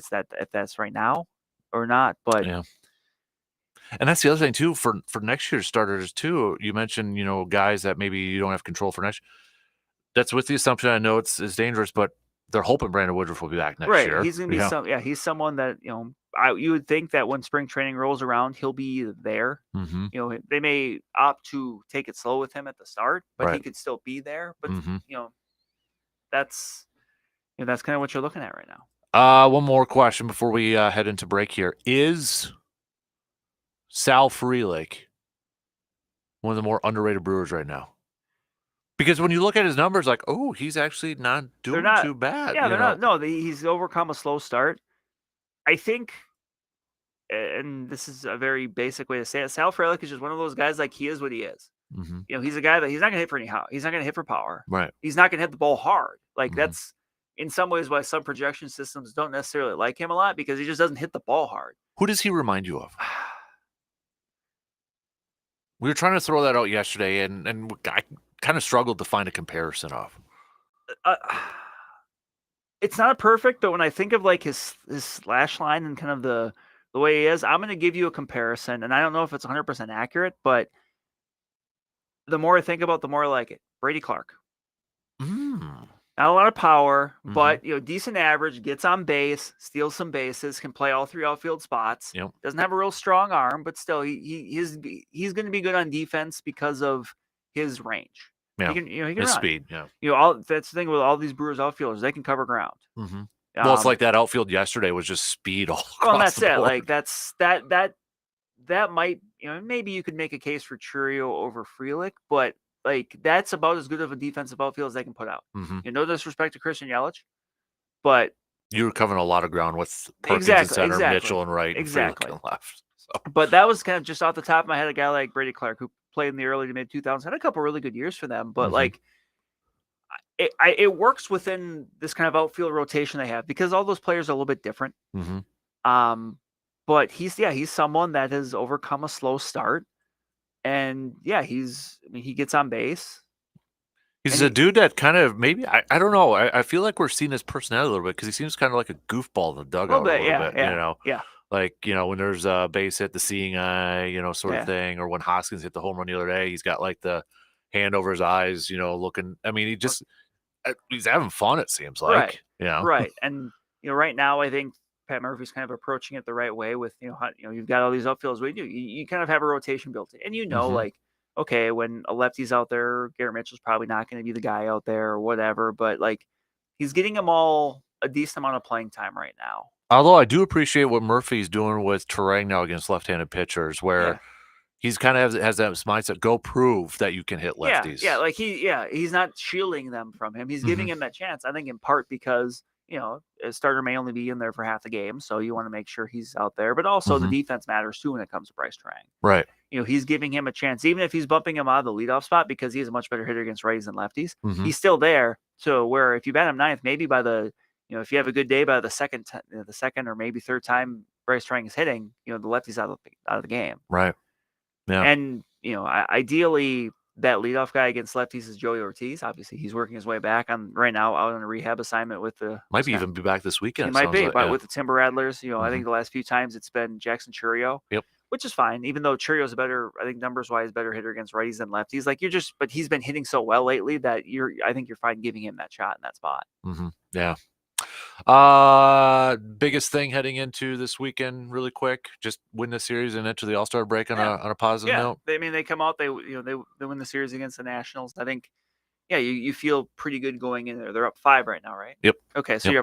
Speaker 12: that's right now or not, but
Speaker 1: yeah. And that's the other thing too for next year's starters too. You mentioned guys that maybe you don't have control for next. That's with the assumption I know it's dangerous, but they're hoping Brandon Woodruff will be back next year.
Speaker 12: Right, he's going to be he's someone that you would think that when spring training rolls around, he'll be there. They may opt to take it slow with him at the start, but he could still be there. But that's kind of what you're looking at right now.
Speaker 1: One more question before we head into break here. Is Sal Frelick one of the more underrated Brewers right now? Because when you look at his numbers, like, oh, he's actually not doing too bad.
Speaker 12: Yeah, they're not. No, he's overcome a slow start. I think, and this is a very basic way to say it, Sal Frelick is just one of those guys like he is what he is. He's a guy that he's not going to hit for he's not going to hit for power.
Speaker 1: Right.
Speaker 12: He's not going to hit the ball hard. Like that's in some ways why some projection systems don't necessarily like him a lot because he just doesn't hit the ball hard.
Speaker 1: Who does he remind you of? We were trying to throw that out yesterday, and I kind of struggled to find a comparison of.
Speaker 12: It's not perfect, but when I think of like his slash line and kind of the way he is, I'm going to give you a comparison, and I don't know if it's 100% accurate, but the more I think about it, the more I like it. Brady Clark. Not a lot of power, but decent average, gets on base, steals some bases, can play all 3 outfield spots. Doesn't have a real strong arm, but still he's going to be good on defense because of his range.
Speaker 1: Yeah,
Speaker 12: he can
Speaker 1: his
Speaker 12: run.
Speaker 1: speed. Yeah,
Speaker 12: that's the thing with all these Brewers outfielders; they can cover ground.
Speaker 1: Well, it's like that outfield yesterday was just speed all across
Speaker 12: well, that's
Speaker 1: the board.
Speaker 12: Like that might maybe you could make a case for Churio over Frelick, but like that's about as good of a defensive outfield as they can put out. No disrespect to Christian Yelich, but
Speaker 1: You were covering a lot of ground with Perkins in center, Mitchell and right, and Freeland on left. So.
Speaker 12: But that was kind of just off the top of my head. A guy like Brady Clark, who played in the early to mid 2000s, had a couple really good years for them. But like, it works within this kind of outfield rotation they have because all those players are a little bit different. But he's someone that has overcome a slow start, and he gets on base.
Speaker 1: He's a dude that kind of maybe I don't know. I feel like we're seeing his personality a little bit because he seems kind of like a goofball in the dugout a little bit. You know, like when there's a base hit, the seeing eye, sort of thing, or when Hoskins hit the home run the other day, he's got like the hand over his eyes, looking. I mean, he's having fun. It seems like,
Speaker 12: right. And right now, I think Pat Murphy's kind of approaching it the right way with you've got all these outfields. You kind of have a rotation built in, and like. Okay, when a lefty's out there, Garrett Mitchell's probably not going to be the guy out there or whatever, but like he's getting them all a decent amount of playing time right now.
Speaker 1: Although I do appreciate what Murphy's doing with Terang now against left-handed pitchers, where he's kind of has that mindset, go prove that you can hit lefties.
Speaker 12: Like he's not shielding them from him. He's giving him that chance, I think, in part because a starter may only be in there for half the game, so you want to make sure he's out there. But also the defense matters too when it comes to Bryce Terang.
Speaker 1: Right.
Speaker 12: He's giving him a chance, even if he's bumping him out of the leadoff spot because he's a much better hitter against righties than lefties. He's still there. So where if you bat him ninth, maybe by the if you have a good day by the second or maybe third time Bryce Terang is hitting, the lefty's out of the game.
Speaker 1: Right. Yeah.
Speaker 12: And ideally, that leadoff guy against lefties is Joey Ortiz. Obviously, he's working his way back right now out on a rehab assignment with the.
Speaker 1: Might be even be back this weekend.
Speaker 12: He might be, but with the Timber Rattlers. I think the last few times it's been Jackson Churio.
Speaker 1: Yep.
Speaker 12: Which is fine, even though Churio's a better, I think numbers wise, better hitter against righties than lefties. Like but he's been hitting so well lately that I think you're fine giving him that shot in that spot.
Speaker 1: Yeah. Biggest thing heading into this weekend, really quick, just win the series and enter the All-Star break on a positive note.
Speaker 12: They come out, they win the series against the Nationals. I think, you feel pretty good going in there. They're up 5 right now, right?
Speaker 1: Yep.
Speaker 12: Okay, so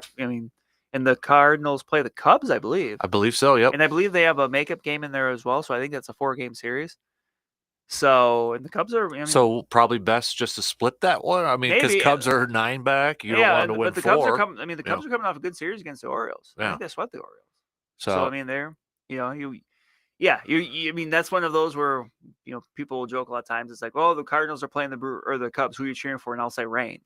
Speaker 12: and the Cardinals play the Cubs, I believe.
Speaker 1: I believe so, yep.
Speaker 12: And I believe they have a makeup game in there as well, so I think that's a 4-game series. So, and the Cubs are...
Speaker 1: so probably best just to split that one? I mean, because Cubs are 9 back. You don't want to win
Speaker 12: but the
Speaker 1: 4.
Speaker 12: Cubs are coming. The Cubs are coming off a good series against the Orioles. I think they swept the Orioles. So I mean, they're I mean, that's one of those where people will joke a lot of times. It's like, oh, the Cardinals are playing the Cubs. Who are you cheering for? And I'll say rain.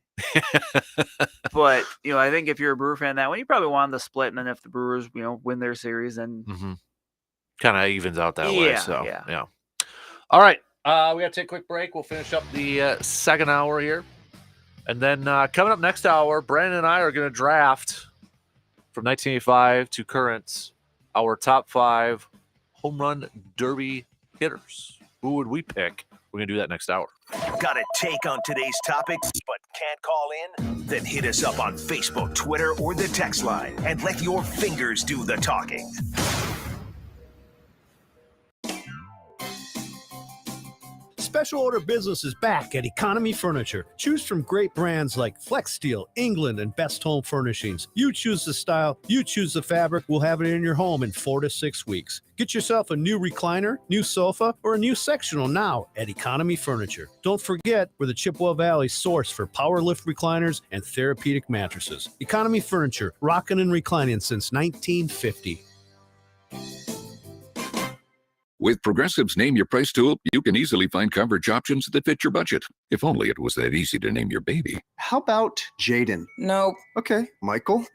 Speaker 12: But I think if you're a Brewer fan, that one you probably want the split, and then if the Brewers win their series, then
Speaker 1: kind of evens out that way. So yeah. All right. We got to take a quick break. We'll finish up the second hour here. And then coming up next hour, Brandon and I are going to draft from 1985 to current our top 5 home run derby hitters. Who would we pick? We're going to do that next hour.
Speaker 11: Got a take on today's topics but can't call in? Then hit us up on Facebook, Twitter, or the text line and let your fingers do the talking.
Speaker 4: Special order business is back at Economy Furniture. Choose from great brands like Flex Steel, England, and Best Home Furnishings. You choose the style, you choose the fabric. We'll have it in your home in 4 to 6 weeks. Get yourself a new recliner, new sofa, or a new sectional now at Economy Furniture. Don't forget, we're the Chippewa Valley source for power lift recliners and therapeutic mattresses. Economy Furniture, rocking and reclining since 1950.
Speaker 5: With Progressive's Name Your Price tool, you can easily find coverage options that fit your budget. If only it was that easy to name your baby.
Speaker 6: How about Jaden?
Speaker 7: Nope.
Speaker 6: Okay. Michael?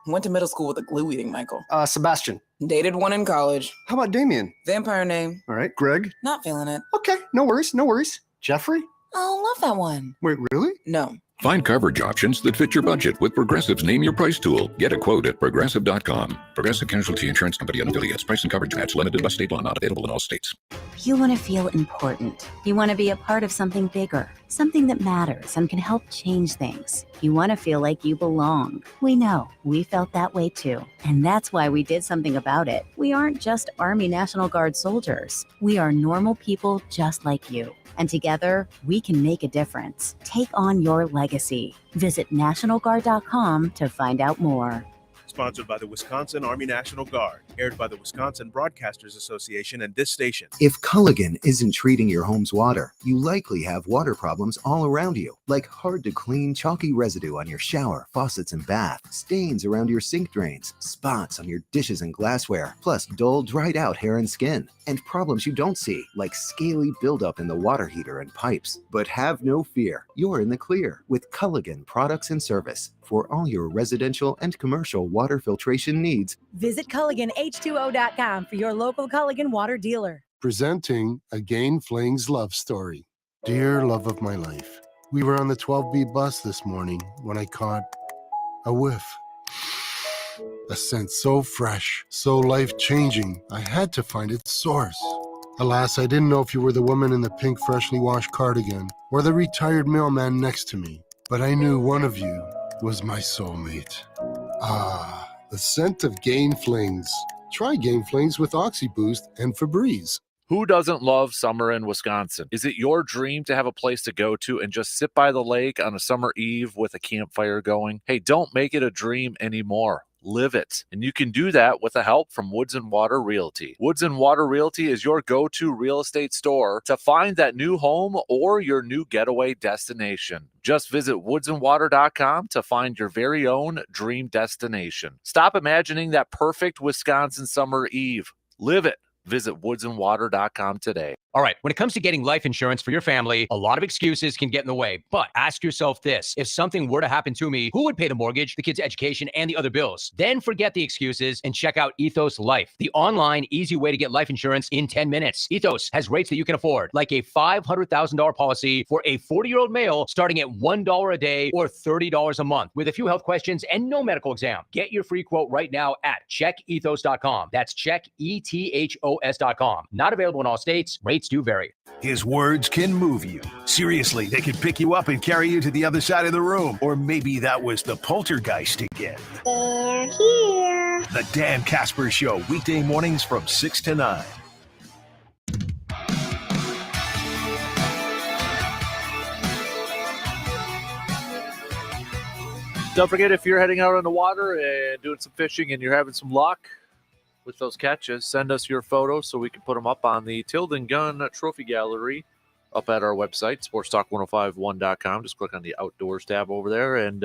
Speaker 7: Went to middle school with a glue-eating Michael.
Speaker 6: Sebastian?
Speaker 7: Dated one in college.
Speaker 6: How about Damien?
Speaker 7: Vampire name.
Speaker 6: All right. Greg?
Speaker 7: Not feeling it.
Speaker 6: Okay. No worries. Jeffrey?
Speaker 7: Oh, love that one.
Speaker 6: Wait, really?
Speaker 7: No.
Speaker 5: Find coverage options that fit your budget with Progressive's Name Your Price tool. Get a quote at Progressive.com. Progressive Casualty Insurance Company and affiliates. Price and coverage match limited by state law. Not available in all states.
Speaker 13: You want to feel important. You want to be a part of something bigger, something that matters and can help change things. You want to feel like you belong. We know. We felt that way too. And that's why we did something about it. We aren't just Army National Guard soldiers. We are normal people just like you. And together, we can make a difference. Take on your legacy. Visit NationalGuard.com to find out more.
Speaker 14: Sponsored by the Wisconsin Army National Guard. aired by the Wisconsin Broadcasters Association and this station.
Speaker 15: If Culligan isn't treating your home's water, you likely have water problems all around you, like hard-to-clean chalky residue on your shower, faucets, and bath, stains around your sink drains, spots on your dishes and glassware, plus dull, dried-out hair and skin, and problems you don't see, like scaly buildup in the water heater and pipes. But have no fear, you're in the clear with Culligan Products and Service for all your residential and commercial water filtration needs.
Speaker 16: Visit CulliganH2O.com for your local Culligan water dealer.
Speaker 8: Presenting Again Fling's love story. Dear love of my life, we were on the 12B bus this morning when I caught a whiff. A scent so fresh, so life-changing, I had to find its source. Alas, I didn't know if you were the woman in the pink freshly washed cardigan or the retired mailman next to me, but I knew one of you was my soulmate. Ah, the scent of Gain Flings. Try Gain Flings with OxyBoost and Febreze.
Speaker 1: Who doesn't love summer in Wisconsin? Is it your dream to have a place to go to and just sit by the lake on a summer eve with a campfire going? Hey, don't make it a dream anymore. Live it. And you can do that with the help from Woods and Water Realty. Woods and Water Realty is your go-to real estate store to find that new home or your new getaway destination. Just visit woodsandwater.com to find your very own dream destination. Stop imagining that perfect Wisconsin summer eve. Live it. Visit woodsandwater.com today.
Speaker 10: All right, when it comes to getting life insurance for your family, a lot of excuses can get in the way. But ask yourself this: if something were to happen to me, who would pay the mortgage, the kids' education, and the other bills? Then forget the excuses and check out Ethos Life, the online, easy way to get life insurance in 10 minutes. Ethos has rates that you can afford, like a $500,000 policy for a 40-year-old male starting at $1 a day or $30 a month, with a few health questions and no medical exam. Get your free quote right now at checkethos.com. That's checkethos.com. Not available in all states. Rates do vary.
Speaker 11: His words can move you. Seriously, they can pick you up and carry you to the other side of the room. Or maybe that was the poltergeist again.
Speaker 17: They're here.
Speaker 11: The Dan Kasper Show, weekday mornings from 6 to 9.
Speaker 1: Don't forget, if you're heading out on the water and doing some fishing and you're having some luck with those catches, send us your photos so we can put them up on the Tilden Gun Trophy Gallery up at our website, sportstalk1051.com. Just click on the Outdoors tab over there. And,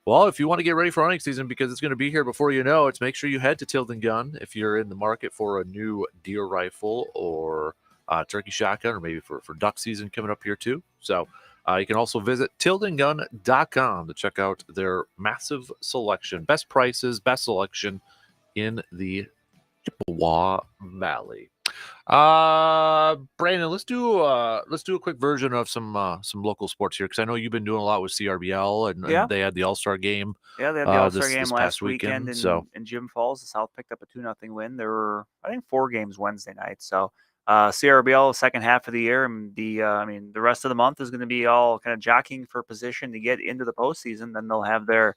Speaker 1: well, if you want to get ready for hunting season, because it's going to be here before you know it, make sure you head to Tilden Gun if you're in the market for a new deer rifle or turkey shotgun, or maybe for duck season coming up here too. So you can also visit tildengun.com to check out their massive selection, best prices, best selection in the Chippewa Valley. Brandon, let's do a quick version of some local sports here, because I know you've been doing a lot with CRBL, and they had the All-Star game.
Speaker 12: Yeah, they had the All-Star game
Speaker 1: this
Speaker 12: last
Speaker 1: past
Speaker 12: weekend in Jim Falls. The South picked up a 2-0 win. There were, I think, 4 games Wednesday night. So CRBL second half of the year, and the rest of the month is going to be all kind of jockeying for position to get into the postseason. Then they'll have their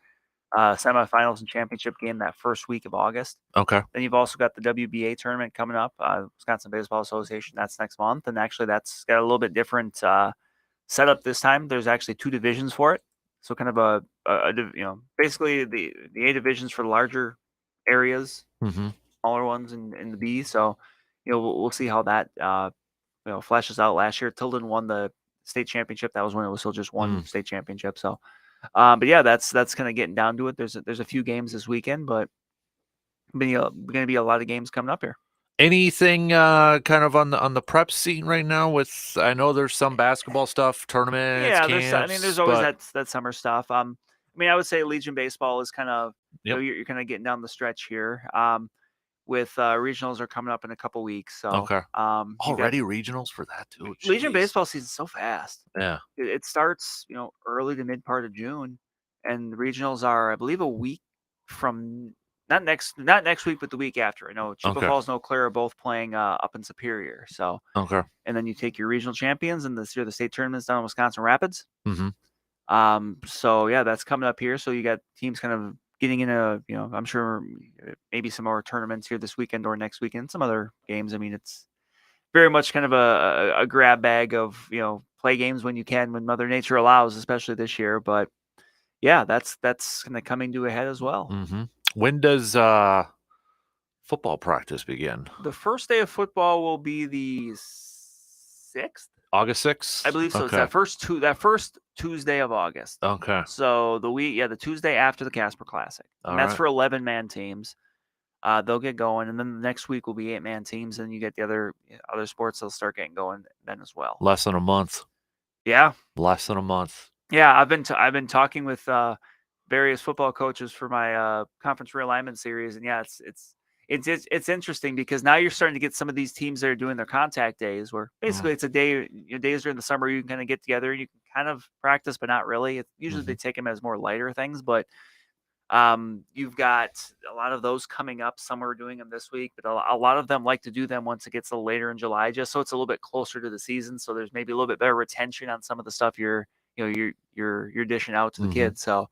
Speaker 12: semifinals and championship game that first week of August.
Speaker 1: Okay.
Speaker 12: Then you've also got the WBA tournament coming up, Wisconsin Baseball Association. That's next month, and actually that's got a little bit different setup this time. There's actually 2 divisions for it, so kind of basically the A divisions for the larger areas, smaller ones in the B. So we'll see how that flashes out. Last year, Tilden won the state championship. That was when it was still just one state championship. So. But yeah, that's kind of getting down to it. There's a few games this weekend, but going to be a lot of games coming up here.
Speaker 1: Anything kind of on the prep scene right now? With, I know there's some basketball stuff, tournaments.
Speaker 12: Yeah,
Speaker 1: camps,
Speaker 12: there's always that summer stuff. I would say Legion baseball is kind of you're kind of getting down the stretch here. With regionals are coming up in a couple weeks. So
Speaker 1: okay. Already regionals for that too. Jeez.
Speaker 12: Legion baseball season's so fast.
Speaker 1: Yeah.
Speaker 12: It starts, early to mid part of June, and the regionals are, I believe, a week from not next week, but the week after. I know Chippewa Falls and Eau Claire are both playing up in Superior. So
Speaker 1: okay. And
Speaker 12: then you take your regional champions, and this year the state tournament's down in Wisconsin Rapids.
Speaker 1: So
Speaker 12: yeah, that's coming up here. So you got teams kind of getting into, I'm sure maybe some more tournaments here this weekend or next weekend, some other games. It's very much kind of a grab bag of, play games when you can, when Mother Nature allows, especially this year. But yeah, that's kind of coming to a head as well.
Speaker 1: When does football practice begin?
Speaker 12: The first day of football will be the 6th.
Speaker 1: August 6th?
Speaker 12: I believe so.
Speaker 1: Okay.
Speaker 12: It's that first Tuesday of August.
Speaker 1: Okay.
Speaker 12: So the Tuesday after the Casper Classic. And that's for 11-man teams. They'll get going, and then the next week will be 8-man teams, and you get the other sports. They'll start getting going then as well.
Speaker 1: Less than a month.
Speaker 12: Yeah.
Speaker 1: Less than a month.
Speaker 12: Yeah, I've been talking with various football coaches for my conference realignment series, and yeah, it's interesting because now you're starting to get some of these teams that are doing their contact days, where basically it's a day, days during the summer you can kind of get together and you can kind of practice, but not really. Usually they take them as more lighter things, but you've got a lot of those coming up. Some are doing them this week, but a lot of them like to do them once it gets a little later in July, just so it's a little bit closer to the season. So there's maybe a little bit better retention on some of the stuff you're dishing out to the kids. So,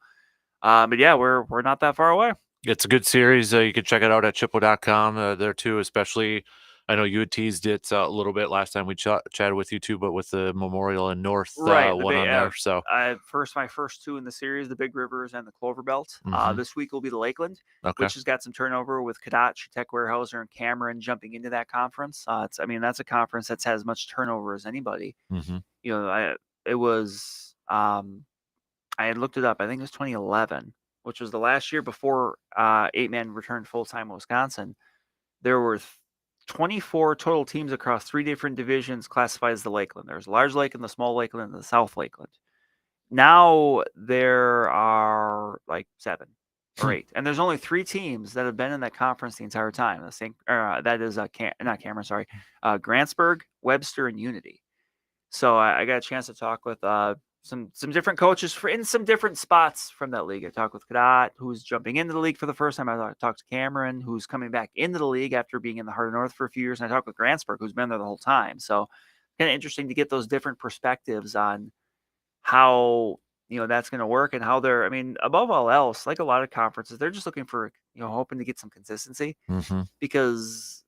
Speaker 12: but yeah, we're not that far away.
Speaker 1: It's a good series. You can check it out at chippewa.com there too, especially. I know you had teased it a little bit last time we chatted with you too, but with the Memorial and North one on there. So
Speaker 12: my first two in the series, the Big Rivers and the Clover Belt. This week will be the Lakeland, which has got some turnover with Cadott, Tech Warehouser, and Cameron jumping into that conference. That's a conference that's had as much turnover as anybody. I had looked it up. I think it was 2011, which was the last year before 8-man returned full-time in Wisconsin. There were 24 total teams across 3 different divisions classified as the Lakeland. There's Large Lakeland, the Small Lakeland, and the South Lakeland. Now there are like 7 or 8, and there's only 3 teams that have been in that conference the entire time. That is not Cameron, sorry, Grantsburg, Webster, and Unity. So I got a chance to talk with some different coaches in some different spots from that league. I talked with Cadott, who's jumping into the league for the first time. I talked to Cameron, who's coming back into the league after being in the Heart of North for a few years. And I talked with Grantsburg, who's been there the whole time. So kind of interesting to get those different perspectives on how, that's going to work and how they're, above all else, like a lot of conferences, they're just looking for, hoping to get some consistency because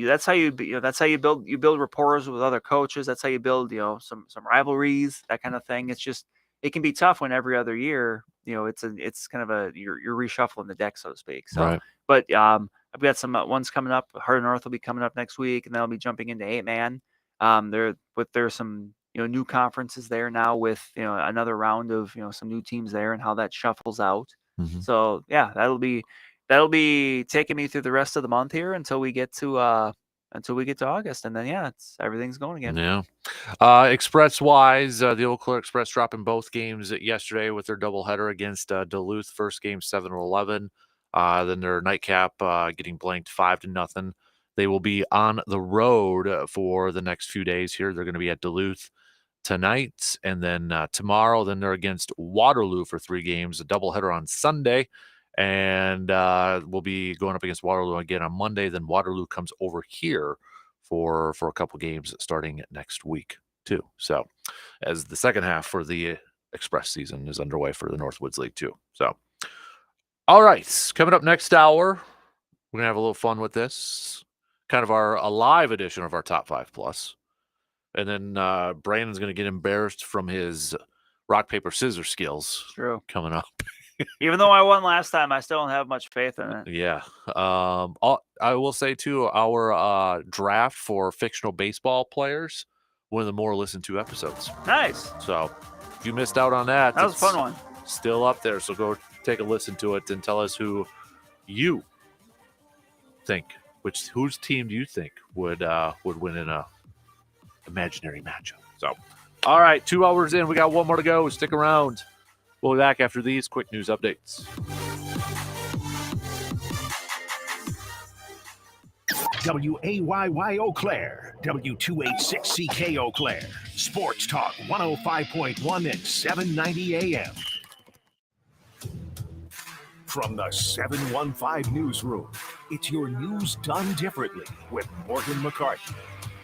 Speaker 12: that's how you build rapport with other coaches. That's how you build, some rivalries, that kind of thing. It's just, it can be tough when every other year, it's kind of you're reshuffling the deck, so to speak. So,
Speaker 1: right.
Speaker 12: But I've got some ones coming up. Heart of North will be coming up next week, and they'll be jumping into 8-man. There's some, new conferences there now with, another round of, some new teams there and how that shuffles out. So yeah, that'll be taking me through the rest of the month here until we get to August, and then everything's going again.
Speaker 1: Yeah. Express wise, the Eau Claire Express dropping both games yesterday with their doubleheader against Duluth. First game 7-11. Then their nightcap getting blanked 5-0. They will be on the road for the next few days here. They're going to be at Duluth tonight, and then tomorrow. Then they're against Waterloo for 3 games. A doubleheader on Sunday. And we'll be going up against Waterloo again on Monday. Then Waterloo comes over here for a couple games starting next week too. So as the second half for the Express season is underway for the Northwoods League too. So, all right, coming up next hour, we're going to have a little fun with this. Kind of a live edition of our Top 5 Plus. And then Brandon's going to get embarrassed from his rock, paper, scissors skills.
Speaker 12: True.
Speaker 1: Coming up.
Speaker 12: Even though I won last time, I still don't have much faith in it.
Speaker 1: Yeah. I will say, too, our draft for fictional baseball players, one of the more listened to episodes.
Speaker 12: Nice.
Speaker 1: So if you missed out on that,
Speaker 12: that was a fun one.
Speaker 1: Still up there. So go take a listen to it and tell us who you think, whose team do you think would win in a imaginary matchup. So, all right, 2 hours in. We got one more to go. Stick around. We'll be back after these quick news updates.
Speaker 11: WAYY Eau Claire, W286CK Eau Claire, Sports Talk 105.1 and 790 AM. From the 715 Newsroom, it's your news done differently with Morgan McCarthy.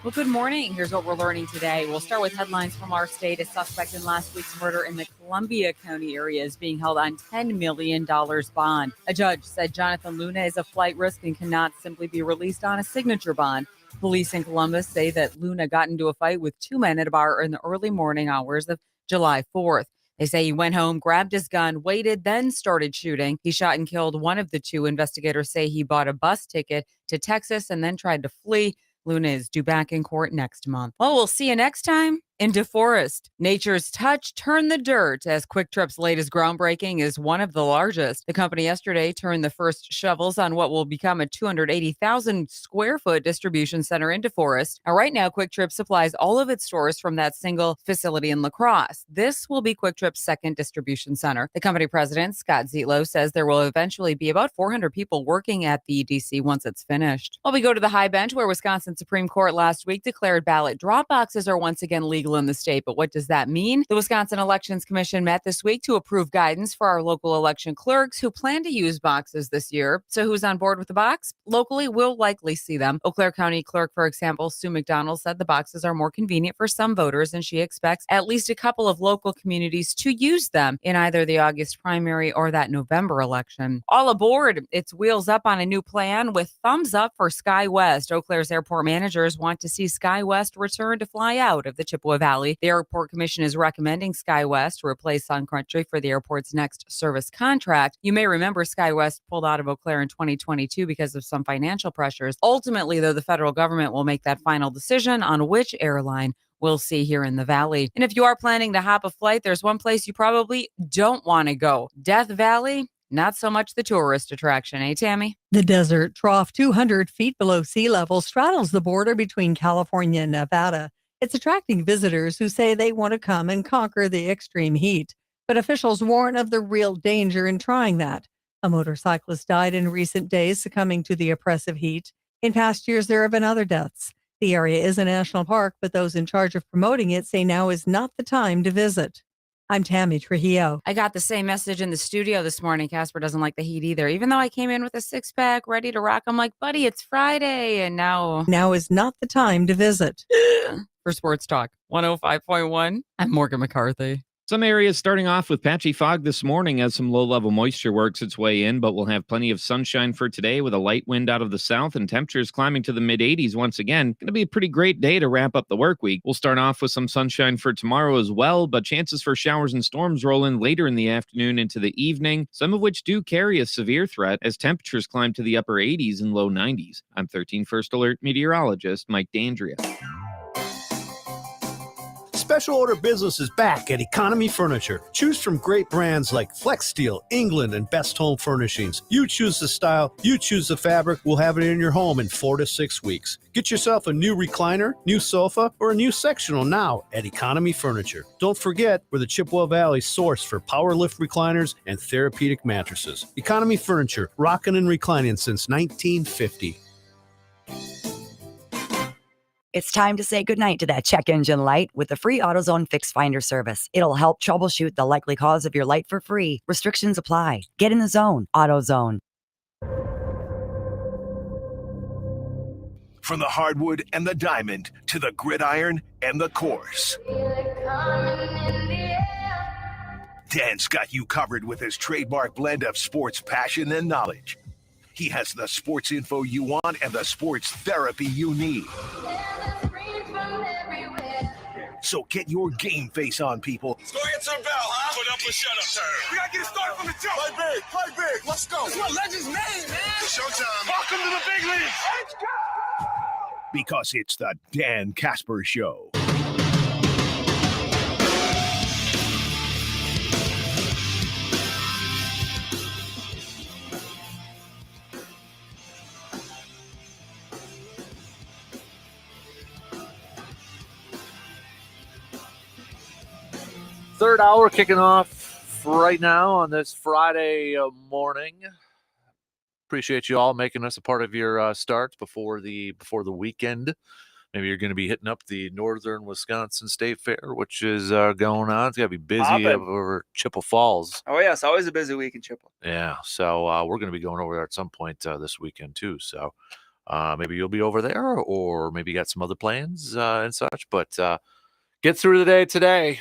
Speaker 18: Well, good morning. Here's what we're learning today. We'll start with headlines from our state. A suspect in last week's murder in the Columbia County area is being held on $10 million bond. A judge said Jonathan Luna is a flight risk and cannot simply be released on a signature bond. Police in Columbus say that Luna got into a fight with 2 men at a bar in the early morning hours of July 4th. They say he went home, grabbed his gun, waited, then started shooting. He shot and killed one of the two. Investigators say he bought a bus ticket to Texas and then tried to flee. Luna is due back in court next month. Well, we'll see you next time in DeForest. Nature's touch turned the dirt as Quick Trip's latest groundbreaking is one of the largest. The company yesterday turned the first shovels on what will become a 280,000 square foot distribution center in DeForest. Now, right now, Quick Trip supplies all of its stores from that single facility in La Crosse. This will be Quick Trip's second distribution center. The company president, Scott Zietlow, says there will eventually be about 400 people working at the DC once it's finished. Well, we go to the high bench where Wisconsin Supreme Court last week declared ballot drop boxes are once again legal in the state. But what does that mean? The Wisconsin Elections Commission met this week to approve guidance for our local election clerks who plan to use boxes this year. So who's on board with the box? Locally, we'll likely see them. Eau Claire County Clerk, for example, Sue McDonald, said the boxes are more convenient for some voters, and she expects at least a couple of local communities to use them in either the August primary or that November election. All aboard. It's wheels up on a new plan with thumbs up for SkyWest. Eau Claire's airport managers want to see SkyWest return to fly out of the Chippewa Valley. The Airport Commission is recommending SkyWest to replace Sun Country for the airport's next service contract. You may remember SkyWest pulled out of Eau Claire in 2022 because of some financial pressures. Ultimately, though, the federal government will make that final decision on which airline we'll see here in the Valley. And if you are planning to hop a flight, there's one place you probably don't want to go. Death Valley. Not so much the tourist attraction, eh, Tammy?
Speaker 19: The desert trough, 200 feet below sea level, straddles the border between California and Nevada. It's attracting visitors who say they want to come and conquer the extreme heat. But officials warn of the real danger in trying that. A motorcyclist died in recent days succumbing to the oppressive heat. In past years, there have been other deaths. The area is a national park, but those in charge of promoting it say now is not the time to visit. I'm Tammy Trujillo.
Speaker 18: I got the same message in the studio this morning. Casper doesn't like the heat either. Even though I came in with a six-pack ready to rock, I'm like, buddy, it's Friday. And now
Speaker 19: is not the time to visit.
Speaker 18: For Sports Talk 105.1, I'm Morgan McCarthy.
Speaker 20: Some areas starting off with patchy fog this morning as some low-level moisture works its way in, but we'll have plenty of sunshine for today with a light wind out of the south and temperatures climbing to the mid-80s once again. Going to be a pretty great day to wrap up the work week. We'll start off with some sunshine for tomorrow as well, but chances for showers and storms roll in later in the afternoon into the evening, some of which do carry a severe threat as temperatures climb to the upper 80s and low 90s. I'm 13 First Alert meteorologist Mike D'Andrea.
Speaker 4: Special order business is back at Economy Furniture. Choose from great brands like Flex Steel, England, and Best Home Furnishings. You choose the style, you choose the fabric. We'll have it in your home in 4 to 6 weeks. Get yourself a new recliner, new sofa, or a new sectional now at Economy Furniture. Don't forget, we're the Chippewa Valley source for power lift recliners and therapeutic mattresses. Economy Furniture, rocking and reclining since 1950.
Speaker 21: It's time to say goodnight to that check engine light with the free AutoZone Fix Finder service. It'll help troubleshoot the likely cause of your light for free. Restrictions apply. Get in the zone. AutoZone.
Speaker 11: From the hardwood and the diamond to the gridiron and the course, Dan's got you covered with his trademark blend of sports passion and knowledge. He has the sports info you want and the sports therapy you need. So get your game face on, people.
Speaker 22: Let's go get some bell, huh? Put up a shut up turn. We gotta get it started from the jump. Play big. Let's go. That's what legends made, man. It's showtime. Welcome to the big leagues. Let's go.
Speaker 11: Because it's the Dan Kasper Show.
Speaker 1: Third hour kicking off right now on this Friday morning. Appreciate you all making us a part of your starts before the weekend. Maybe you're going to be hitting up the Northern Wisconsin State Fair, which is going on. It's going to be busy over Chippewa Falls.
Speaker 12: Oh, yeah. It's always a busy week in Chippewa.
Speaker 1: Yeah. So we're going to be going over there at some point this weekend, too. So maybe you'll be over there, or maybe you got some other plans and such. But get through the day today.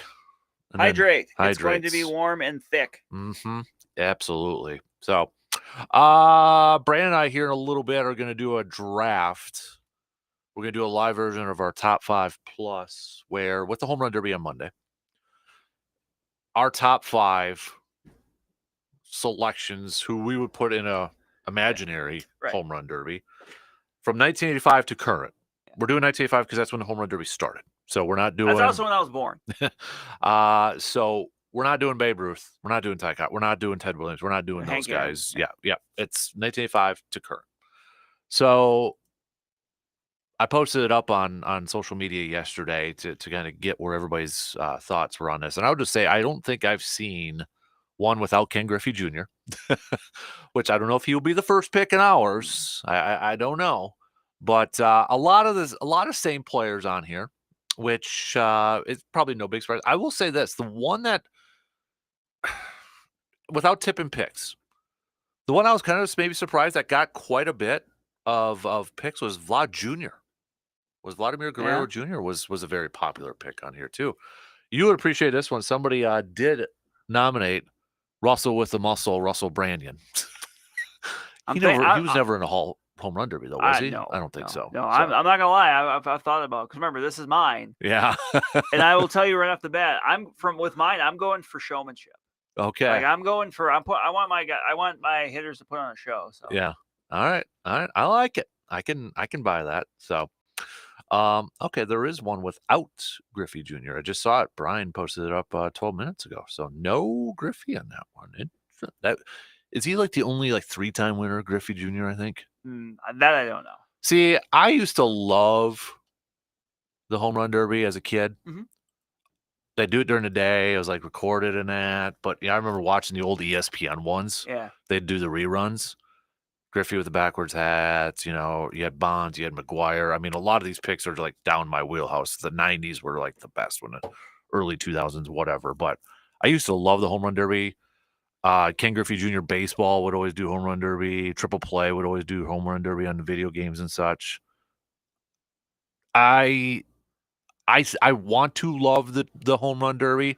Speaker 12: Hydrate. It's going to be warm and thick.
Speaker 1: Mm-hmm. Absolutely. So Brandon and I here in a little bit are going to do a draft. We're going to do a live version of our top 5 plus, where with the home run derby on Monday, our top 5 selections who we would put in a imaginary home run derby from 1985 to current. We're doing 1985 because that's when the home run derby started. So we're not doing.
Speaker 12: That's also when I was born.
Speaker 1: So we're not doing Babe Ruth. We're not doing Ty Cobb. We're not doing Ted Williams. We're not doing
Speaker 12: Hank
Speaker 1: those guys.
Speaker 12: Aaron.
Speaker 1: Yeah. It's 1985 to current. So I posted it up on social media yesterday to kind of get where everybody's thoughts were on this. And I would just say I don't think I've seen one without Ken Griffey Jr., which I don't know if he will be the first pick in ours. I don't know. But a lot of same players on here, which is probably no big surprise. I will say this: the one that, without tipping picks, the one I was kind of maybe surprised that got quite a bit of picks was Vlad Jr. Was Vladimir Guerrero Jr. was a very popular pick on here too. You would appreciate this one. Somebody did nominate Russell with the muscle, Russell Brandon. He was never in a home run derby though, was he?
Speaker 12: No,
Speaker 1: I don't think so.
Speaker 12: No, I'm not gonna lie. I've thought about it because remember this is mine.
Speaker 1: Yeah.
Speaker 12: And I will tell you right off the bat, I'm going for showmanship.
Speaker 1: Okay.
Speaker 12: Like I'm going for I want my hitters to put on a show. So
Speaker 1: yeah. All right. I like it. I can buy that. So okay, there is one without Griffey Jr. I just saw it. Brian posted it up 12 minutes ago. So no Griffey on that one. Is he like the only 3-time winner, Griffey Jr., I think?
Speaker 12: That I don't know.
Speaker 1: See, I used to love the home run derby as a kid.
Speaker 12: Mm-hmm.
Speaker 1: They do it during the day. It was recorded and that. But yeah, I remember watching the old ESPN ones.
Speaker 12: Yeah.
Speaker 1: They'd do the reruns. Griffey with the backwards hats, you had Bonds, you had McGuire. I mean, a lot of these picks are down my wheelhouse. The 90s were the best one, the early 2000s, whatever. But I used to love the home run derby. Ken Griffey Jr. baseball would always do home run derby. Triple Play would always do home run derby on the video games and such. I want to love the home run derby,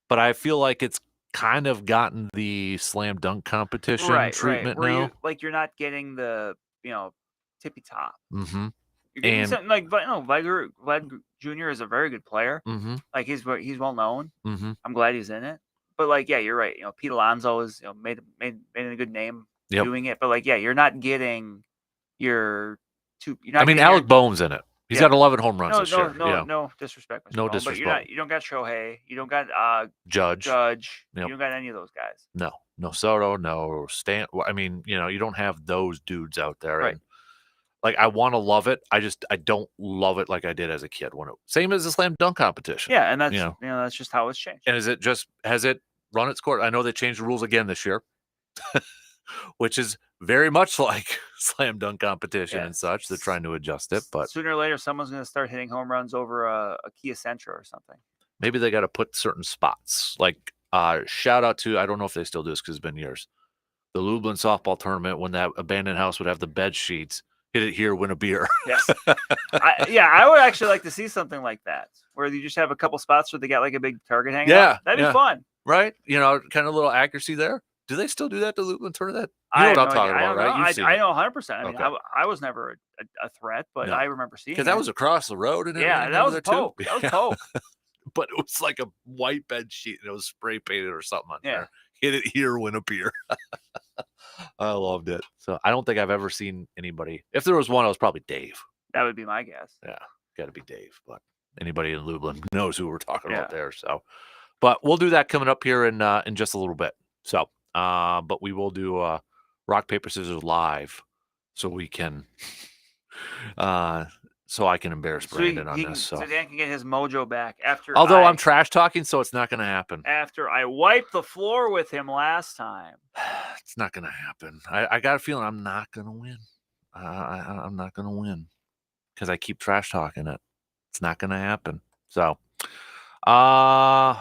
Speaker 1: but I feel like it's kind of gotten the slam dunk competition treatment now.
Speaker 12: You're not getting the tippy top.
Speaker 1: Mm-hmm.
Speaker 12: You're getting something Vlad Jr. is a very good player.
Speaker 1: Mm-hmm.
Speaker 12: He's well known.
Speaker 1: Mm-hmm.
Speaker 12: I'm glad he's in it. But you're right. Pete Alonso is made a good name doing it. But you're not getting your two.
Speaker 1: Alec Boehm's in it. He's got 11 home runs this year.
Speaker 12: No disrespect.
Speaker 1: No disrespect.
Speaker 12: But you don't got Shohei. You don't got
Speaker 1: Judge.
Speaker 12: You don't got any of those guys.
Speaker 1: No Soto. No Stan. You don't have those dudes out there.
Speaker 12: Right.
Speaker 1: And I want to love it. I don't love it like I did as a kid. Same as the slam dunk competition.
Speaker 12: Yeah, and that's that's just how it's changed.
Speaker 1: And has it run its course? I know they changed the rules again this year, which is very much like slam dunk competition and such. They're trying to adjust it, but
Speaker 12: sooner or later, someone's going to start hitting home runs over a Kia Sentra or something.
Speaker 1: Maybe they got to put certain spots. Shout out to, I don't know if they still do this because it's been years, the Lublin softball tournament when that abandoned house would have the bed sheets. Hit it here, win a beer.
Speaker 12: Yes. I would actually like to see something like that where you just have a couple spots where they got a big target hanging out. That'd be fun.
Speaker 1: Right? Kind of a little accuracy there. Do they still do that to Lublin tournament? You know what I'm talking about, right?
Speaker 12: I know 100%. I was never a threat, but I remember seeing it.
Speaker 1: Because that was across the road and everything.
Speaker 12: Yeah, that was Pope.
Speaker 1: Too.
Speaker 12: That was Pope.
Speaker 1: But it was like a white bed sheet and it was spray painted or something on there. Hit it here, win a beer. I loved it. So I don't think I've ever seen anybody. If there was one, it was probably Dave.
Speaker 12: That would be my guess.
Speaker 1: Yeah, got to be Dave. But anybody in Lublin knows who we're talking about there. So, but we'll do that coming up here in just a little bit. So, but we will do rock paper scissors live, so we can, so I can embarrass Brandon on this. So
Speaker 12: Dan can get his mojo back after.
Speaker 1: Although I'm trash talking, so it's not going to happen.
Speaker 12: After I wiped the floor with him last time,
Speaker 1: it's not going to happen. I got a feeling I'm not going to win. I'm not going to win because I keep trash talking it. It's not going to happen. So, yeah,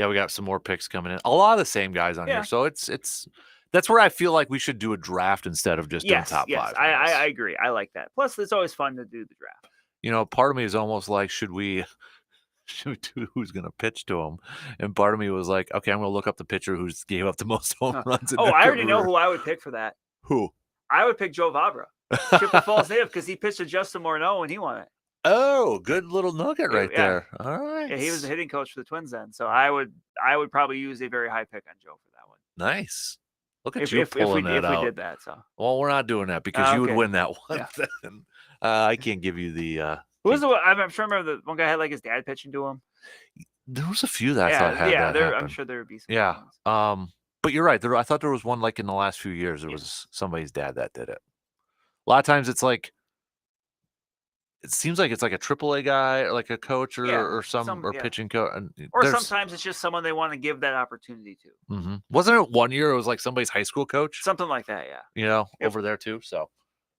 Speaker 1: we got some more picks coming in. A lot of the same guys on here. So it's that's where I feel like we should do a draft instead of just doing top five.
Speaker 12: I agree. I like that. Plus, it's always fun to do the draft.
Speaker 1: Part of me is almost like, should we do who's going to pitch to him? And part of me was like, okay, I'm going to look up the pitcher who's gave up the most home runs.
Speaker 12: I already know who I would pick for that.
Speaker 1: Who?
Speaker 12: I would pick Joe Vavra, Chippewa Falls native, because he pitched to Justin Morneau and he won it.
Speaker 1: Oh, good little nugget right
Speaker 12: Yeah.
Speaker 1: there. All right.
Speaker 12: Yeah, he was the hitting coach for the Twins then. So I would probably use a very high pick on Joe for that one.
Speaker 1: Nice. Look at
Speaker 12: If
Speaker 1: you
Speaker 12: if
Speaker 1: pulling
Speaker 12: we
Speaker 1: that out.
Speaker 12: did that, so
Speaker 1: Well, we're not doing that because you would
Speaker 12: okay.
Speaker 1: win that one.
Speaker 12: Yeah.
Speaker 1: Then. I can't give you the.
Speaker 12: Who was the one? I'm sure I remember the one guy had like his dad pitching to him.
Speaker 1: There was a few that I thought had that
Speaker 12: I'm
Speaker 1: happen.
Speaker 12: sure there would be some.
Speaker 1: Yeah. But you're right. I thought there was one like in the last few years. There was somebody's dad that did it. A lot of times it's like. It seems like it's like a AAA guy, or like a coach, or pitching coach,
Speaker 12: or sometimes it's just someone they want to give that opportunity to.
Speaker 1: Mm-hmm. Wasn't it one year? It was like somebody's high school coach,
Speaker 12: something like that. Yeah,
Speaker 1: over there too. So,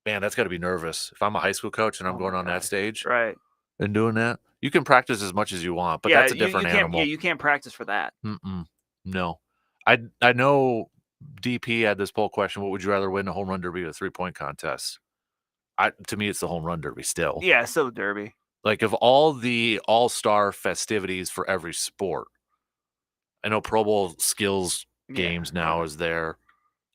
Speaker 1: man, that's got to be nervous. If I'm a high school coach and I'm going on that stage,
Speaker 12: right,
Speaker 1: and doing that, you can practice as much as you want, but that's a different animal.
Speaker 12: Yeah, you can't practice for that.
Speaker 1: No, I know. DP had this poll question: what would you rather win, a home run derby or a 3-point contest? To me, it's the home run derby still.
Speaker 12: Yeah, still the derby.
Speaker 1: Like, of all the all-star festivities for every sport, I know Pro Bowl skills games now is there.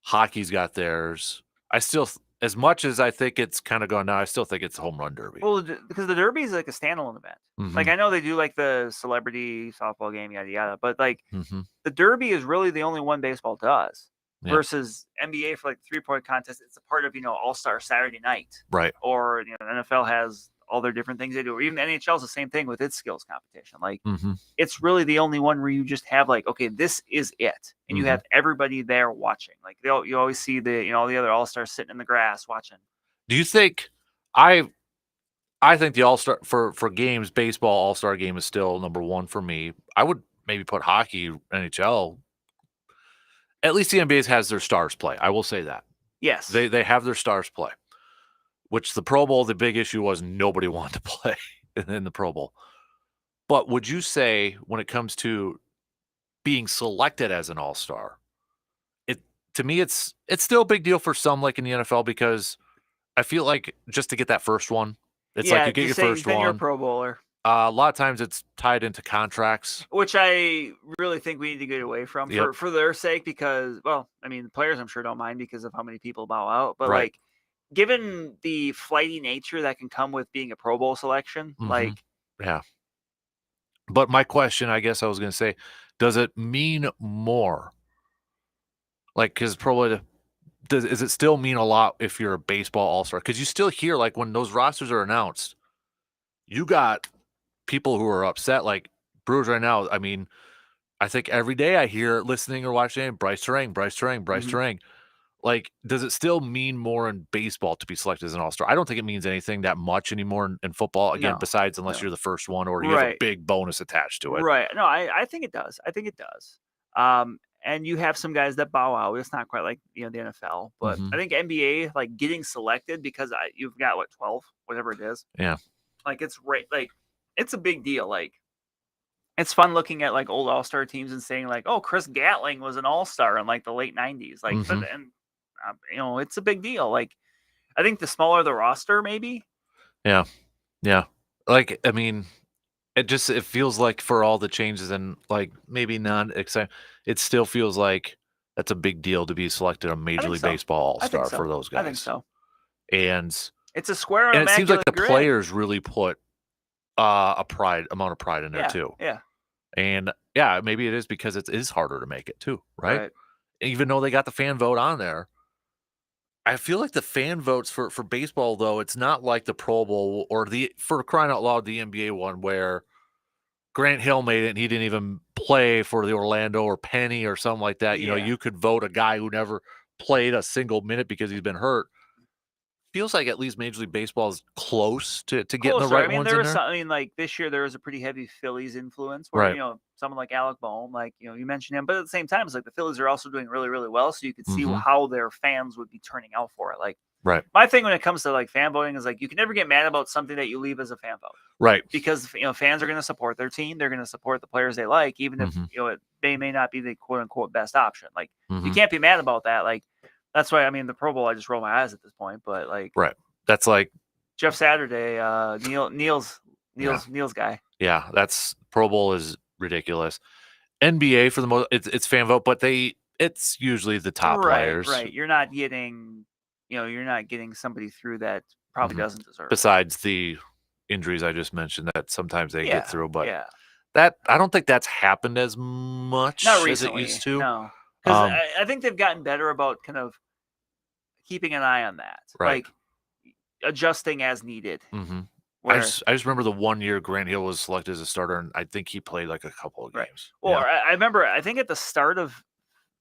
Speaker 1: Hockey's got theirs. I still, as much as I think it's kind of gone now, I still think it's a home run derby.
Speaker 12: Well, because the derby is like a standalone event.
Speaker 1: Mm-hmm.
Speaker 12: Like, I know they do like the celebrity softball game, yada yada, but like
Speaker 1: mm-hmm.
Speaker 12: the derby is really the only one baseball does.
Speaker 1: Yeah.
Speaker 12: Versus NBA for like the 3-point contest, it's a part of All-Star Saturday Night,
Speaker 1: right?
Speaker 12: Or NFL has all their different things they do, or even the NHL is the same thing with its skills competition. Like
Speaker 1: mm-hmm.
Speaker 12: it's really the only one where you just have like, okay, this is it, and you have everybody there watching. Like you always see the all the other All-Stars sitting in the grass watching.
Speaker 1: Do you think I think the All-Star for games, baseball All-Star game is still number one for me. I would maybe put hockey, NHL. At least the NBA has their stars play. I will say that.
Speaker 12: Yes.
Speaker 1: They have their stars play, which the Pro Bowl, the big issue was nobody wanted to play in the Pro Bowl. But would you say when it comes to being selected as an all-star, to me, it's still a big deal for some, like in the NFL, because I feel like just to get that first one, it's like you get your first one.
Speaker 12: You're a Pro Bowler.
Speaker 1: A lot of times it's tied into contracts,
Speaker 12: which I really think we need to get away from for their sake, because, well, I mean, the players I'm sure don't mind because of how many people bow out, but
Speaker 1: right.
Speaker 12: like, given the flighty nature that can come with being a Pro Bowl selection, like,
Speaker 1: yeah. But my question, I guess I was going to say, does it mean more? Like, because probably does it still mean a lot if you're a baseball all-star? Because you still hear, like, when those rosters are announced, you got people who are upset, like Brewers right now. I mean, I think every day I hear listening or watching Bryce Terang. Like, does it still mean more in baseball to be selected as an all-star? I don't think it means anything that much anymore in football. Again, besides unless you're the first one or you have a big bonus attached to it.
Speaker 12: Right. No, I think it does. I think it does. And you have some guys that bow out. It's not quite like the NFL, but I think NBA, like, getting selected because you've got 12, whatever it is.
Speaker 1: Yeah.
Speaker 12: Like, it's right. Like, it's a big deal. Like, it's fun looking at like old all-star teams and saying like, oh, Chris Gatling was an all-star in like the late 90s. Like, it's a big deal. Like, I think the smaller the roster, maybe.
Speaker 1: Yeah. Like, I mean, it feels like for all the changes and like maybe not exciting, it still feels like that's a big deal to be selected a Major League Baseball all-star for those guys.
Speaker 12: I think so.
Speaker 1: And
Speaker 12: it's a square.
Speaker 1: And it seems like the
Speaker 12: grid.
Speaker 1: players really put amount of pride in there too.
Speaker 12: Yeah.
Speaker 1: And yeah, maybe it is because it is harder to make it too, right? Even though they got the fan vote on there. I feel like the fan votes for baseball, though, it's not like the Pro Bowl or for crying out loud, the NBA one where Grant Hill made it and he didn't even play for the Orlando or Penny or something like that. You know, you could vote a guy who never played a single minute because he's been hurt. Feels like at least Major League Baseball is close to getting the right ones in there.
Speaker 12: I mean, like this year there was a pretty heavy Phillies influence where, someone like Alec Boehm, like, you mentioned him, but at the same time, it's like the Phillies are also doing really, really well. So you could see how their fans would be turning out for it. Like, my thing when it comes to like fan voting is like, you can never get mad about something that you leave as a fan vote.
Speaker 1: Right.
Speaker 12: Because, fans are going to support their team. They're going to support the players they like, even if, they may not be the quote unquote best option. Like, you can't be mad about that. Like, that's why, I mean, the Pro Bowl, I just roll my eyes at this point, but like,
Speaker 1: that's like
Speaker 12: Jeff Saturday, Neil's guy.
Speaker 1: Yeah, that's Pro Bowl is ridiculous. NBA for the most, it's fan vote, but it's usually the top players.
Speaker 12: Right. You're not getting somebody through that probably doesn't deserve.
Speaker 1: Besides the injuries I just mentioned that sometimes they get through, but
Speaker 12: yeah.
Speaker 1: that I don't think that's happened as much
Speaker 12: Not
Speaker 1: as
Speaker 12: recently,
Speaker 1: it used to.
Speaker 12: no. Because I think they've gotten better about kind of keeping an eye on that,
Speaker 1: Right.
Speaker 12: like adjusting as needed.
Speaker 1: Mm-hmm. I
Speaker 12: Where
Speaker 1: just remember the 1 year Grant Hill was selected as a starter, and I think he played like a couple of games.
Speaker 12: well,
Speaker 1: Yeah.
Speaker 12: I remember I think at the start of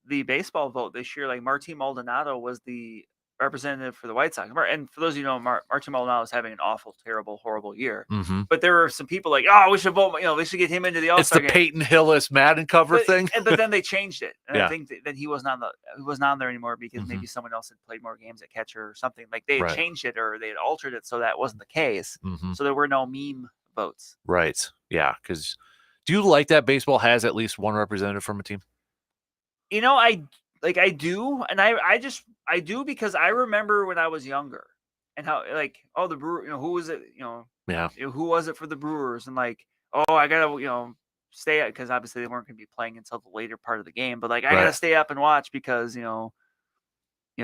Speaker 12: the baseball vote this year, like Martin Maldonado was the representative for the White Sox. And for those of you who know, Martin Maldonado is having an awful, terrible, horrible year.
Speaker 1: Mm-hmm.
Speaker 12: But there were some people like, oh, we should vote. We should get him into the
Speaker 1: It's
Speaker 12: All-Star
Speaker 1: the
Speaker 12: game.
Speaker 1: Peyton Hillis Madden cover thing.
Speaker 12: But then they changed it, and
Speaker 1: Yeah.
Speaker 12: I think that he wasn't on there anymore because maybe someone else had played more games at catcher or something. Like they had changed it or they had altered it so that wasn't the case.
Speaker 1: Mm-hmm.
Speaker 12: So there were no meme votes.
Speaker 1: Right. Yeah. Because do you like that baseball has at least one representative from a team?
Speaker 12: I do, and I do because I remember when I was younger and how the Brewer, who was it, who was it for the Brewers, and I gotta stay up because obviously they weren't going to be playing until the later part of the game, but I gotta stay up and watch because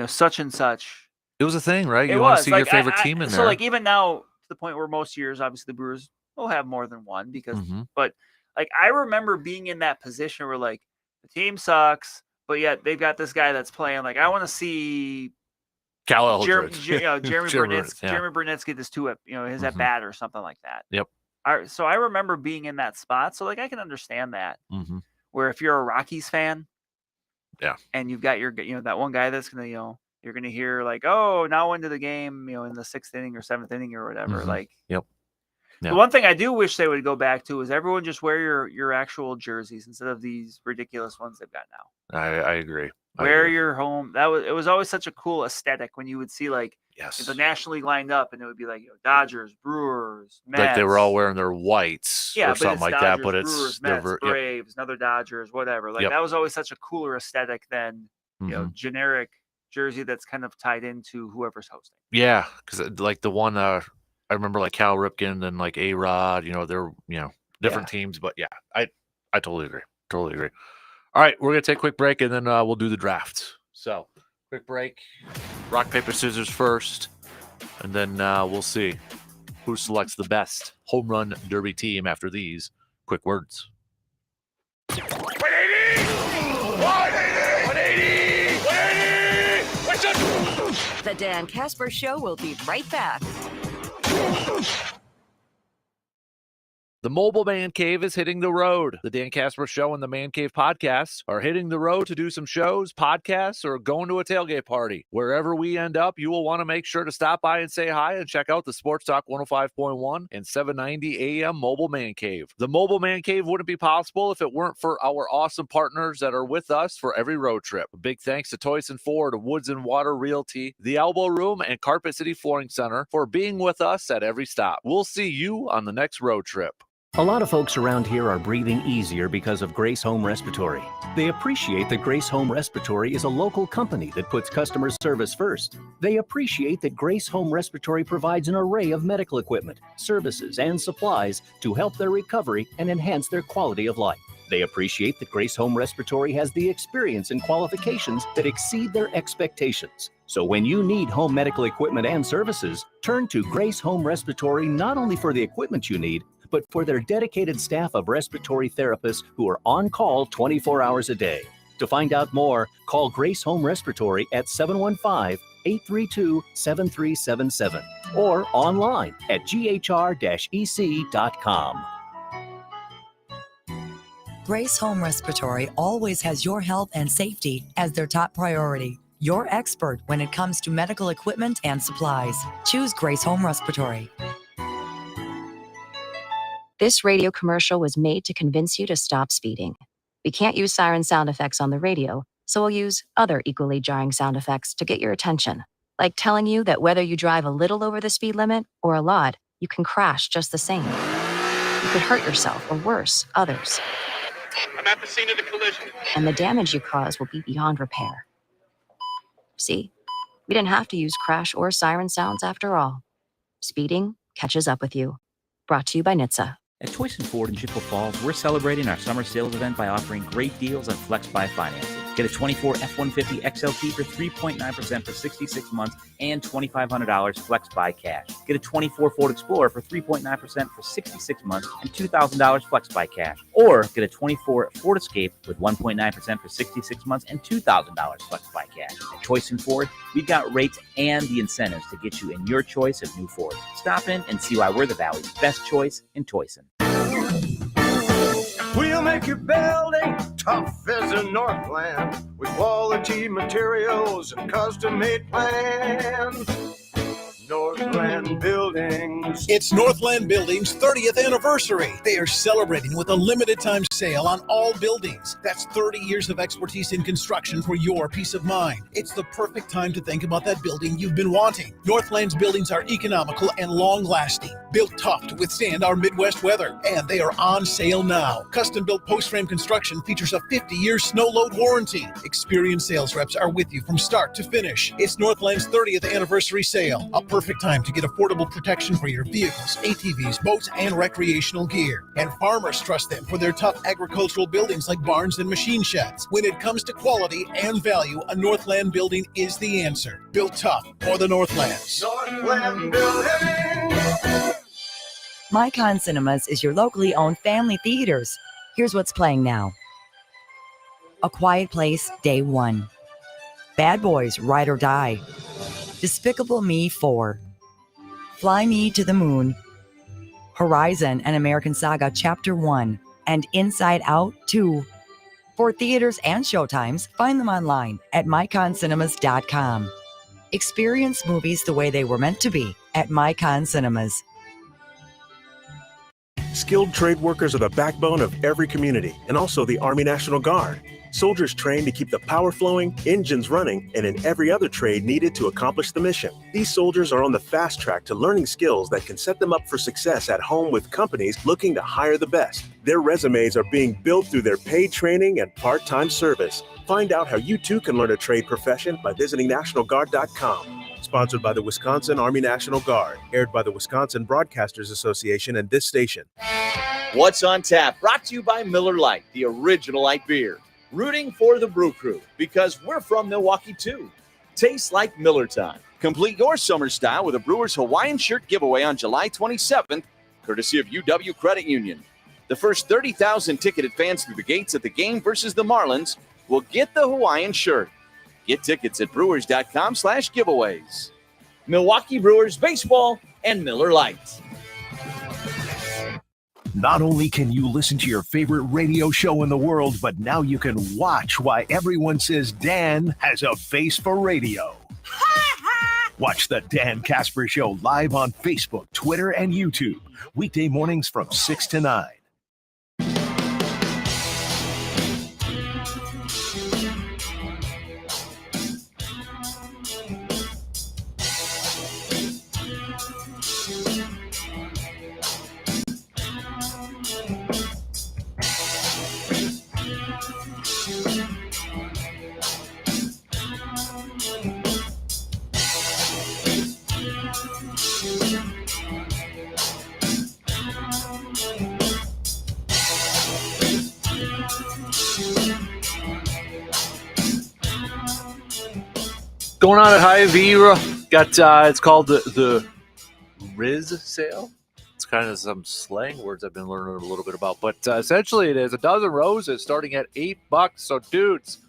Speaker 12: such and such.
Speaker 1: It was a thing, right? You want to see your favorite team in there.
Speaker 12: So even now to the point where most years, obviously the Brewers will have more than one because, but I remember being in that position where the team sucks. But yet they've got this guy that's playing. I want to see
Speaker 1: Cal Eldridge,
Speaker 12: Jeremy Burnett get this his at bat or something like that.
Speaker 1: Yep.
Speaker 12: So I remember being in that spot. So I can understand that.
Speaker 1: Mm-hmm.
Speaker 12: Where if you're a Rockies fan,
Speaker 1: yeah,
Speaker 12: and you've got your that one guy that's gonna you're gonna hear oh, now into the game in the 6th inning or 7th inning or whatever.
Speaker 1: Mm-hmm.
Speaker 12: Yep. The one thing I do wish they would go back to is everyone just wear your actual jerseys instead of these ridiculous ones they've got now.
Speaker 1: I agree.
Speaker 12: Wear your home. It was always such a cool aesthetic when you would see the National League lined up and it would be Dodgers, Brewers, Mets.
Speaker 1: They were all wearing their whites or something like
Speaker 12: Dodgers,
Speaker 1: that. But
Speaker 12: Brewers,
Speaker 1: it's
Speaker 12: Mets, Braves, another Dodgers, whatever. That was always such a cooler aesthetic than generic jersey that's kind of tied into whoever's hosting.
Speaker 1: Yeah, because the one I remember Cal Ripken and A-Rod, they're different teams, but yeah, I totally agree. Totally agree. All right, we're gonna take a quick break and then we'll do the draft. So quick break, rock, paper, scissors first, and then we'll see who selects the best home run derby team after these quick words.
Speaker 22: 180!
Speaker 2: The Dan Kasper Show will be right back.
Speaker 1: The Mobile Man Cave is hitting the road. The Dan Kasper Show and the Man Cave podcast are hitting the road to do some shows, podcasts, or going to a tailgate party. Wherever we end up, you will want to make sure to stop by and say hi and check out the Sports Talk 105.1 and 790 AM Mobile Man Cave. The Mobile Man Cave wouldn't be possible if it weren't for our awesome partners that are with us for every road trip. A big thanks to Toyson Ford, Woods and Water Realty, The Elbow Room, and Carpet City Flooring Center for being with us at every stop. We'll see you on the next road trip.
Speaker 3: A lot of folks around here are breathing easier because of Grace Home Respiratory. They appreciate that Grace Home Respiratory is a local company that puts customer service first. They appreciate that Grace Home Respiratory provides an array of medical equipment, services, and supplies to help their recovery and enhance their quality of life. They appreciate that Grace Home Respiratory has the experience and qualifications that exceed their expectations. So when you need home medical equipment and services, turn to Grace Home Respiratory not only for the equipment you need, but for their dedicated staff of respiratory therapists who are on call 24 hours a day. To find out more, call Grace Home Respiratory at 715-832-7377 or online at ghr-ec.com.
Speaker 21: Grace Home Respiratory always has your health and safety as their top priority. Your expert when it comes to medical equipment and supplies. Choose Grace Home Respiratory.
Speaker 23: This radio commercial was made to convince you to stop speeding. We can't use siren sound effects on the radio, so we'll use other equally jarring sound effects to get your attention, like telling you that whether you drive a little over the speed limit or a lot, you can crash just the same. You could hurt yourself or worse, others.
Speaker 22: I'm at the scene of the collision.
Speaker 23: And the damage you cause will be beyond repair. See, we didn't have to use crash or siren sounds after all. Speeding catches up with you. Brought to you by NHTSA.
Speaker 24: At Toyson Ford in Chippewa Falls, we're celebrating our summer sales event by offering great deals on Flex Buy financing.
Speaker 6: Get a 24 F-150 XLT for 3.9% for 66 months and $2,500 Flex Buy cash. Get a 24 Ford Explorer for 3.9% for 66 months and $2,000 Flex Buy cash. Or get a 24 Ford Escape with 1.9% for 66 months and $2,000 Flex Buy cash. At Choice and Ford, we've got rates and the incentives to get you in your choice of new Ford. Stop in and see why we're the Valley's best choice in Toyson.
Speaker 7: We'll make your building tough as a Northland with quality materials and custom-made plans. Northland Buildings.
Speaker 9: It's Northland Buildings' 30th anniversary. They are celebrating with a limited time sale on all buildings. That's 30 years of expertise in construction for your peace of mind. It's the perfect time to think about that building you've been wanting. Northland's buildings are economical and long-lasting, built tough to withstand our Midwest weather, and they are on sale now. Custom-built post-frame construction features a 50-year snow-load warranty. Experienced sales reps are with you from start to finish. It's Northland's 30th anniversary sale. A perfect time to get affordable protection for your vehicles, ATVs, boats, and recreational gear. And farmers trust them for their tough agricultural buildings like barns and machine sheds. When it comes to quality and value, a Northland building is the answer. Built tough for the Northlands.
Speaker 7: Northland Buildings.
Speaker 21: MyCon Cinemas is your locally owned family theaters. Here's what's playing now. A Quiet Place, Day 1. Bad Boys, Ride or Die. Despicable Me 4. Fly Me to the Moon. Horizon, an American Saga, Chapter 1. And Inside Out 2. For theaters and showtimes, find them online at myconcinemas.com. Experience movies the way they were meant to be at MyCon Cinemas.
Speaker 14: Skilled trade workers are the backbone of every community, and also the Army National Guard. Soldiers trained to keep the power flowing, engines running, and in every other trade needed to accomplish the mission. These soldiers are on the fast track to learning skills that can set them up for success at home with companies looking to hire the best. Their resumes are being built through their paid training and part-time service. Find out how you too can learn a trade profession by visiting NationalGuard.com. Sponsored by the Wisconsin Army National Guard. Aired by the Wisconsin Broadcasters Association and this station.
Speaker 24: What's on Tap? Brought to you by Miller Lite, the original light beer. Rooting for the Brew Crew because we're from Milwaukee too. Tastes like Miller time. Complete your summer style with a Brewers Hawaiian shirt giveaway on July 27th, courtesy of UW Credit Union. The first 30,000 ticketed fans through the gates at the game versus the Marlins will get the Hawaiian shirt. Get tickets at brewers.com/giveaways. Milwaukee Brewers Baseball and Miller Lite.
Speaker 25: Not only can you listen to your favorite radio show in the world, but now you can watch why everyone says Dan has a face for radio. Watch the Dan Kasper Show live on Facebook, Twitter, and YouTube. Weekday mornings from 6 to 9.
Speaker 1: Going on at Hy-Vee, got it's called the Riz sale. It's kind of some slang words I've been learning a little bit about, but essentially it is a dozen roses starting at $8. So dudes,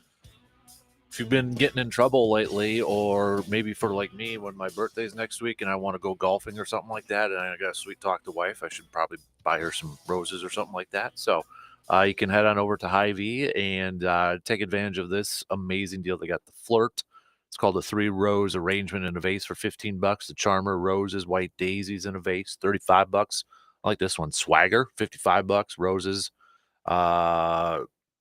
Speaker 1: if you've been getting in trouble lately, or maybe for like me when my birthday's next week and I want to go golfing or something like that, and I got a sweet talk to wife, I should probably buy her some roses or something like that. So you can head on over to Hy-Vee and take advantage of this amazing deal. They got the Flirt. It's called the 3-rose arrangement in a vase for $15. The Charmer roses, white daisies in a vase, $35. I like this one. Swagger, $55. Roses,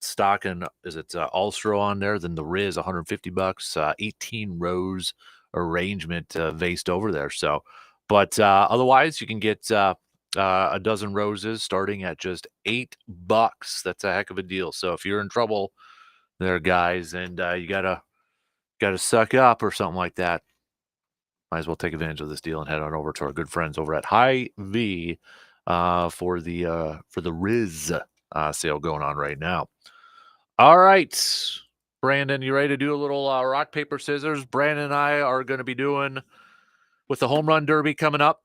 Speaker 1: stock and is it Ulster on there? Then the Riz, $150. 18 rose arrangement vased over there. So, but otherwise, you can get a dozen roses starting at just $8. That's a heck of a deal. So if you're in trouble there, guys, and you gotta suck up or something like that, might as well take advantage of this deal and head on over to our good friends over at Hy-Vee for the Riz sale going on right now. All right, Brandon, you ready to do a little rock, paper, scissors? Brandon and I are going to be doing, with the home run derby coming up,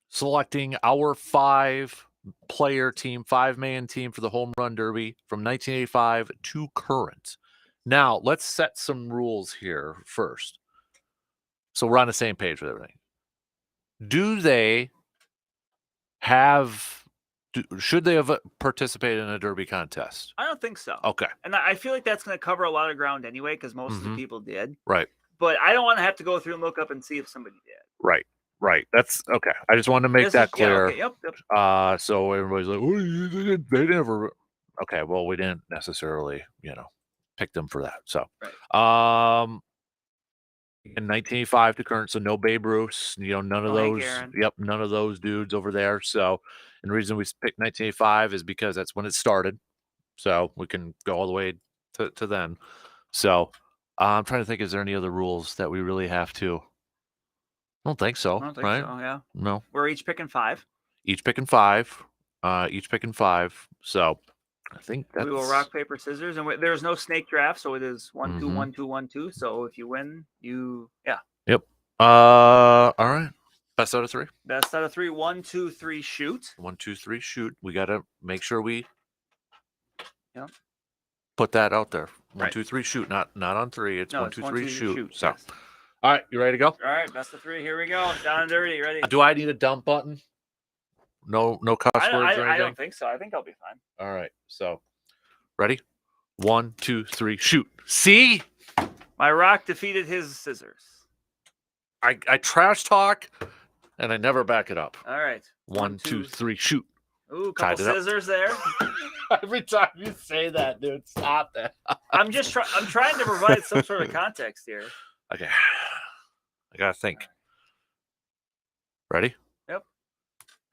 Speaker 1: selecting our 5-player team, 5-man team for the home run derby from 1985 to current. Now, let's set some rules here first, so we're on the same page with everything. Do they have... should they have participated in a derby contest?
Speaker 12: I don't think so.
Speaker 1: Okay.
Speaker 12: And I feel like that's going to cover a lot of ground anyway, because most of the people did.
Speaker 1: Right.
Speaker 12: But I don't want to have to go through and look up and see if somebody did.
Speaker 1: Right. That's okay. I just wanted to make that clear.
Speaker 12: Yeah, okay, yep.
Speaker 1: So everybody's like, oh, they never. Okay, well, we didn't necessarily, pick them for that. So, in 1985 to current, so no Babe Ruth, none of
Speaker 12: Hank
Speaker 1: those.
Speaker 12: Aaron.
Speaker 1: Yep, none of those dudes over there. So, and the reason we picked 1985 is because that's when it started. So we can go all the way to then. So I'm trying to think, is there any other rules that we really have to? I don't think so.
Speaker 12: I don't think
Speaker 1: right?
Speaker 12: so, yeah.
Speaker 1: No.
Speaker 12: We're each picking 5.
Speaker 1: Each picking 5. So I think that's...
Speaker 12: We will rock, paper, scissors. And there's no snake draft, so it is 1, 2,
Speaker 1: Mhm.
Speaker 12: 1, 2, 1, 2. So if you win, yeah.
Speaker 1: Yep. All right. Best out of 3.
Speaker 12: Best out of 3. 1, 2, 3, shoot.
Speaker 1: 1, 2, 3, shoot. We got to make sure we
Speaker 12: Yep.
Speaker 1: put that out there. 1,
Speaker 12: Right.
Speaker 1: 2, 3, shoot. Not on 3. It's
Speaker 12: No,
Speaker 1: 1,
Speaker 12: it's
Speaker 1: 2,
Speaker 12: 1,
Speaker 1: 3,
Speaker 12: 2,
Speaker 1: shoot. So,
Speaker 12: yes.
Speaker 1: all right. You ready to go?
Speaker 12: All right, best of 3. Here we go. Down and dirty. Ready?
Speaker 1: Do I need a dump button? No cuss words or anything?
Speaker 12: I don't think so. I think I'll be fine.
Speaker 1: All right. So, ready? 1, 2, 3, shoot. See?
Speaker 12: My rock defeated his scissors.
Speaker 1: I trash talk and I never back it up.
Speaker 12: All right.
Speaker 1: 1, 2, 3, shoot.
Speaker 12: Ooh,
Speaker 1: Tied
Speaker 12: couple
Speaker 1: it up.
Speaker 12: scissors there.
Speaker 1: Every time you say that, dude, stop that.
Speaker 12: I'm trying to provide some sort of context here.
Speaker 1: Okay. I got to think. Ready?
Speaker 12: Yep.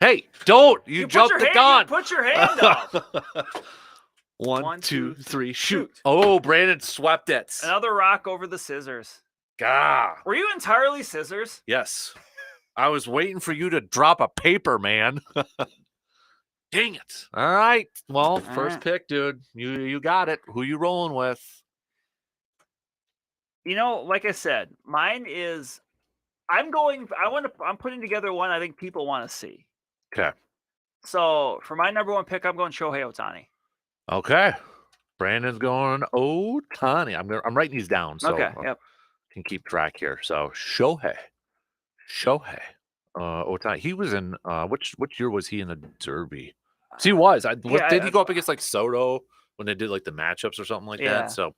Speaker 1: Hey, don't. You
Speaker 12: put
Speaker 1: jumped
Speaker 12: your
Speaker 1: the
Speaker 12: hand-
Speaker 1: gun.
Speaker 12: you put your hand up.
Speaker 1: 1, 2, 3, shoot. Oh, Brandon swept it.
Speaker 12: Another rock over the scissors.
Speaker 1: Gah.
Speaker 12: Were you entirely scissors?
Speaker 1: Yes. I was waiting for you to drop a paper, man. Dang it. All right. Well, first
Speaker 12: right.
Speaker 1: pick, dude. You got it. Who you rolling with?
Speaker 12: Like I said, mine is I'm putting together one I think people want to see.
Speaker 1: Okay.
Speaker 12: So for my number 1 pick, I'm going Shohei Ohtani.
Speaker 1: Okay. Brandon's going Ohtani. I'm writing these down so
Speaker 12: Okay. Yep.
Speaker 1: can keep track here. So Shohei. Ohtani. He was in which year was he in the Derby? So he was. Did he go up against like Soto when they did like the matchups or something like
Speaker 12: Yeah.
Speaker 1: that? So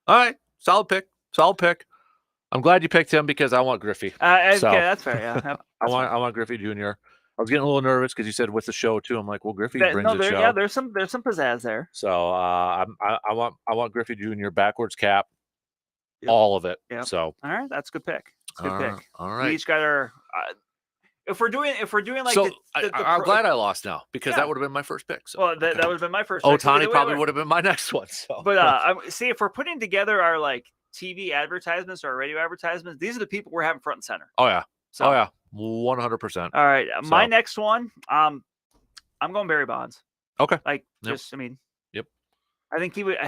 Speaker 1: all right, solid pick. I'm glad you picked him because I want Griffey.
Speaker 12: Okay, that's fair. Yeah. Yep,
Speaker 1: I want Griffey Jr. I was getting a little nervous because you said with the show too. I'm like, well, Griffey brings the show.
Speaker 12: Yeah, there's some pizzazz there.
Speaker 1: So I want Griffey Jr. backwards cap,
Speaker 12: Yep.
Speaker 1: all of it.
Speaker 12: Yep.
Speaker 1: So
Speaker 12: all right, that's a good pick. It's a good pick.
Speaker 1: All right.
Speaker 12: We each got our. If we're doing like
Speaker 1: so I'm glad I lost now because that would have been my first pick. So
Speaker 12: that would have been my first. pick.
Speaker 1: Ohtani probably would have been my next one. So,
Speaker 12: but see, if we're putting together our like TV advertisements or radio advertisements, these are the people we're having front and center.
Speaker 1: Oh yeah.
Speaker 12: So,
Speaker 1: 100%.
Speaker 12: All right, my next one, I'm going Barry Bonds.
Speaker 1: Okay.
Speaker 12: Like
Speaker 1: Yep.
Speaker 12: Yep. I think he would.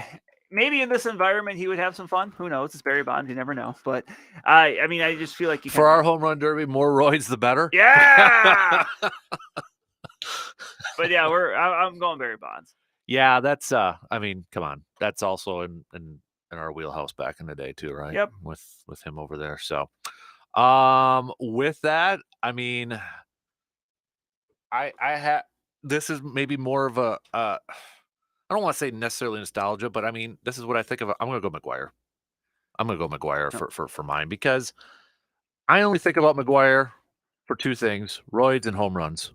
Speaker 12: Maybe in this environment he would have some fun. Who knows? It's Barry Bonds. You never know. But I just feel like
Speaker 1: for our home run derby, more roids the better.
Speaker 12: Yeah. But yeah, I'm going Barry Bonds.
Speaker 1: Yeah, that's come on. That's also in our wheelhouse back in the day too, right?
Speaker 12: Yep.
Speaker 1: With him over there. So with that, I have this is maybe more of a I don't want to say necessarily nostalgia, but this is what I think of. I'm gonna go McGuire. For mine because I only think about McGuire for 2 things: roids and home runs.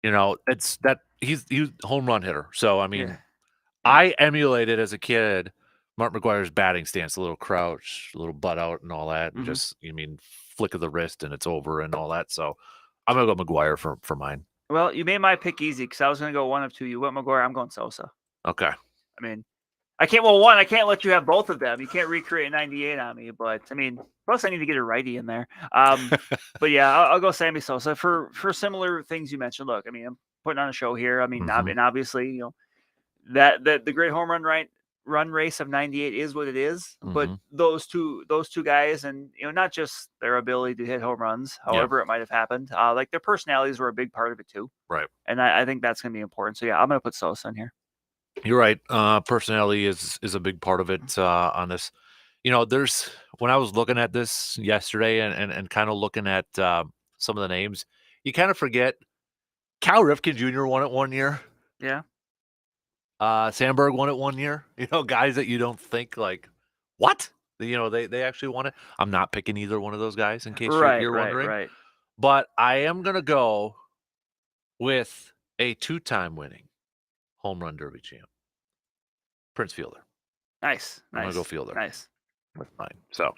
Speaker 1: It's that he's home run hitter. So I emulated as a kid Mark McGuire's batting stance, a little crouch, a little butt out, and all that. And just flick of the wrist and it's over and all that. So I'm gonna go McGuire for mine.
Speaker 12: Well, you made my pick easy because I was going to go one of 2. You went McGuire. I'm going Sosa.
Speaker 1: Okay.
Speaker 12: I can't. Well, one, I can't let you have both of them. You can't recreate 98 on me. But plus I need to get a righty in there. But yeah, I'll go Sammy Sosa for similar things you mentioned. Look, I'm putting on a show here. And obviously, that the great home run run race of 98 is what it is, but
Speaker 1: Mm-hmm.
Speaker 12: those two guys, and not just their ability to hit home runs, however it might have happened, like their personalities were a big part of it too.
Speaker 1: Right.
Speaker 12: And I think that's going to be important. So yeah, I'm going to put Sosa in here.
Speaker 1: You're right. Personality is a big part of it on this. There's when I was looking at this yesterday and kind of looking at some of the names, you kind of forget Cal Ripken Jr. won it 1 year.
Speaker 12: Yeah.
Speaker 1: Sandberg won it 1 year. Guys that you don't think like, what? They actually won it. I'm not picking either one of those guys in case you're wondering.
Speaker 12: Right.
Speaker 1: But I am gonna go with a 2-time winning home run derby champ, Prince Fielder.
Speaker 12: Nice.
Speaker 1: I'm gonna go Fielder.
Speaker 12: Nice.
Speaker 1: With mine. So,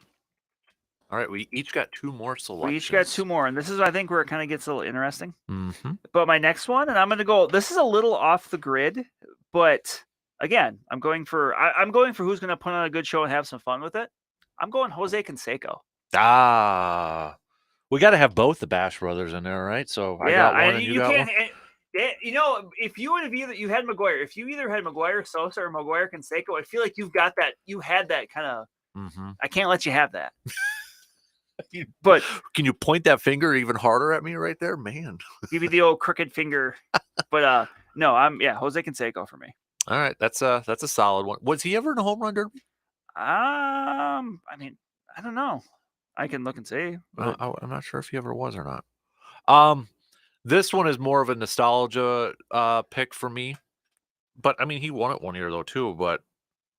Speaker 1: all right, we each got 2 more selections.
Speaker 12: We each got 2 more, and this is, I think, where it kind of gets a little interesting.
Speaker 1: Mm-hmm.
Speaker 12: But my next one, and I'm going to go. This is a little off the grid, but again, I'm going for who's going to put on a good show and have some fun with it. I'm going Jose Canseco.
Speaker 1: We got to have both the Bash brothers in there, right? So I got one, and you got one.
Speaker 12: If you would have you had McGuire, if you either had McGuire, Sosa, or McGuire, Canseco, I feel like you had that kind of.
Speaker 1: Mm-hmm.
Speaker 12: I can't let you have that. But
Speaker 1: can you point that finger even harder at me right there, man?
Speaker 12: Give you the old crooked finger. But no, Jose Canseco for me.
Speaker 1: All right, that's a solid one. Was he ever in a home run derby?
Speaker 12: I mean, I don't know. I can look and see. But...
Speaker 1: I'm not sure if he ever was or not. This one is more of a nostalgia pick for me. But I mean, he won it 1 year though too. But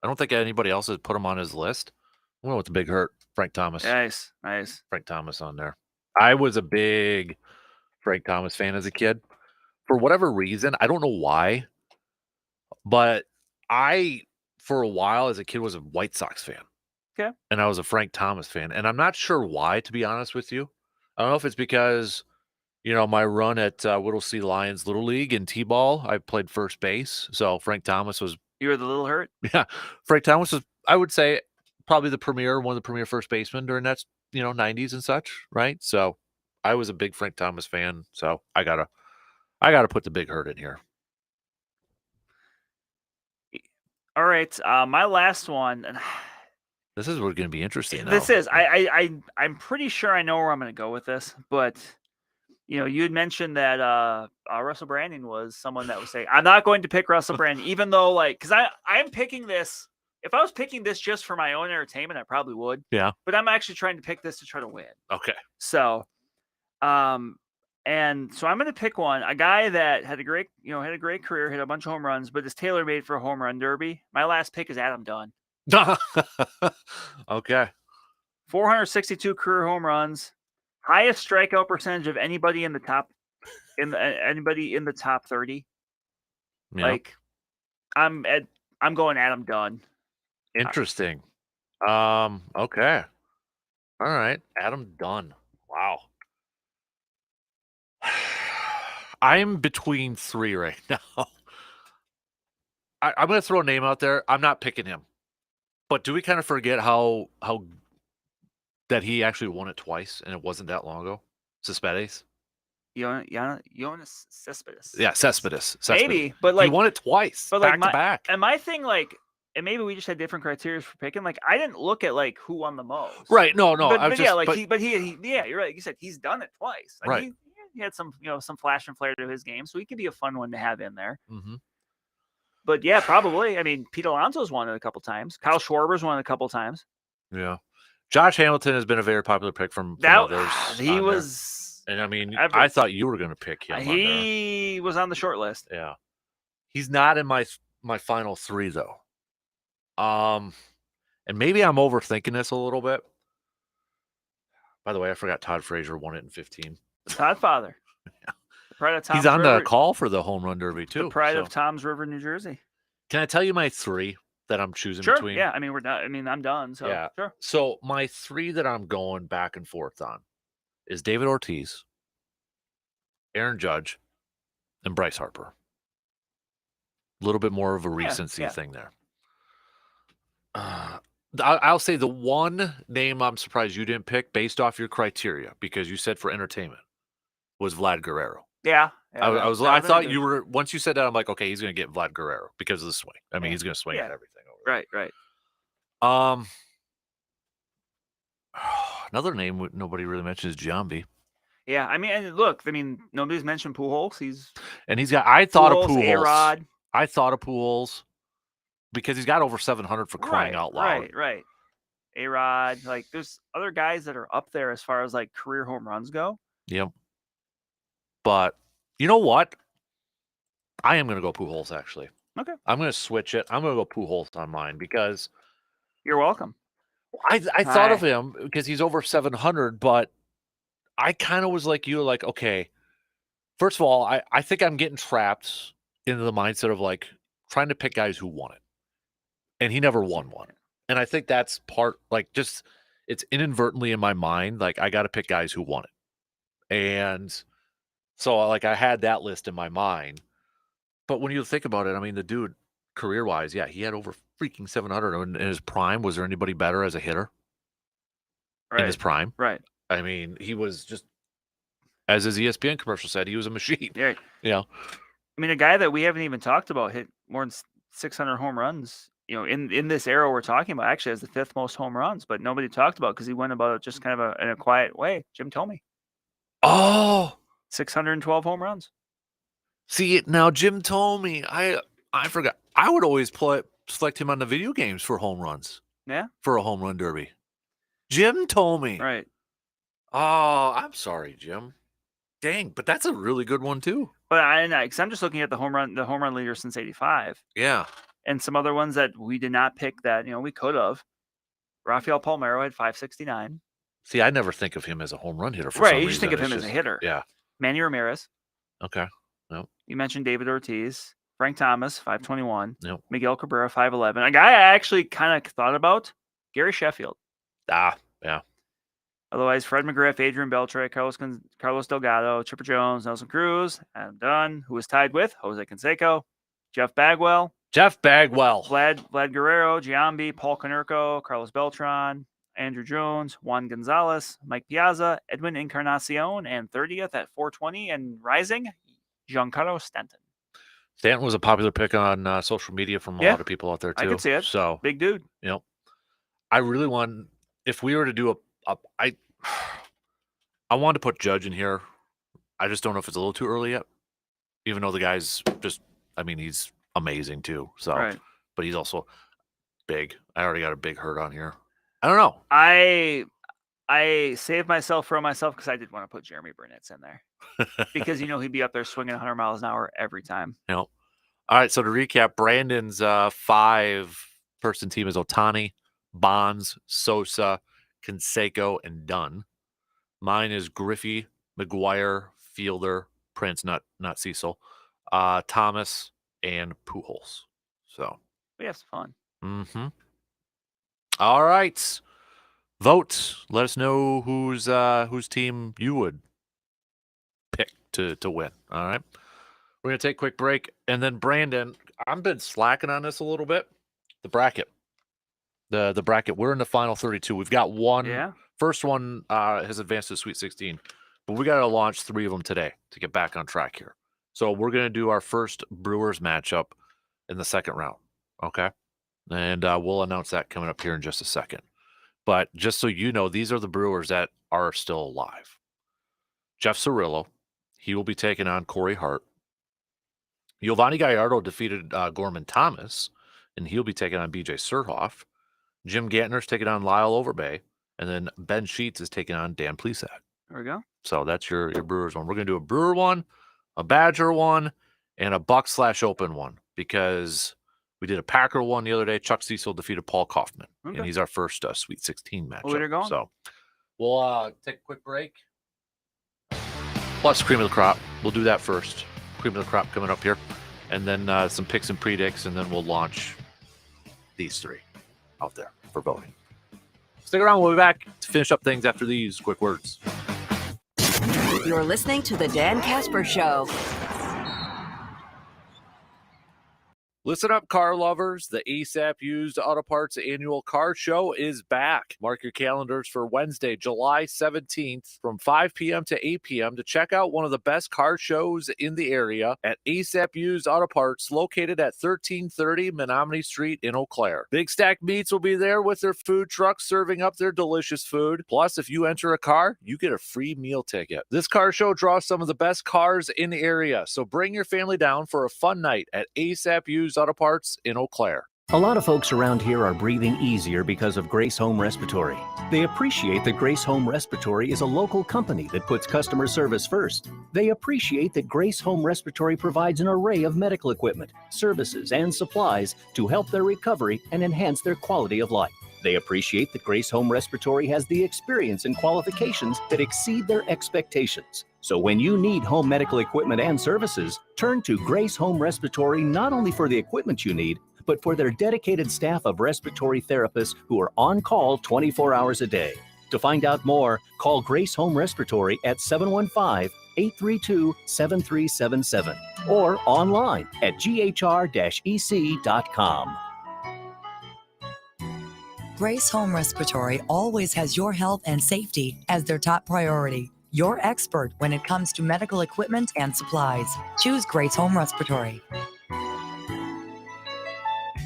Speaker 1: I don't think anybody else has put him on his list. Well, it's a big hurt. Frank Thomas.
Speaker 12: Nice.
Speaker 1: Frank Thomas on there. I was a big Frank Thomas fan as a kid. For whatever reason, I don't know why, but I, for a while as a kid, was a White Sox fan.
Speaker 12: Okay.
Speaker 1: And I was a Frank Thomas fan. And I'm not sure why, to be honest with you. I don't know if it's because, my run at Whittlesey Lions Little League in T-ball, I played first base. So Frank Thomas was...
Speaker 12: You were the little hurt?
Speaker 1: Yeah. Frank Thomas was, I would say, probably one of the premier first basemen during that, 90s and such, right? So I was a big Frank Thomas fan. So I gotta put the big hurt in here.
Speaker 12: All right, my last one.
Speaker 1: This is going to be interesting.
Speaker 12: This is. I'm pretty sure I know where I'm going to go with this, but you had mentioned that Russell Brandon was someone that was saying I'm not going to pick Russell Brandon, even though because I'm picking this. If I was picking this just for my own entertainment, I probably would.
Speaker 1: Yeah.
Speaker 12: But I'm actually trying to pick this to try to win.
Speaker 1: Okay.
Speaker 12: So, and so I'm going to pick a guy that had a great career, hit a bunch of home runs, but is tailor-made for a home run derby. My last pick is Adam Dunn.
Speaker 1: Okay.
Speaker 12: 462 career home runs, highest strikeout percentage of anybody in the top, anybody in the top 30.
Speaker 1: Yeah.
Speaker 12: I'm going Adam Dunn.
Speaker 1: Interesting. Okay. All right. Adam Dunn. Wow. I'm between 3 right now. I'm going to throw a name out there. I'm not picking him. But do we kind of forget how that he actually won it twice and it wasn't that long ago? Cespedes?
Speaker 12: Jonas Cespedes.
Speaker 1: Yeah, Cespedes.
Speaker 12: Maybe, but
Speaker 1: he won it twice,
Speaker 12: but
Speaker 1: back to back.
Speaker 12: And my thing, and maybe we just had different criteria for picking. I didn't look at who won the most.
Speaker 1: Right? No.
Speaker 12: But you're right. You said he's done it twice.
Speaker 1: Right.
Speaker 12: He had some flash and flare to his game, so he could be a fun one to have in there.
Speaker 1: Mm-hmm.
Speaker 12: But yeah, probably. I mean, Pete Alonso's won it a couple times. Kyle Schwarber's won it a couple times.
Speaker 1: Yeah. Josh Hamilton has been a very popular pick from others.
Speaker 12: He was.
Speaker 1: And I mean, I thought you were going to pick him.
Speaker 12: He was on the short list.
Speaker 1: Yeah. He's not in my final 3 though. And maybe I'm overthinking this a little bit. By the way, I forgot Todd Frazier won it in 15.
Speaker 12: Todd Father.
Speaker 1: Yeah.
Speaker 12: Pride of Tom's
Speaker 1: He's on
Speaker 12: River.
Speaker 1: the call for the home run derby too.
Speaker 12: The pride of Tom's River, New Jersey.
Speaker 1: Can I tell you my 3 that I'm choosing
Speaker 12: Sure.
Speaker 1: between?
Speaker 12: Yeah. I mean, we're done. I mean, I'm done. So
Speaker 1: yeah.
Speaker 12: Sure.
Speaker 1: So my 3 that I'm going back and forth on is David Ortiz, Aaron Judge, and Bryce Harper. A little bit more of a recency thing there. I'll say the one name I'm surprised you didn't pick based off your criteria, because you said for entertainment, was Vlad Guerrero.
Speaker 12: Yeah.
Speaker 1: I thought you were, once you said that, I'm like, okay, he's going to get Vlad Guerrero because of the swing. I mean, he's going to swing at everything over
Speaker 12: Right.
Speaker 1: Another name nobody really mentions is Giambi.
Speaker 12: Yeah, I mean, and look, nobody's mentioned Pujols.
Speaker 1: I thought of
Speaker 12: Pujols,
Speaker 1: Pujols.
Speaker 12: A-Rod.
Speaker 1: I thought of Pujols because he's got over 700 for crying out loud.
Speaker 12: Right. A-Rod, like there's other guys that are up there as far as like career home runs go.
Speaker 1: Yep. But you know what? I am going to go Pujols, actually.
Speaker 12: Okay.
Speaker 1: I'm going to switch it. I'm going to go Pujols on mine because
Speaker 12: you're welcome.
Speaker 1: I thought of him because he's over 700, but I kind of was like you, like, okay, first of all, I think I'm getting trapped into the mindset of like trying to pick guys who won it. And he never won one. And I think that's part, like, just it's inadvertently in my mind, like, I got to pick guys who won it. And so, like, I had that list in my mind. But when you think about it, I mean, the dude, career-wise, yeah, he had over freaking 700 in his prime. Was there anybody better as a hitter in his prime?
Speaker 12: Right.
Speaker 1: I mean, he was just, as his ESPN commercial said, he was a machine.
Speaker 12: Yeah.
Speaker 1: You know?
Speaker 12: I mean, a guy that we haven't even talked about hit more than 600 home runs, you know, in this era we're talking about, actually has the 5th most home runs, but nobody talked about because he went about it just kind of in a quiet way. Jim Thome.
Speaker 1: Oh!
Speaker 12: 612 home runs.
Speaker 1: See, now Jim Thome, I forgot. I would always select him on the video games for home runs.
Speaker 12: Yeah?
Speaker 1: For a home run derby. Jim Thome.
Speaker 12: Right.
Speaker 1: Oh, I'm sorry, Jim. Dang, but that's a really good one too.
Speaker 12: But because I'm just looking at the home run leader since '85.
Speaker 1: Yeah.
Speaker 12: And some other ones that we did not pick that, you know, we could have. Rafael Palmeiro had 569.
Speaker 1: See, I never think of him as a home run hitter.
Speaker 12: Right, you just think of him as a hitter.
Speaker 1: Yeah.
Speaker 12: Manny Ramirez.
Speaker 1: Okay. No.
Speaker 12: You mentioned David Ortiz. Frank Thomas, 521.
Speaker 1: Nope.
Speaker 12: Miguel Cabrera, 511. A guy I actually kind of thought about, Gary Sheffield.
Speaker 1: Ah, yeah.
Speaker 12: Otherwise, Fred McGriff, Adrian Beltre, Carlos Delgado, Chipper Jones, Nelson Cruz, Adam Dunn, who was tied with Jose Canseco, Jeff Bagwell, Vlad Guerrero, Giambi, Paul Konerko, Carlos Beltran, Andrew Jones, Juan Gonzalez, Mike Piazza, Edwin Encarnacion, and 30th at 420 and rising, Giancarlo Stanton.
Speaker 1: Stanton was a popular pick on social media from a lot of people out there too.
Speaker 12: I could see it.
Speaker 1: So
Speaker 12: big dude.
Speaker 1: You know, I really want, if we were to do I wanted to put Judge in here. I just don't know if it's a little too early yet. Even though the guy's just, I mean, he's amazing too. So, but he's also big. I already got a big hurt on here. I don't know.
Speaker 12: I saved myself from myself because I did want to put Jeremy Burnitz in there because you know he'd be up there swinging 100 miles an hour every time.
Speaker 1: You know. All right. So to recap, Brandon's 5-person team is Ohtani, Bonds, Sosa, Canseco, and Dunn. Mine is Griffey, McGuire, Fielder, Prince, not Cecil, Thomas, and Pujols. So
Speaker 12: we have some fun.
Speaker 1: Mm-hmm. All right. Vote. Let us know whose team you would pick to win. All right. We're going to take a quick break. And then, Brandon, I've been slacking on this a little bit. The bracket. The bracket. We're in the final 32. We've got one.
Speaker 12: Yeah.
Speaker 1: First one has advanced to Sweet 16. But we got to launch 3 of them today to get back on track here. So we're going to do our first Brewers matchup in the second round. Okay. And we'll announce that coming up here in just a second. But just so you know, these are the Brewers that are still alive. Jeff Cirillo, he will be taking on Corey Hart. Giovanni Gallardo defeated Gorman Thomas, and he'll be taking on B.J. Surhoff. Jim Gantner's taking on Lyle Overbay, and then Ben Sheets is taking on Dan Plesac.
Speaker 12: There we go.
Speaker 1: So that's your Brewers one. We're going to do a Brewer one, a Badger one, and a Buck/Open one because we did a Packer one the other day. Chuck Cecil defeated Paul Kaufman, and he's our first Sweet 16 matchup.
Speaker 12: Well, going.
Speaker 1: So we'll take a quick break. Plus Cream of the Crop. We'll do that first. Cream of the Crop coming up here. And then some picks and predicts, and then we'll launch these 3 out there for voting. Stick around. We'll be back to finish up things after these quick words.
Speaker 2: You're listening to The Dan Kasper Show.
Speaker 1: Listen up, car lovers. The ASAP Used Auto Parts Annual Car Show is back. Mark your calendars for Wednesday, July 17th from 5 p.m. to 8 p.m. to check out one of the best car shows in the area at ASAP Used Auto Parts, located at 1330 Menominee Street in Eau Claire. Big Stack Meats will be there with their food trucks serving up their delicious food. Plus, if you enter a car, you get a free meal ticket. This car show draws some of the best cars in the area, so bring your family down for a fun night at ASAP Used Auto Parts in Eau Claire.
Speaker 3: A lot of folks around here are breathing easier because of Grace Home Respiratory. They appreciate that Grace Home Respiratory is a local company that puts customer service first. They appreciate that Grace Home Respiratory provides an array of medical equipment, services, and supplies to help their recovery and enhance their quality of life. They appreciate that Grace Home Respiratory has the experience and qualifications that exceed their expectations. So when you need home medical equipment and services, turn to Grace Home Respiratory not only for the equipment you need, but for their dedicated staff of respiratory therapists who are on call 24 hours a day. To find out more, call Grace Home Respiratory at 715-832-7377 or online at ghr-ec.com.
Speaker 21: Grace Home Respiratory always has your health and safety as their top priority. Your expert when it comes to medical equipment and supplies. Choose Grace Home Respiratory.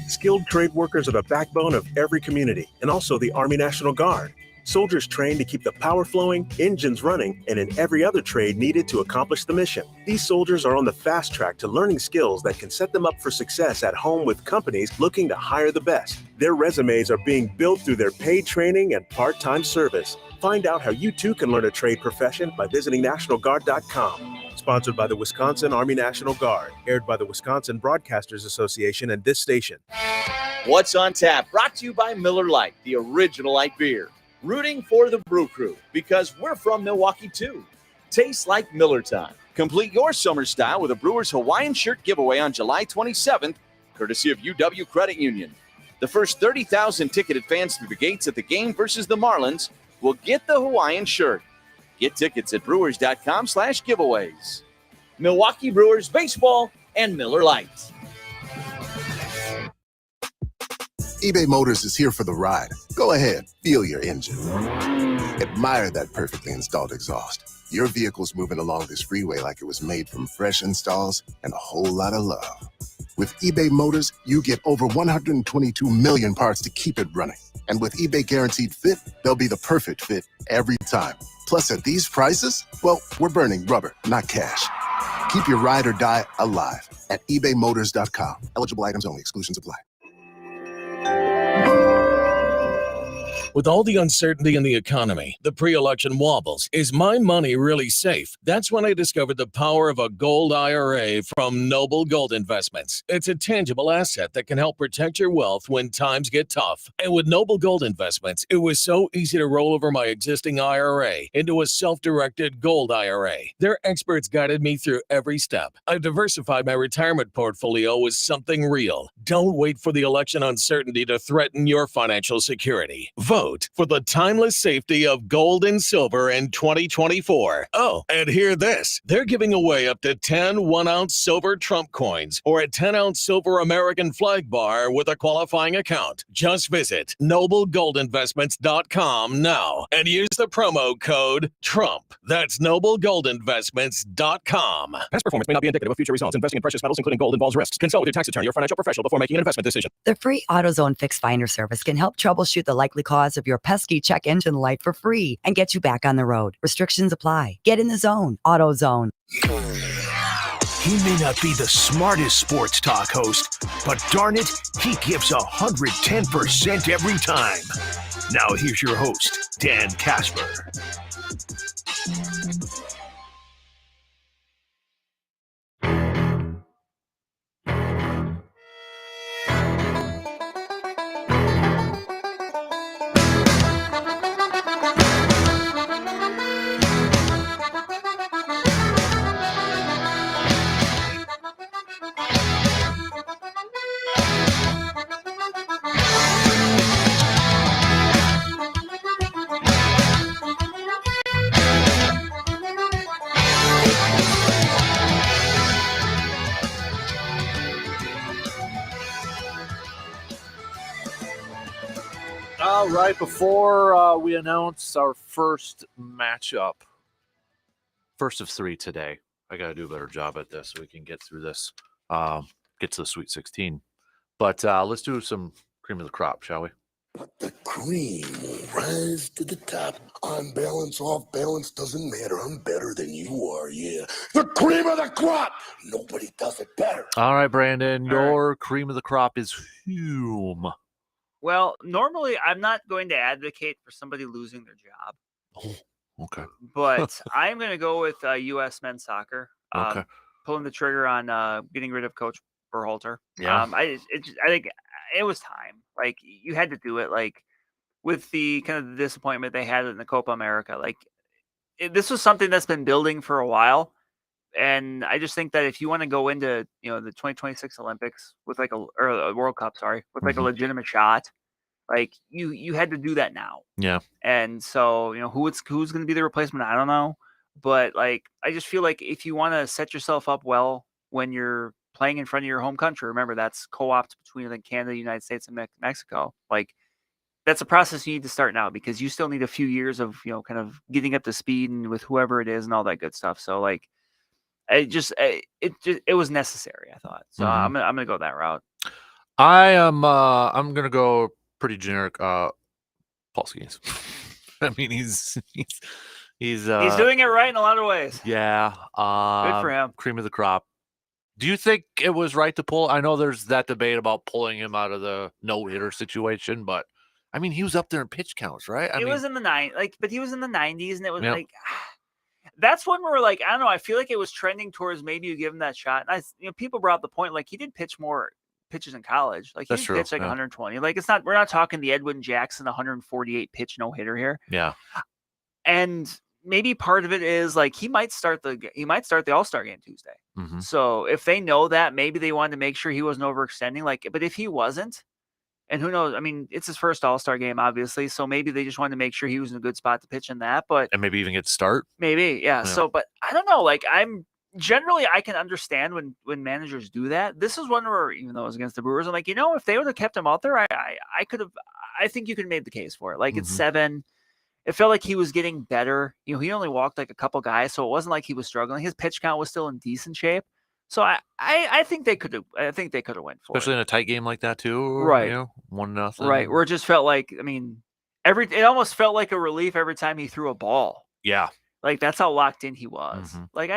Speaker 14: Skilled trade workers are the backbone of every community, and also the Army National Guard. Soldiers trained to keep the power flowing, engines running, and in every other trade needed to accomplish the mission. These soldiers are on the fast track to learning skills that can set them up for success at home with companies looking to hire the best. Their resumes are being built through their paid training and part-time service. Find out how you too can learn a trade profession by visiting NationalGuard.com. Sponsored by the Wisconsin Army National Guard. Aired by the Wisconsin Broadcasters Association and this station.
Speaker 24: What's on Tap? Brought to you by Miller Lite, the original light beer. Rooting for the Brew Crew because we're from Milwaukee too. Tastes like Miller time. Complete your summer style with a Brewers Hawaiian shirt giveaway on July 27th, courtesy of UW Credit Union. The first 30,000 ticketed fans through the gates at the game versus the Marlins will get the Hawaiian shirt. Get tickets at brewers.com/giveaways. Milwaukee Brewers baseball and Miller Lite.
Speaker 5: eBay Motors is here for the ride. Go ahead, feel your engine. Admire that perfectly installed exhaust. Your vehicle's moving along this freeway like it was made from fresh installs and a whole lot of love. With eBay Motors, you get over 122 million parts to keep it running. And with eBay Guaranteed Fit, they'll be the perfect fit every time. Plus, at these prices, well, we're burning rubber, not cash. Keep your ride or die alive at ebaymotors.com. Eligible items only. Exclusions apply.
Speaker 8: With all the uncertainty in the economy, the pre-election wobbles, is my money really safe? That's when I discovered the power of a gold IRA from Noble Gold Investments. It's a tangible asset that can help protect your wealth when times get tough. And with Noble Gold Investments, it was so easy to roll over my existing IRA into a self-directed gold IRA. Their experts guided me through every step. I've diversified my retirement portfolio with something real. Don't wait for the election uncertainty to threaten your financial security. Vote for the timeless safety of gold and silver in 2024. Oh, and hear this. They're giving away up to 10 1-ounce silver Trump coins or a 10-ounce silver American flag bar with a qualifying account. Just visit noblegoldinvestments.com now and use the promo code TRUMP. That's noblegoldinvestments.com.
Speaker 13: Past performance may not be indicative of future results. Investing in precious metals, including gold, involves risks. Consult with your tax attorney or financial professional before making an investment decision.
Speaker 21: The free AutoZone Fix Finder service can help troubleshoot the likely cause of your pesky check engine light for free and get you back on the road. Restrictions apply. Get in the zone. AutoZone.
Speaker 25: He may not be the smartest sports talk host, but darn it, he gives 110% every time. Now here's your host, Dan Kasper.
Speaker 1: All right, before we announce our first matchup, first of 3 today, I got to do a better job at this so we can get through this, get to the Sweet 16. But let's do some cream of the crop, shall we?
Speaker 10: The cream will rise to the top. On balance, off balance, doesn't matter. I'm better than you are, yeah. The cream of the crop! Nobody does it better.
Speaker 1: All right, Brandon, your cream of the crop is Hume.
Speaker 12: Well, normally I'm not going to advocate for somebody losing their job.
Speaker 1: Oh, okay.
Speaker 12: But I'm going to go with U.S. men's soccer.
Speaker 1: Okay.
Speaker 12: Pulling the trigger on getting rid of Coach Berhalter.
Speaker 1: Yeah.
Speaker 12: I think it was time. Like, you had to do it. Like, with the kind of the disappointment they had in the Copa America. Like, this was something that's been building for a while. And I just think that if you want to go into, the 2026 Olympics with like or World Cup, sorry, with like a legitimate shot, like you had to do that now.
Speaker 1: Yeah.
Speaker 12: And so, who's going to be the replacement? I don't know. But like, I just feel like if you want to set yourself up well when you're playing in front of your home country, remember that's co-opt between like Canada, United States, and Mexico. Like, that's a process you need to start now because you still need a few years of, kind of getting up to speed and with whoever it is and all that good stuff. So like, it was necessary, I thought. So I'm gonna go that route.
Speaker 1: I'm gonna go pretty generic. Paul Skeens. I mean, he's
Speaker 12: doing it right in a lot of ways.
Speaker 1: Yeah.
Speaker 12: Good for him.
Speaker 1: Cream of the crop. Do you think it was right to pull? I know there's that debate about pulling him out of the no-hitter situation, but I mean, he was up there in pitch counts, right?
Speaker 12: It was in the but he was in the 90s, and it was
Speaker 1: Yep.
Speaker 12: like. That's one where, like, I don't know. I feel like it was trending towards maybe you give him that shot. And people brought up the point, like, he did pitch more pitches in college. Like, he
Speaker 1: That's
Speaker 12: did
Speaker 1: true,
Speaker 12: pitch like
Speaker 1: yeah.
Speaker 12: 120. Like, we're not talking the Edwin Jackson 148 pitch no hitter here.
Speaker 1: Yeah.
Speaker 12: And maybe part of it is like he might start the All-Star game Tuesday.
Speaker 1: Mhm.
Speaker 12: So if they know that, maybe they wanted to make sure he wasn't overextending. Like, but if he wasn't, and who knows? I mean, it's his first All-Star game, obviously. So maybe they just wanted to make sure he was in a good spot to pitch in that. But
Speaker 1: And maybe even get to start.
Speaker 12: maybe, yeah. So, but I don't know. Like, I can understand when managers do that. This is one where, even though it was against the Brewers, I'm like, if they would have kept him out there, I could have. I think you could have made the case for it. Like, it's 7. It felt like he was getting better. He only walked like a couple guys, so it wasn't like he was struggling. His pitch count was still in decent shape. So I think they could have. I think they could have went for it.
Speaker 1: Especially in a tight game like that too.
Speaker 12: Right.
Speaker 1: 1-0.
Speaker 12: Right, where it just felt like, I mean, it almost felt like a relief every time he threw a ball.
Speaker 1: Yeah.
Speaker 12: Like, that's how locked in he was. Like,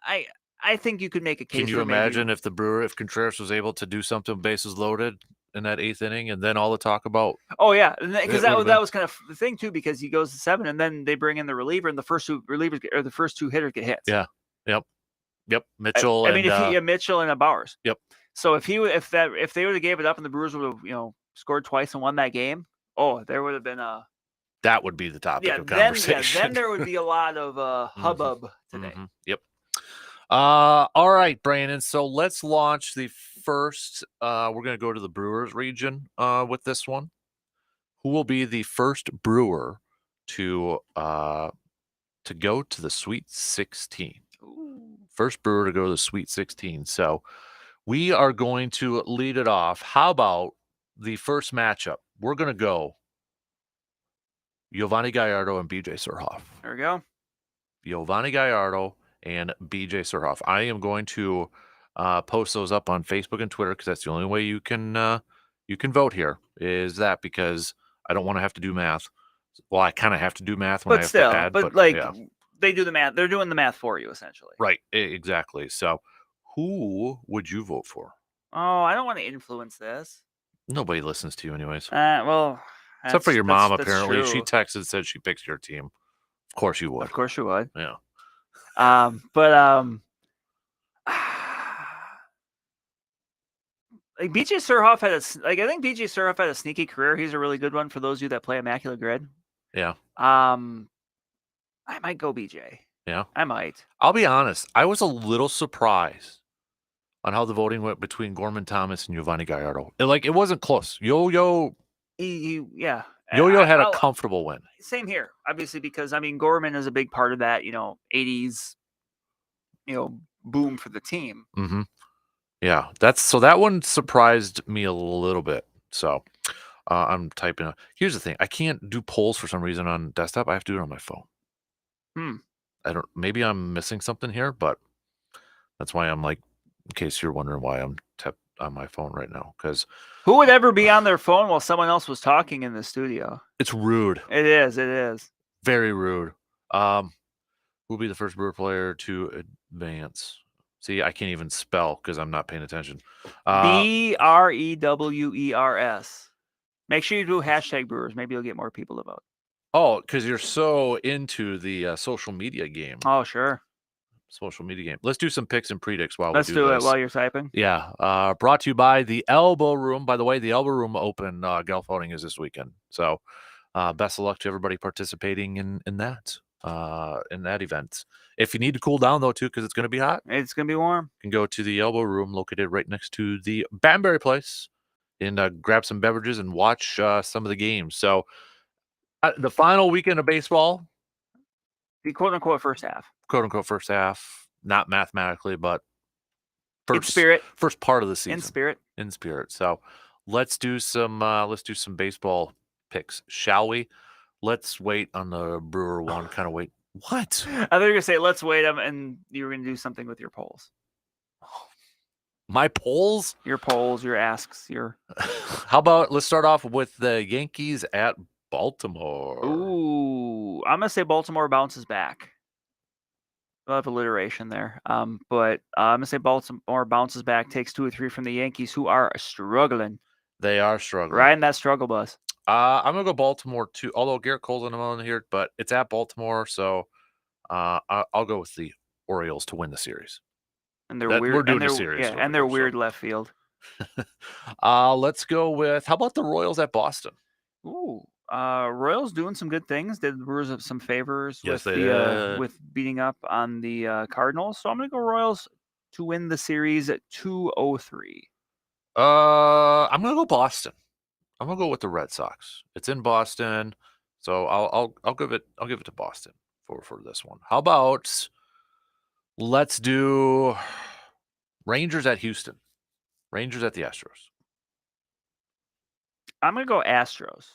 Speaker 12: I think you could make a case.
Speaker 1: Can you imagine if Contreras was able to do something bases loaded in that 8th inning, and then all the talk about?
Speaker 12: Oh yeah, because that was kind of the thing too. Because he goes to 7, and then they bring in the reliever, and the first two relievers or the first 2 hitters get hits.
Speaker 1: Yeah. Yep. Mitchell.
Speaker 12: I mean, if Mitchell and Bowers.
Speaker 1: Yep.
Speaker 12: So if they would have gave it up and the Brewers would have scored twice and won that game, there would have been a.
Speaker 1: That would be the topic of conversation.
Speaker 12: Then there would be a lot of hubbub today.
Speaker 1: Yep. All right, Brandon. So let's launch the first. We're going to go to the Brewers region with this one. Who will be the first Brewer to go to the Sweet 16? First Brewer to go to the Sweet 16. So we are going to lead it off. How about the first matchup? We're going to go Giovanni Gallardo and BJ Surhoff.
Speaker 12: There we go.
Speaker 1: Giovanni Gallardo and BJ Surhoff. I am going to post those up on Facebook and Twitter because that's the only way you can vote here. Is that because I don't want to have to do math? Well, I kind of have to do math when I have to add.
Speaker 12: But they do the math. They're doing the math for you, essentially.
Speaker 1: Right. Exactly. So, who would you vote for?
Speaker 12: Oh, I don't want to influence this.
Speaker 1: Nobody listens to you, anyways.
Speaker 12: Well,
Speaker 1: except for your mom, apparently.
Speaker 12: True.
Speaker 1: She texted and said she picks your team. Of course you would.
Speaker 12: Of course you would.
Speaker 1: Yeah.
Speaker 12: Like BJ Surhoff I think BJ Surhoff had a sneaky career. He's a really good one for those of you that play Immaculate Grid.
Speaker 1: Yeah.
Speaker 12: I might go BJ.
Speaker 1: Yeah.
Speaker 12: I might.
Speaker 1: I'll be honest. I was a little surprised on how the voting went between Gorman Thomas and Giovanni Gallardo. It wasn't close. Yo-Yo had a comfortable win.
Speaker 12: Same here, obviously, because Gorman is a big part of that, 80s, boom for the team.
Speaker 1: Mm-hmm. Yeah, that one surprised me a little bit. So, I'm typing. Here's the thing: I can't do polls for some reason on desktop. I have to do it on my phone. I don't. Maybe I'm missing something here, but that's why I'm like, in case you're wondering why I'm tapped on my phone right now, because
Speaker 12: Who would ever be on their phone while someone else was talking in the studio?
Speaker 1: it's rude.
Speaker 12: It is. It is.
Speaker 1: Very rude. Who'll be the first Brewer player to advance? See, I can't even spell because I'm not paying attention.
Speaker 12: BREWERS. Make sure you do hashtag Brewers. Maybe you'll get more people to vote.
Speaker 1: Oh, because you're so into the social media game.
Speaker 12: Oh, sure.
Speaker 1: Social media game. Let's do some picks and predicts while
Speaker 12: Let's
Speaker 1: we do
Speaker 12: do
Speaker 1: this.
Speaker 12: it while you're typing.
Speaker 1: Yeah. Brought to you by the Elbow Room. By the way, the Elbow Room Open golf outing is this weekend. So best of luck to everybody participating in that event. If you need to cool down, though, too, because it's going to be hot.
Speaker 12: It's going to be warm.
Speaker 1: You can go to the Elbow Room located right next to the Banbury Place and grab some beverages and watch some of the games. So the final weekend of baseball.
Speaker 12: The quote-unquote first half.
Speaker 1: Quote-unquote first half. Not mathematically, but
Speaker 12: in spirit.
Speaker 1: First part of the season.
Speaker 12: In spirit.
Speaker 1: So let's do some baseball picks, shall we? Let's wait on the Brewer one. Kind of wait. What?
Speaker 12: I thought you were gonna say let's wait them, and you were gonna do something with your polls.
Speaker 1: My polls?
Speaker 12: Your polls, your asks, your.
Speaker 1: How about let's start off with the Yankees at Baltimore.
Speaker 12: Ooh, I'm gonna say Baltimore bounces back. We'll have alliteration there. But I'm gonna say Baltimore bounces back, takes 2 or 3 from the Yankees, who are struggling.
Speaker 1: They are struggling.
Speaker 12: Riding that struggle bus.
Speaker 1: I'm gonna go Baltimore too. Although Garrett Cole's on the mound here, but it's at Baltimore, so I'll go with the Orioles to win the series.
Speaker 12: And they're weird.
Speaker 1: We're doing a series.
Speaker 12: Yeah, and they're weird left field.
Speaker 1: Let's go with how about the Royals at Boston?
Speaker 12: Ooh. Royals doing some good things. Did the Brewers some favors
Speaker 1: yes,
Speaker 12: with beating up on the Cardinals. So I'm gonna go Royals to win the series at 2-3.
Speaker 1: I'm gonna go Boston. I'm gonna go with the Red Sox. It's in Boston, so I'll give it to Boston for this one. How about let's do Rangers at Houston. Rangers at the Astros.
Speaker 12: I'm gonna go Astros.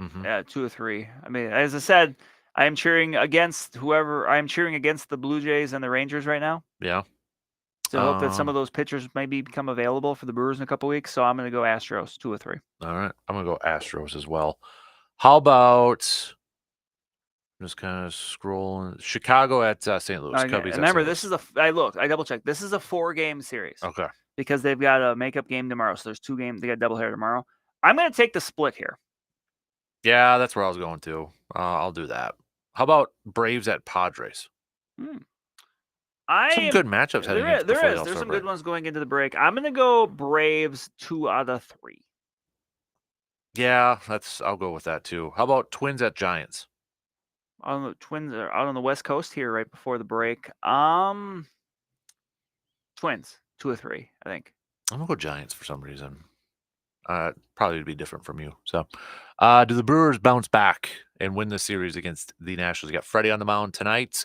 Speaker 12: 2-3. I mean, as I said, I am cheering against the Blue Jays and the Rangers right now.
Speaker 1: Yeah.
Speaker 12: To hope that some of those pitchers maybe become available for the Brewers in a couple weeks. So I'm going to go Astros 2-3.
Speaker 1: All right. I'm going to go Astros as well. How about just kind of scrolling Chicago at St. Louis. Cubbies
Speaker 12: remember, this is I double checked. This is a 4-game series.
Speaker 1: Okay.
Speaker 12: Because they've got a makeup game tomorrow. So there's 2 games. They got doubleheader tomorrow. I'm going to take the split here.
Speaker 1: Yeah, that's where I was going to. I'll do that. How about Braves at Padres? Some good matchups heading into the playoffs.
Speaker 12: There's some good ones going into the break. I'm going to go Braves 2 out of 3.
Speaker 1: Yeah, I'll go with that too. How about Twins at Giants?
Speaker 12: Twins are out on the West Coast here right before the break. Twins 2 or 3, I think.
Speaker 1: I'm going to go Giants for some reason. Probably would be different from you. So, do the Brewers bounce back and win the series against the Nationals? You got Freddie on the mound tonight,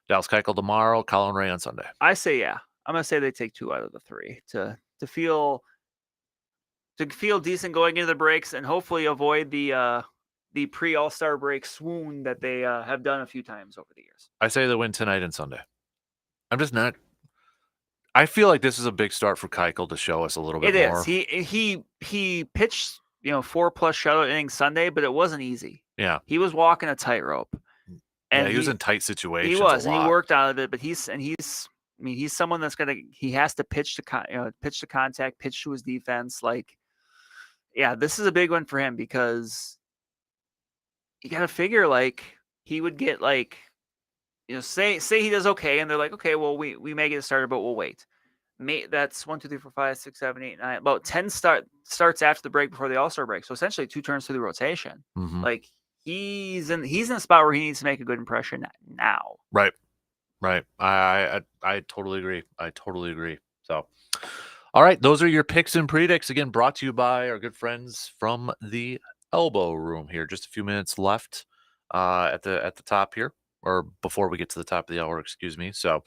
Speaker 1: Dallas Keuchel tomorrow, Colin Ray on Sunday.
Speaker 12: I say yeah. I'm gonna say they take 2 out of the 3 to feel decent going into the breaks and hopefully avoid the pre-All-Star break swoon that they have done a few times over the years.
Speaker 1: I say they win tonight and Sunday. I'm just not. I feel like this is a big start for Keuchel to show us a little bit more.
Speaker 12: It is. He pitched 4+ shutout innings Sunday, but it wasn't easy.
Speaker 1: Yeah.
Speaker 12: He was walking a tightrope.
Speaker 1: And he was in tight situations.
Speaker 12: He was, and he worked out of it. But he's someone that's he has to pitch to contact, pitch to his defense. Like, yeah, this is a big one for him because you got to figure he would get say he does okay, and they're like, okay, well we may get started, but we'll wait. That's 1, 2, 3, 4, 5, 6, 7, 8, 9. About 10 starts after the break before the All-Star break. So essentially 2 turns through the rotation.
Speaker 1: Mm-hmm.
Speaker 12: Like he's in a spot where he needs to make a good impression now.
Speaker 1: Right. I totally agree. So, all right, those are your picks and predicts. Again, brought to you by our good friends from the Elbow Room here. Just a few minutes left at the top here, or before we get to the top of the hour, excuse me. So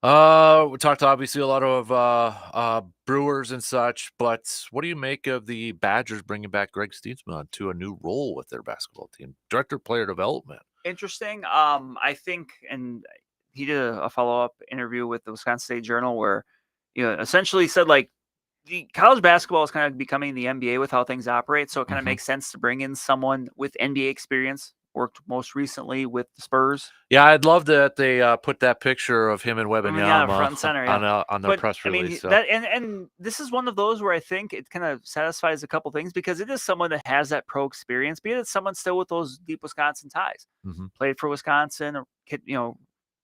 Speaker 1: We talked obviously a lot of Brewers and such, but what do you make of the Badgers bringing back Greg Steensma to a new role with their basketball team, director of player development?
Speaker 12: Interesting. I think, and he did a follow-up interview with the Wisconsin State Journal where, essentially said like the college basketball is kind of becoming the NBA with how things operate. So it kind of makes sense to bring in someone with NBA experience. Worked most recently with the Spurs.
Speaker 1: Yeah, I'd love that they put that picture of him and Wembanyama
Speaker 12: front and center,
Speaker 1: on their press release.
Speaker 12: And this is one of those where I think it kind of satisfies a couple things because it is someone that has that pro experience, be it someone still with those deep Wisconsin ties. Played for Wisconsin,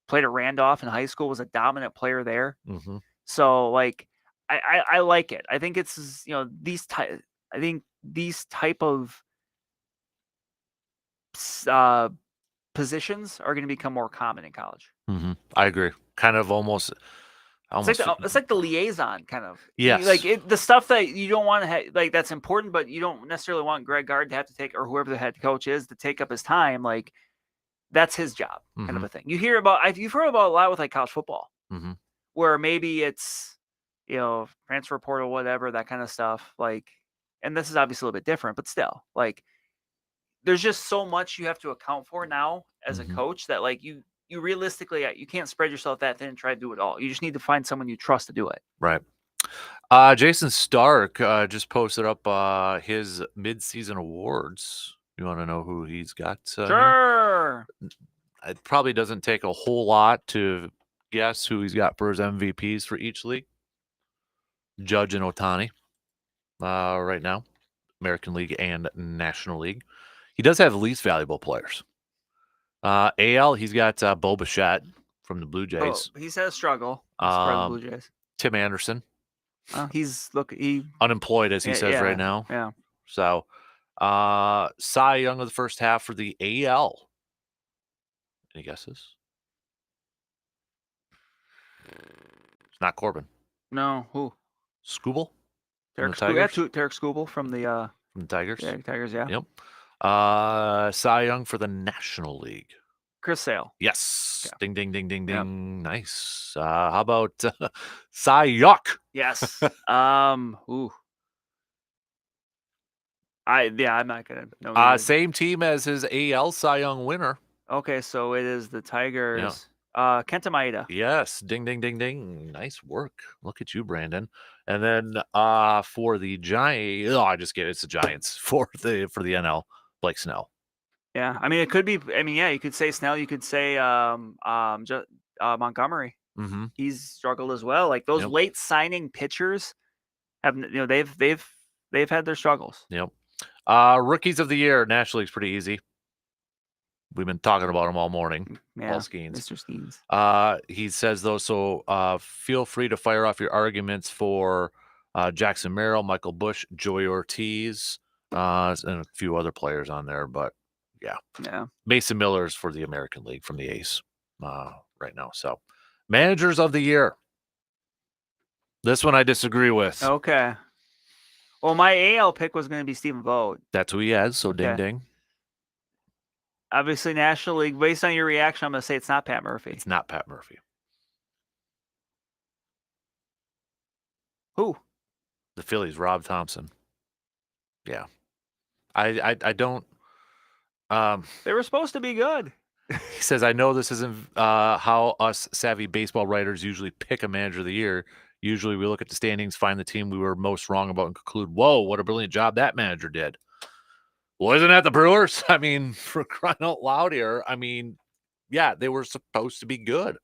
Speaker 12: played at Randolph in high school, was a dominant player there. So like, I like it. I think it's these type of positions are going to become more common in college.
Speaker 1: I agree. Kind of almost.
Speaker 12: It's like the liaison kind of.
Speaker 1: Yes.
Speaker 12: Like the stuff that you don't want to have, like that's important, but you don't necessarily want Greg Gard to have to take, or whoever the head coach is, to take up his time. Like that's his job, kind of a thing. You've heard about a lot with like college football, where maybe it's transfer portal, whatever, that kind of stuff. Like, and this is obviously a little bit different, but still, like, there's just so much you have to account for now as a coach that like you realistically, you can't spread yourself that thin and try to do it all. You just need to find someone you trust to do it.
Speaker 1: Right. Jason Stark just posted up his mid-season awards. You want to know who he's got?
Speaker 12: Sure.
Speaker 1: It probably doesn't take a whole lot to guess who he's got for his MVPs for each league. Judge and Ohtani right now, American League and National League. He does have least valuable players. AL, he's got Bo Bichette from the Blue Jays.
Speaker 12: He's had a struggle. The Blue Jays.
Speaker 1: Tim Anderson.
Speaker 12: He's
Speaker 1: unemployed, as he says right now.
Speaker 12: Yeah.
Speaker 1: So, Cy Young of the first half for the AL. Any guesses? It's not Corbin.
Speaker 12: No, who?
Speaker 1: Skubal.
Speaker 12: Tarek Skubal from the
Speaker 1: Tigers.
Speaker 12: Yeah, Tigers. Yeah.
Speaker 1: Yep. Cy Young for the National League.
Speaker 12: Chris Sale.
Speaker 1: Yes.
Speaker 12: Yeah.
Speaker 1: Ding, ding, ding, ding, ding. Nice. How about Cy Yuck?
Speaker 12: Yes. Ooh. I'm not gonna know.
Speaker 1: Same team as his AL Cy Young winner.
Speaker 12: Okay, so it is the Tigers. Kenta Maeda.
Speaker 1: Yes. Ding, ding, ding, ding. Nice work. Look at you, Brandon. And then for the Giants, I just gave it's the Giants for the NL, Blake Snell.
Speaker 12: Yeah, I mean it could be. I mean, yeah, you could say Snell. You could say Montgomery. He's struggled as well. Like those late signing pitchers have, they've had their struggles.
Speaker 1: Yep. Rookies of the year, National League's pretty easy. We've been talking about him all morning.
Speaker 12: Yeah,
Speaker 1: Paul Skeens.
Speaker 12: Mr. Skeens.
Speaker 1: He says, though, so feel free to fire off your arguments for Jackson Merrill, Michael Busch, Joey Ortiz, and a few other players on there. But,
Speaker 12: yeah.
Speaker 1: Mason Miller's for the American League from the Ace right now. So, managers of the year. This one I disagree with.
Speaker 12: Okay. Well, my AL pick was going to be Stephen Vogt.
Speaker 1: That's who he has, so ding, ding.
Speaker 12: Obviously, National League. Based on your reaction, I'm going to say it's not Pat Murphy.
Speaker 1: It's not Pat Murphy.
Speaker 12: Who?
Speaker 1: The Phillies, Rob Thompson. Yeah. I don't.
Speaker 12: They were supposed to be good.
Speaker 1: He says, I know this isn't how us savvy baseball writers usually pick a manager of the year. Usually we look at the standings, find the team we were most wrong about, and conclude, whoa, what a brilliant job that manager did. Well, isn't that the Brewers? I mean, for crying out loud here, I mean, yeah, they were supposed to be good.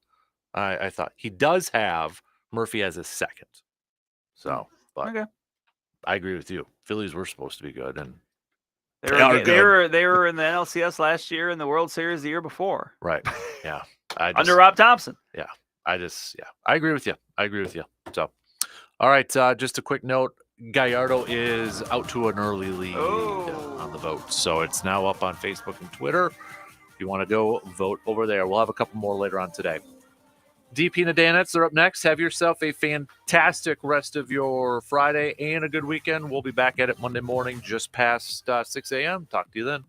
Speaker 1: I thought he does have Murphy as a second. So, but
Speaker 12: okay.
Speaker 1: I agree with you. Phillies were supposed to be good, and
Speaker 12: they were in the NLCS last year and the World Series the year before.
Speaker 1: Right. Yeah.
Speaker 12: Under Rob Thompson.
Speaker 1: Yeah. I agree with you. So, all right. Just a quick note. Gallardo is out to an early lead on the vote. So it's now up on Facebook and Twitter. If you want to go vote over there, we'll have a couple more later on today. DP and the Danettes are up next. Have yourself a fantastic rest of your Friday and a good weekend. We'll be back at it Monday morning just past 6 a.m. Talk to you then.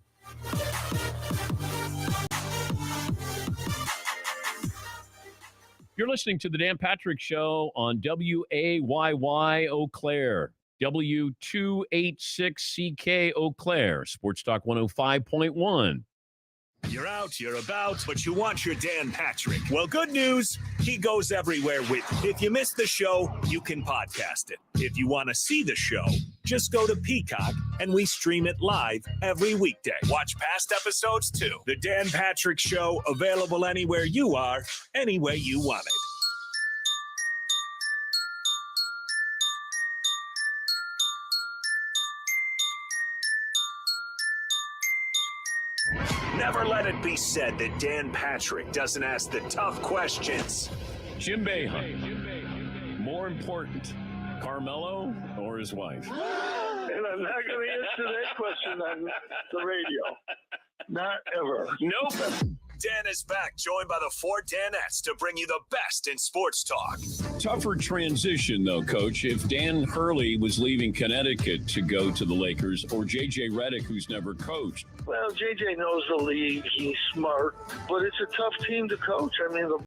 Speaker 15: You're listening to the Dan Patrick Show on WAYY Eau Claire, W286CK Eau Claire, Sports Talk 105.1.
Speaker 25: You're out, you're about, but you want your Dan Patrick. Well, good news, he goes everywhere with you. If you missed the show, you can podcast it. If you want to see the show, just go to Peacock and we stream it live every weekday. Watch past episodes too. The Dan Patrick Show, available anywhere you are, any way you want it. Never let it be said that Dan Patrick doesn't ask the tough questions.
Speaker 15: Jim Boeheim, more important, Carmelo or his wife?
Speaker 16: And I'm not going to answer that question on the radio. Not ever.
Speaker 25: Nope. Dan is back, joined by the four Danettes to bring you the best in sports talk.
Speaker 15: Tougher transition, though, Coach. If Dan Hurley was leaving Connecticut to go to the Lakers, or J.J. Redick, who's never coached.
Speaker 16: Well, JJ knows the league. He's smart, but it's a tough team to coach. I mean, the